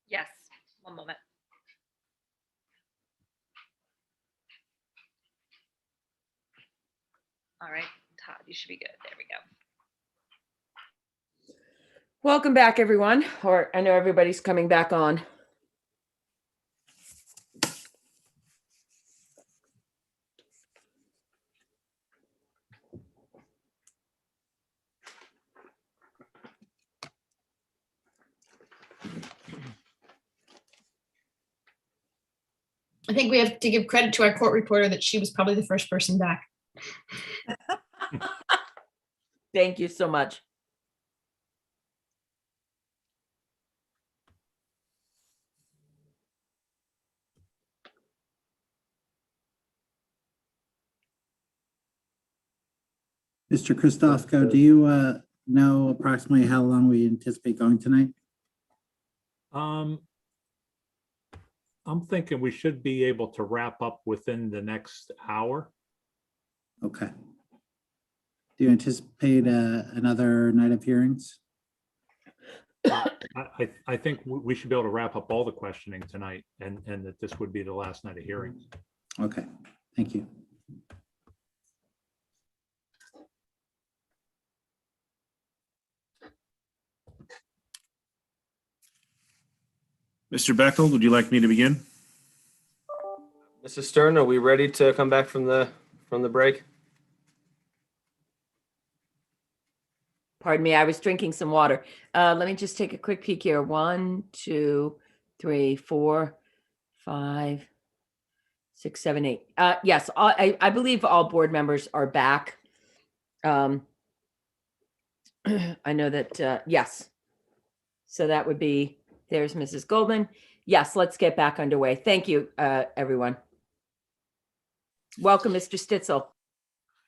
Yes, one moment. All right, Todd, you should be good. There we go. Welcome back, everyone. Or I know everybody's coming back on. I think we have to give credit to our court reporter that she was probably the first person back. Thank you so much. Mr. Christofko, do you know approximately how long we anticipate going tonight? I'm thinking we should be able to wrap up within the next hour. Okay. Do you anticipate another night of hearings? I think we should be able to wrap up all the questioning tonight and that this would be the last night of hearings. Okay, thank you. Mr. Beckel, would you like me to begin? Mrs. Stern, are we ready to come back from the break? Pardon me, I was drinking some water. Let me just take a quick peek here. 1, 2, 3, 4, 5, 6, 7, 8. Yes, I believe all board members are back. I know that, yes. So that would be, there's Mrs. Goldman. Yes, let's get back underway. Thank you, everyone. Welcome, Mr. Stitzel.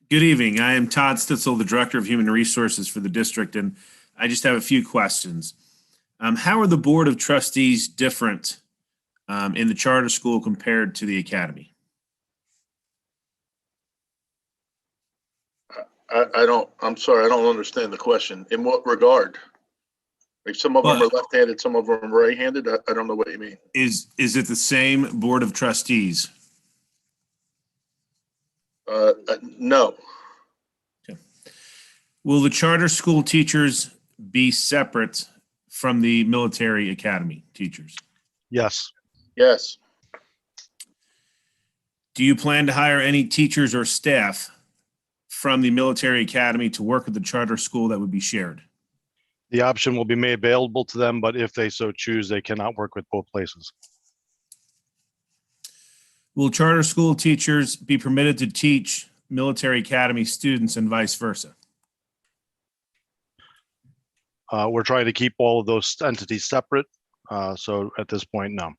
Good evening. I am Todd Stitzel, the Director of Human Resources for the district, and I just have a few questions. How are the Board of Trustees different in the charter school compared to the academy? I'm sorry, I don't understand the question. In what regard? Like some of them are left-handed, some of them are right-handed. I don't know what you mean. Is it the same Board of Trustees? No. Okay. Will the charter school teachers be separate from the military academy teachers? Yes. Yes. Do you plan to hire any teachers or staff from the military academy to work with the charter school that would be shared? The option will be made available to them, but if they so choose, they cannot work with both places. Will charter school teachers be permitted to teach military academy students and vice versa? We're trying to keep all of those entities separate. So at this point, no.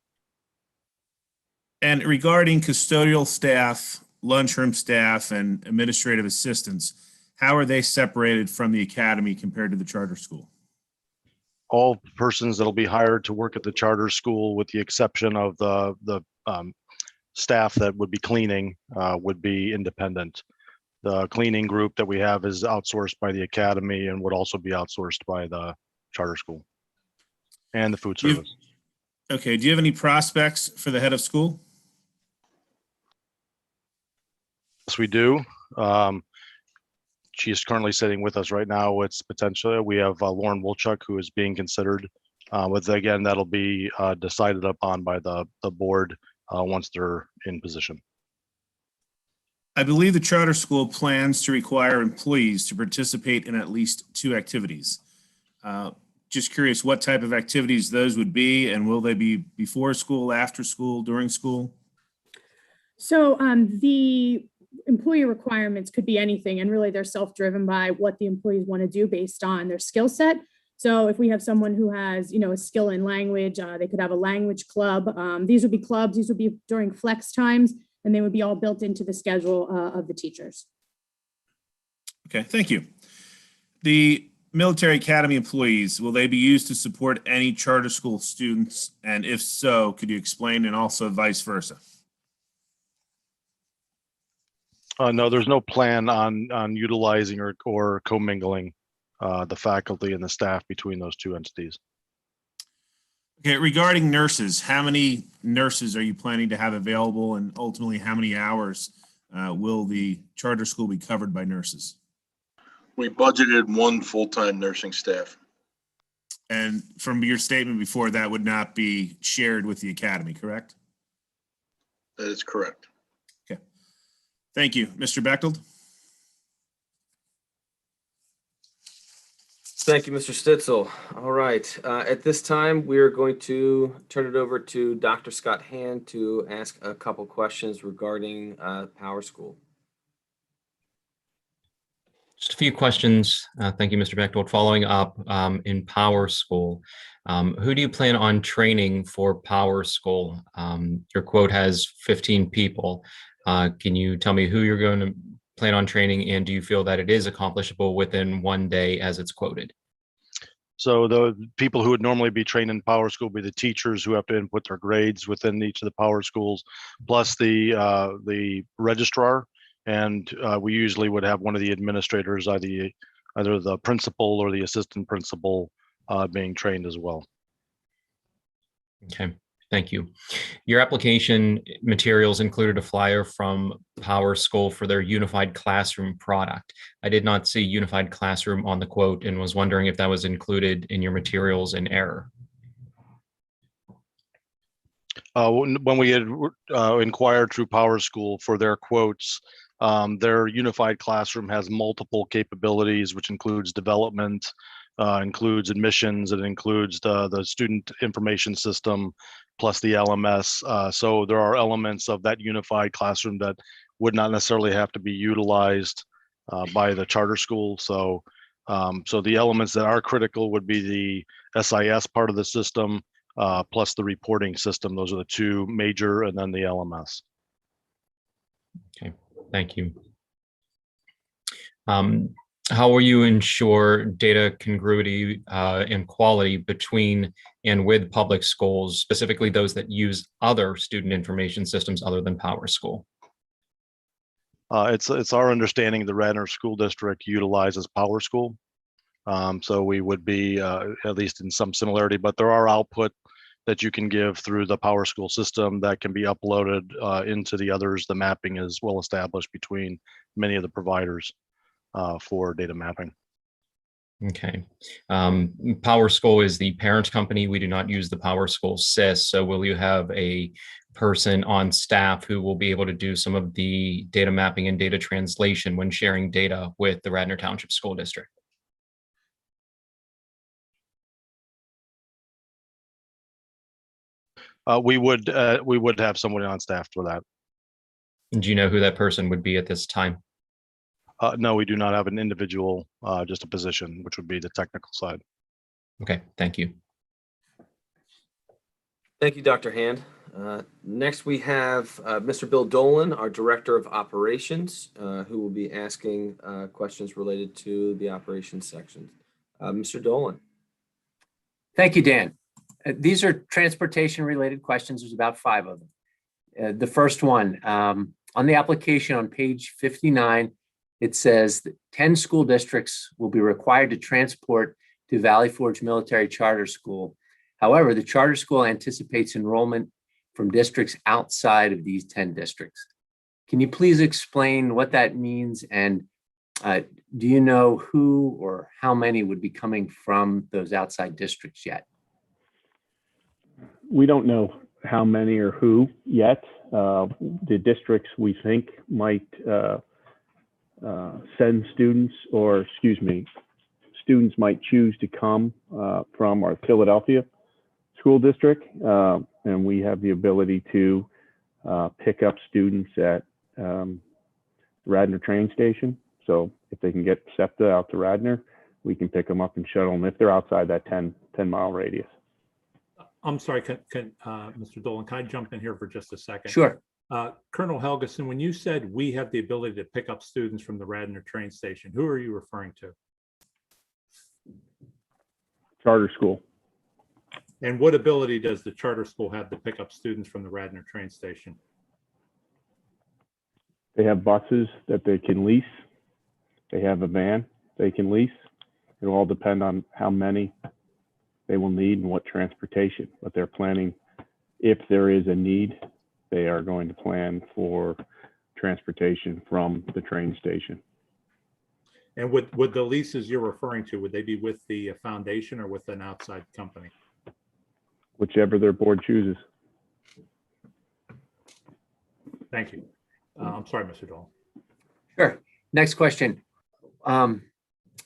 And regarding custodial staff, lunchroom staff, and administrative assistants, how are they separated from the academy compared to the charter school? All persons that'll be hired to work at the charter school, with the exception of the staff that would be cleaning, would be independent. The cleaning group that we have is outsourced by the academy and would also be outsourced by the charter school and the food service. Okay, do you have any prospects for the head of school? Yes, we do. She is currently sitting with us right now. It's potentially, we have Lauren Wolchuk, who is being considered. With again, that'll be decided upon by the board once they're in position. I believe the charter school plans to require employees to participate in at least 2 activities. Just curious what type of activities those would be, and will they be before school, after school, during school? So the employee requirements could be anything, and really they're self-driven by what the employees want to do based on their skill set. So if we have someone who has, a skill in language, they could have a language club. These would be clubs. These would be during flex times, and they would be all built into the schedule of the teachers. Okay, thank you. The military academy employees, will they be used to support any charter school students? And if so, could you explain, and also vice versa? No, there's no plan on utilizing or commingling the faculty and the staff between those two entities. Okay, regarding nurses, how many nurses are you planning to have available, and ultimately how many hours will the charter school be covered by nurses? We budgeted 1 full-time nursing staff. And from your statement before, that would not be shared with the academy, correct? That is correct. Okay. Thank you. Mr. Bechtold? Thank you, Mr. Stitzel. All right. At this time, we are going to turn it over to Dr. Scott Hand to ask a couple questions regarding Powerschool. Just a few questions. Thank you, Mr. Bechtold. Following up in Powerschool, who do you plan on training for Powerschool? Your quote has 15 people. Can you tell me who you're going to plan on training, and do you feel that it is accomplishable within one day as it's quoted? So the people who would normally be trained in Powerschool will be the teachers who have to input their grades within each of the Powerschools, plus the registrar. And we usually would have one of the administrators, either the principal or the assistant principal, being trained as well. Okay, thank you. Your application materials included a flyer from Powerschool for their unified classroom product. I did not see unified classroom on the quote and was wondering if that was included in your materials in error. When we had inquired through Powerschool for their quotes, their unified classroom has multiple capabilities, which includes development, includes admissions, it includes the student information system, plus the LMS. So there are elements of that unified classroom that would not necessarily have to be utilized by the charter school. So the elements that are critical would be the SIS part of the system, plus the reporting system. Those are the two major, and then the LMS. Okay, thank you. How will you ensure data congruity and quality between and with public schools, specifically those that use other student information systems other than Powerschool? It's our understanding the Radnor School District utilizes Powerschool. So we would be at least in some similarity, but there are output that you can give through the Powerschool system that can be uploaded into the others. The mapping is well established between many of the providers for data mapping. Okay. Powerschool is the parent company. We do not use the Powerschool SIS. So will you have a person on staff who will be able to do some of the data mapping and data translation when sharing data with the Radnor Township School District? We would have somebody on staff for that. Do you know who that person would be at this time? No, we do not have an individual, just a position, which would be the technical side. Okay, thank you. Thank you, Dr. Hand. Next, we have Mr. Bill Dolan, our Director of Operations, who will be asking questions related to the operations section. Mr. Dolan. Thank you, Dan. These are transportation-related questions. There's about 5 of them. The first one, on the application on page 59, it says that 10 school districts will be required to transport to Valley Forge Military Charter School. However, the charter school anticipates enrollment from districts outside of these 10 districts. Can you please explain what that means? And do you know who or how many would be coming from those outside districts yet? We don't know how many or who yet. The districts we think might send students, or students might choose to come from our Philadelphia school district, and we have the ability to pick up students at Radnor train station. So if they can get SEPTA out to Radnor, we can pick them up and shuttle them if they're outside that 10-mile radius. I'm sorry, Mr. Dolan, can I jump in here for just a second? Sure. Colonel Helgeson, when you said we have the ability to pick up students from the Radnor train station, who are you referring to? Charter school. And what ability does the charter school have to pick up students from the Radnor train station? They have buses that they can lease. They have a van they can lease. It'll all depend on how many they will need and what transportation, but they're planning, if there is a need, they are going to plan for transportation from the train station. And would the leases you're referring to, would they be with the foundation or with an outside company? Whichever their board chooses. Thank you. I'm sorry, Mr. Dolan. Sure. Next question.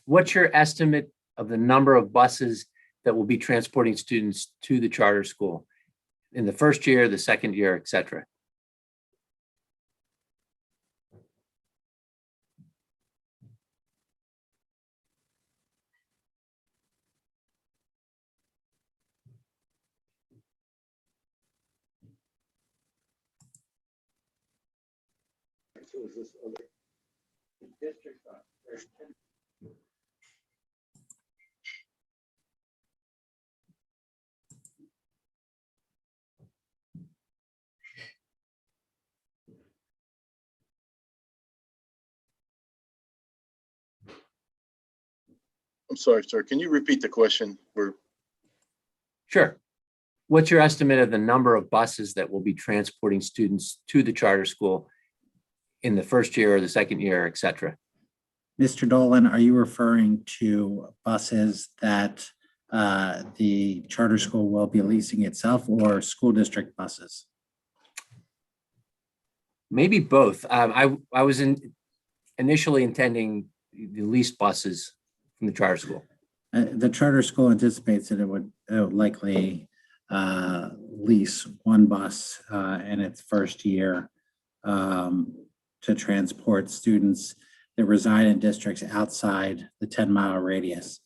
What's your estimate of the number of buses that will be transporting students to the charter school in the first year, the second year, et cetera? I'm sorry, sir. Can you repeat the question? Sure. What's your estimate of the number of buses that will be transporting students to the charter school in the first year or the second year, et cetera? Mr. Dolan, are you referring to buses that the charter school will be leasing itself or school district buses? Maybe both. I was initially intending the leased buses from the charter school. The charter school anticipates that it would likely lease one bus in its first year to transport students that reside in districts outside the 10-mile radius.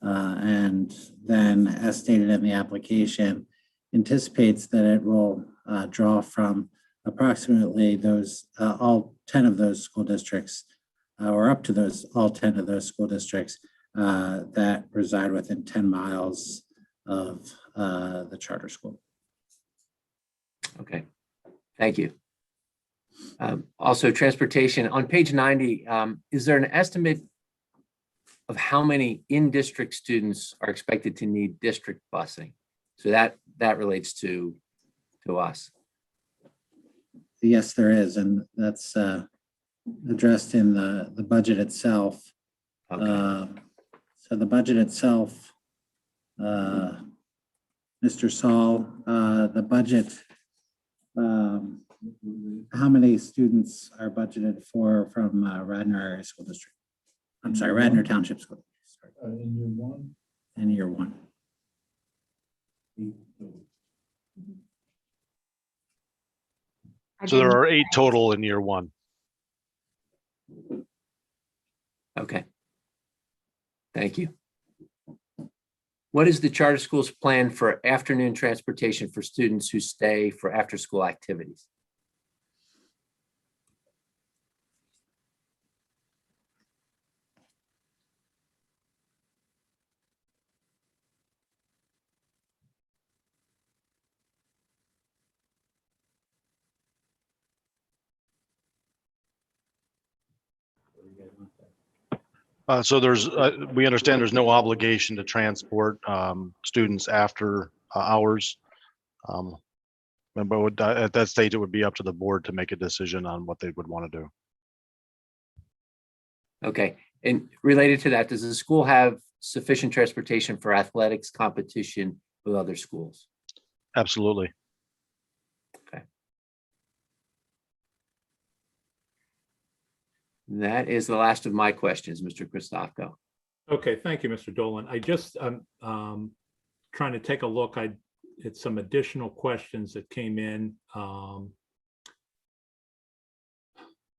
And then, as stated in the application, anticipates that it will draw from approximately those all 10 of those school districts, or up to those all 10 of those school districts that reside within 10 miles of the charter school. Okay, thank you. Also, transportation on page 90, is there an estimate of how many in-district students are expected to need district busing? So that relates to us. Yes, there is, and that's addressed in the budget itself. Okay. So the budget itself, Mr. Saul, the budget, how many students are budgeted from Radnor Area School District? I'm sorry, Radnor Township School. In year one. In year one. So there are 8 total in year one. Okay. Thank you. What is the charter school's plan for afternoon transportation for students who stay for after-school activities? So we understand there's no obligation to transport students after hours. But at that stage, it would be up to the board to make a decision on what they would want to do. Okay, and related to that, does the school have sufficient transportation for athletics competition with other schools? Absolutely. Okay. That is the last of my questions, Mr. Christopko. Okay, thank you, Mr. Dolan. I just trying to take a look. I had some additional questions that came in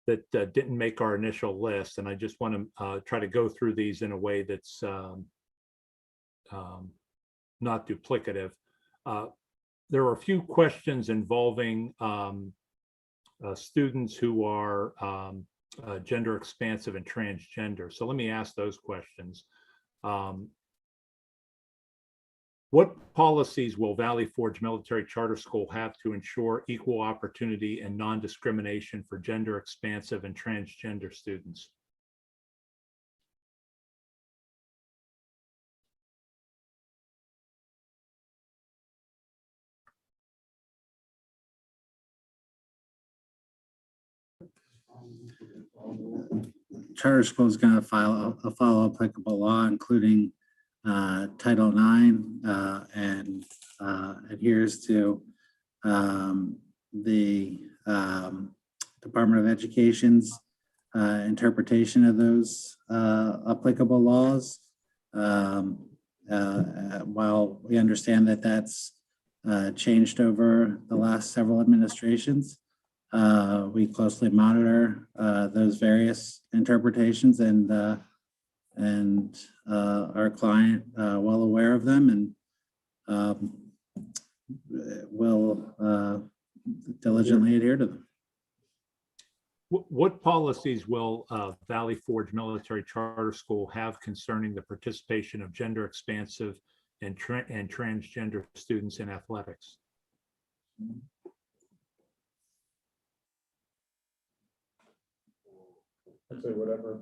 that didn't make our initial list, and I just want to try to go through these in a way that's not duplicative. There are a few questions involving students who are gender expansive and transgender. So let me ask those questions. What policies will Valley Forge Military Charter School have to ensure equal opportunity and non-discrimination for gender expansive and transgender students? charter school is going to follow applicable law, including Title IX, and adheres to the Department of Education's interpretation of those applicable laws. While we understand that that's changed over the last several administrations, we closely monitor those various interpretations and our client well aware of them, and will diligently adhere to them. What policies will Valley Forge Military Charter School have concerning the participation of gender expansive and transgender students in athletics? I'd say whatever.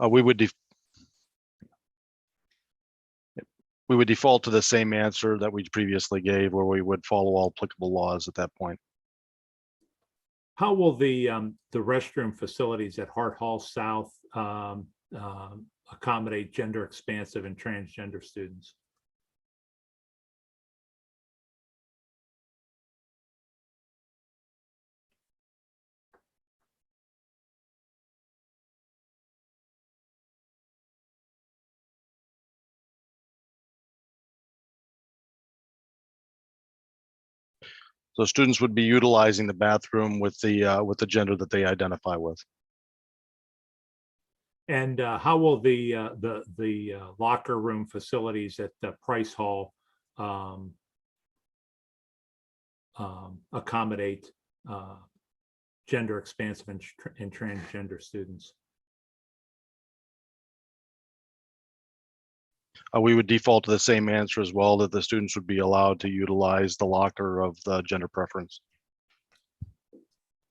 We would default to the same answer that we previously gave, where we would follow all applicable laws at that point. How will the restroom facilities at Hart Hall South accommodate gender expansive and transgender students? So students would be utilizing the bathroom with the gender that they identify with. And how will the locker room facilities at the Price Hall accommodate gender expansive and transgender students? We would default to the same answer as well, that the students would be allowed to utilize the locker of the gender preference.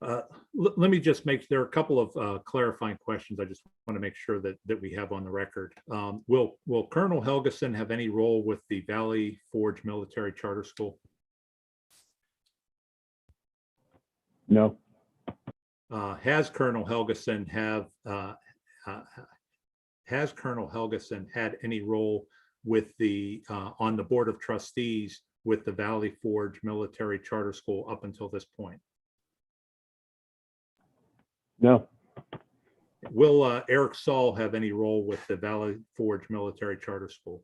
Let me just there are a couple of clarifying questions I just want to make sure that we have on the record. Will Colonel Helgeson have any role with the Valley Forge Military Charter School? No. Has Colonel Helgeson had any role with on the Board of Trustees with the Valley Forge Military Charter School up until this point? No. Will Eric Saul have any role with the Valley Forge Military Charter School?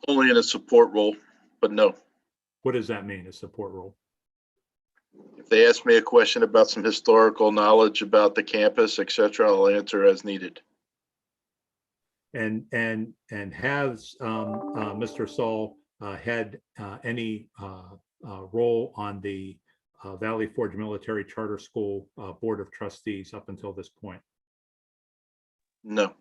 Only in a support role, but no. What does that mean, a support role? If they ask me a question about some historical knowledge about the campus, etc., I'll answer as needed. And has Mr. Saul had any role on the Valley Forge Military Charter School Board of Trustees up until this point? No.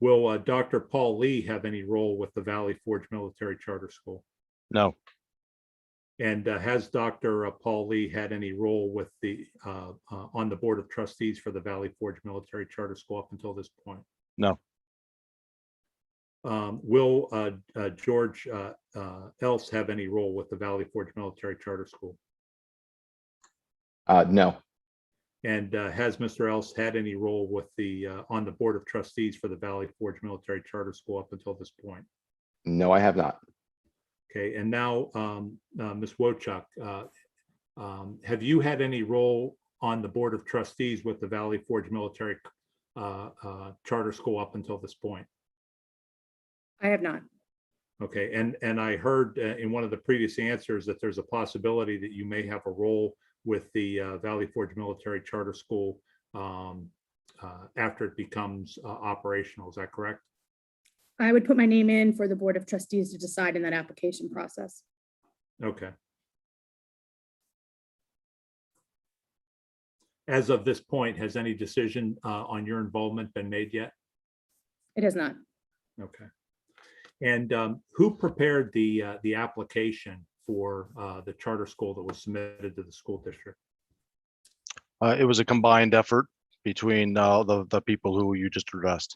Will Dr. Paul Lee have any role with the Valley Forge Military Charter School? No. And has Dr. Paul Lee had any role with on the Board of Trustees for the Valley Forge Military Charter School up until this point? No. Will George Else have any role with the Valley Forge Military Charter School? No. And has Mr. Else had any role with on the Board of Trustees for the Valley Forge Military Charter School up until this point? No, I have not. Okay, and now, Ms. Wojcik, have you had any role on the Board of Trustees with the Valley Forge Military Charter School up until this point? I have not. Okay, and I heard in one of the previous answers that there's a possibility that you may have a role with the Valley Forge Military Charter School after it becomes operational. Is that correct? I would put my name in for the Board of Trustees to decide in that application process. Okay. As of this point, has any decision on your involvement been made yet? It has not. Okay. And who prepared the application for the charter school that was submitted to the school district? It was a combined effort between the people who you just addressed.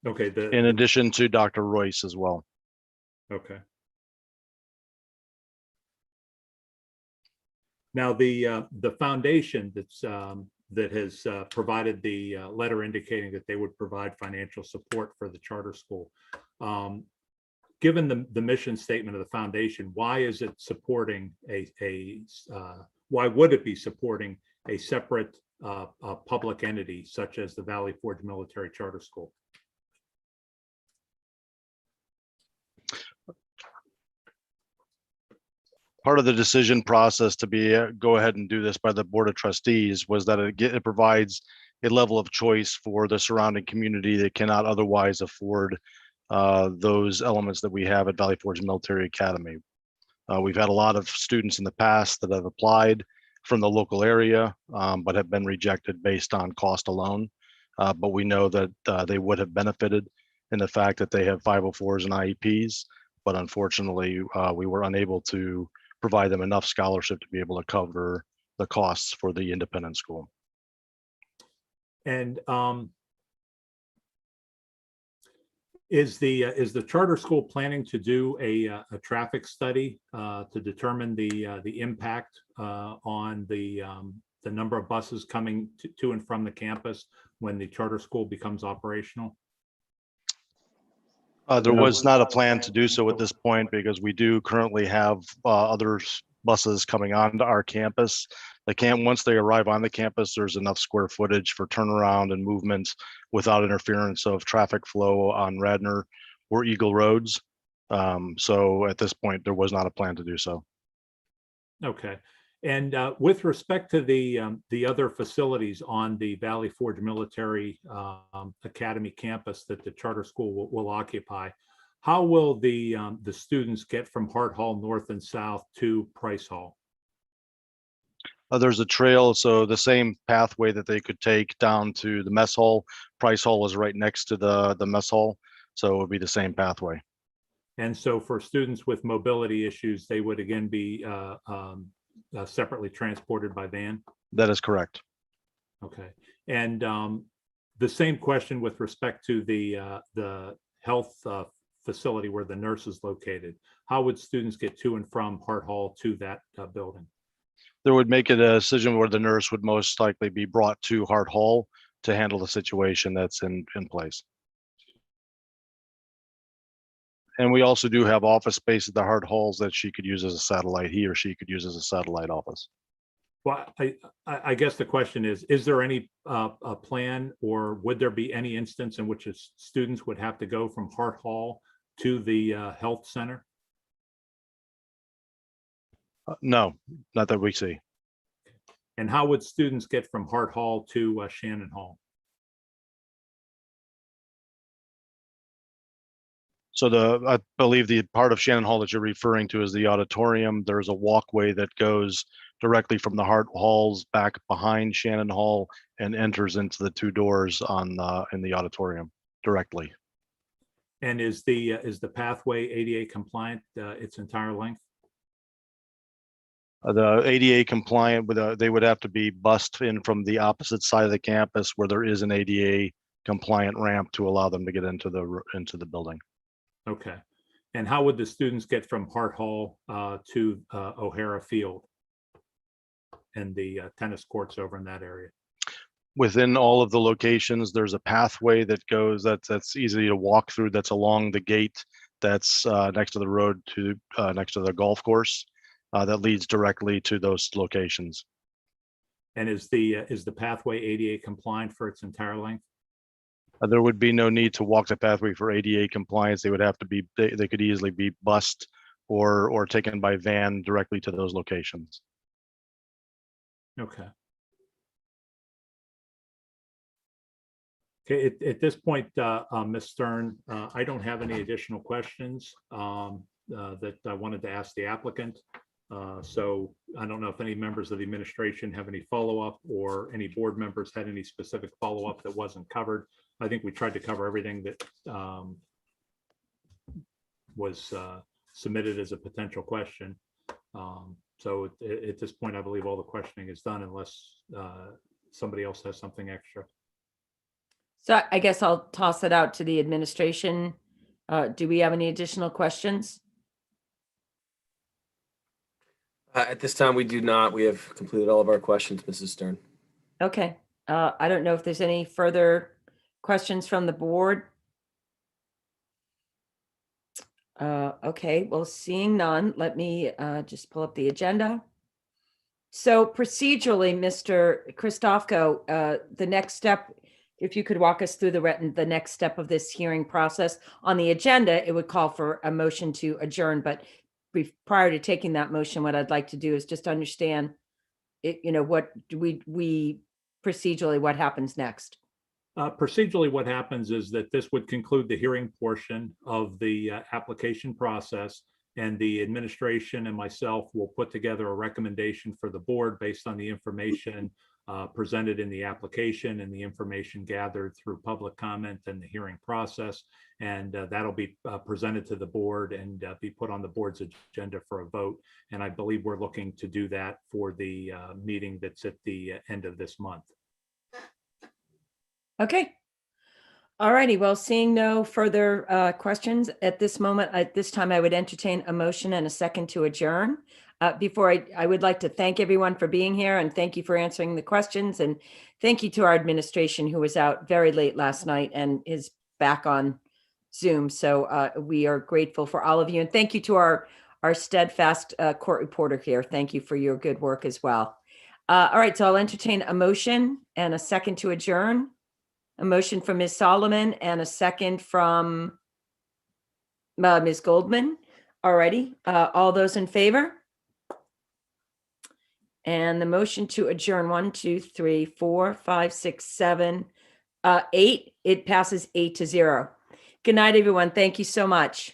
Okay, in addition to Dr. Royce as well. okay. Now, the foundation that has provided the letter indicating that they would provide financial support for the charter school. Given the mission statement of the foundation, why is it supporting why would it be supporting a separate public entity such as the Valley Forge Military Charter School? Part of the decision process to go ahead and do this by the Board of Trustees was that it provides a level of choice for the surrounding community that cannot otherwise afford those elements that we have at Valley Forge Military Academy. We've had a lot of students in the past that have applied from the local area, but have been rejected based on cost alone. But we know that they would have benefited in the fact that they have 504s and IEPs, but unfortunately, we were unable to provide them enough scholarship to be able to cover the costs for the independent school. And is the charter school planning to do a traffic study to determine the impact on the number of buses coming to and from the campus when the charter school becomes operational? There was not a plan to do so at this point because we do currently have other buses coming onto our campus. Once they arrive on the campus, there's enough square footage for turnaround and movement without interference of traffic flow on Radnor or Eagle Roads. So at this point, there was not a plan to do so. Okay. And with respect to the other facilities on the Valley Forge Military Academy campus that the charter school will occupy, how will the students get from Hart Hall North and South to Price Hall? There's a trail, so the same pathway that they could take down to the mess hall. Price Hall is right next to the mess hall, so it would be the same pathway. And so for students with mobility issues, they would again be separately transported by van? That is correct. Okay. And the same question with respect to the health facility where the nurse is located. How would students get to and from Hart Hall to that building? There would make a decision where the nurse would most likely be brought to Hart Hall to handle the situation that's in place. And we also do have office space at the Hart Halls that she could use as a satellite, he or she could use as a satellite office. Well, I guess the question is there any plan, or would there be any instance in which students would have to go from Hart Hall to the health center? No, not that we see. And how would students get from Hart Hall to Shannon Hall? So I believe the part of Shannon Hall that you're referring to is the auditorium. There's a walkway that goes directly from the Hart Halls back behind Shannon Hall and enters into the two doors in the auditorium directly. And is the pathway ADA compliant its entire length? The ADA compliant they would have to be bused in from the opposite side of the campus where there is an ADA compliant ramp to allow them to get into the building. Okay. And how would the students get from Hart Hall to O'Hara Field and the tennis courts over in that area? Within all of the locations, there's a pathway that goes that's easy to walk through. That's along the gate that's next to the road to next to the golf course that leads directly to those locations. And is the pathway ADA compliant for its entire length? There would be no need to walk the pathway for ADA compliance. They would have to be, they could easily be bused or taken by van directly to those locations. Okay. Okay, at this point, Ms. Stern, I don't have any additional questions that I wanted to ask the applicant. So I don't know if any members of the administration have any follow-up or any board members had any specific follow-up that wasn't covered. I think we tried to cover everything that was submitted as a potential question. So at this point, I believe all the questioning is done unless somebody else has something extra. So I guess I'll toss it out to the administration. Do we have any additional questions? At this time, we do not. We have completed all of our questions, Mrs. Stern. Okay. I don't know if there's any further questions from the board. Okay, well, seeing none, let me just pull up the agenda. So procedurally, Mr. Christofko, the next step, if you could walk us through the next step of this hearing process. On the agenda, it would call for a motion to adjourn, but prior to taking that motion, what I'd like to do is just understand, what do we procedurally, what happens next? Procedurally, what happens is that this would conclude the hearing portion of the application process, and the administration and myself will put together a recommendation for the board based on the information presented in the application and the information gathered through public comment and the hearing process. And that'll be presented to the board and be put on the board's agenda for a vote. And I believe we're looking to do that for the meeting that's at the end of this month. Okay. All righty. Well, seeing no further questions at this moment, at this time, I would entertain a motion and a second to adjourn. Before I would like to thank everyone for being here and thank you for answering the questions, and thank you to our administration who was out very late last night and is back on Zoom. So we are grateful for all of you, and thank you to our steadfast court reporter here. Thank you for your good work as well. All right, so I'll entertain a motion and a second to adjourn. A motion from Ms. Solomon and a second from Ms. Goldman. All righty, all those in favor? And the motion to adjourn, 1, 2, 3, 4, 5, 6, 7, 8. It passes 8-0. Good night, everyone. Thank you so much.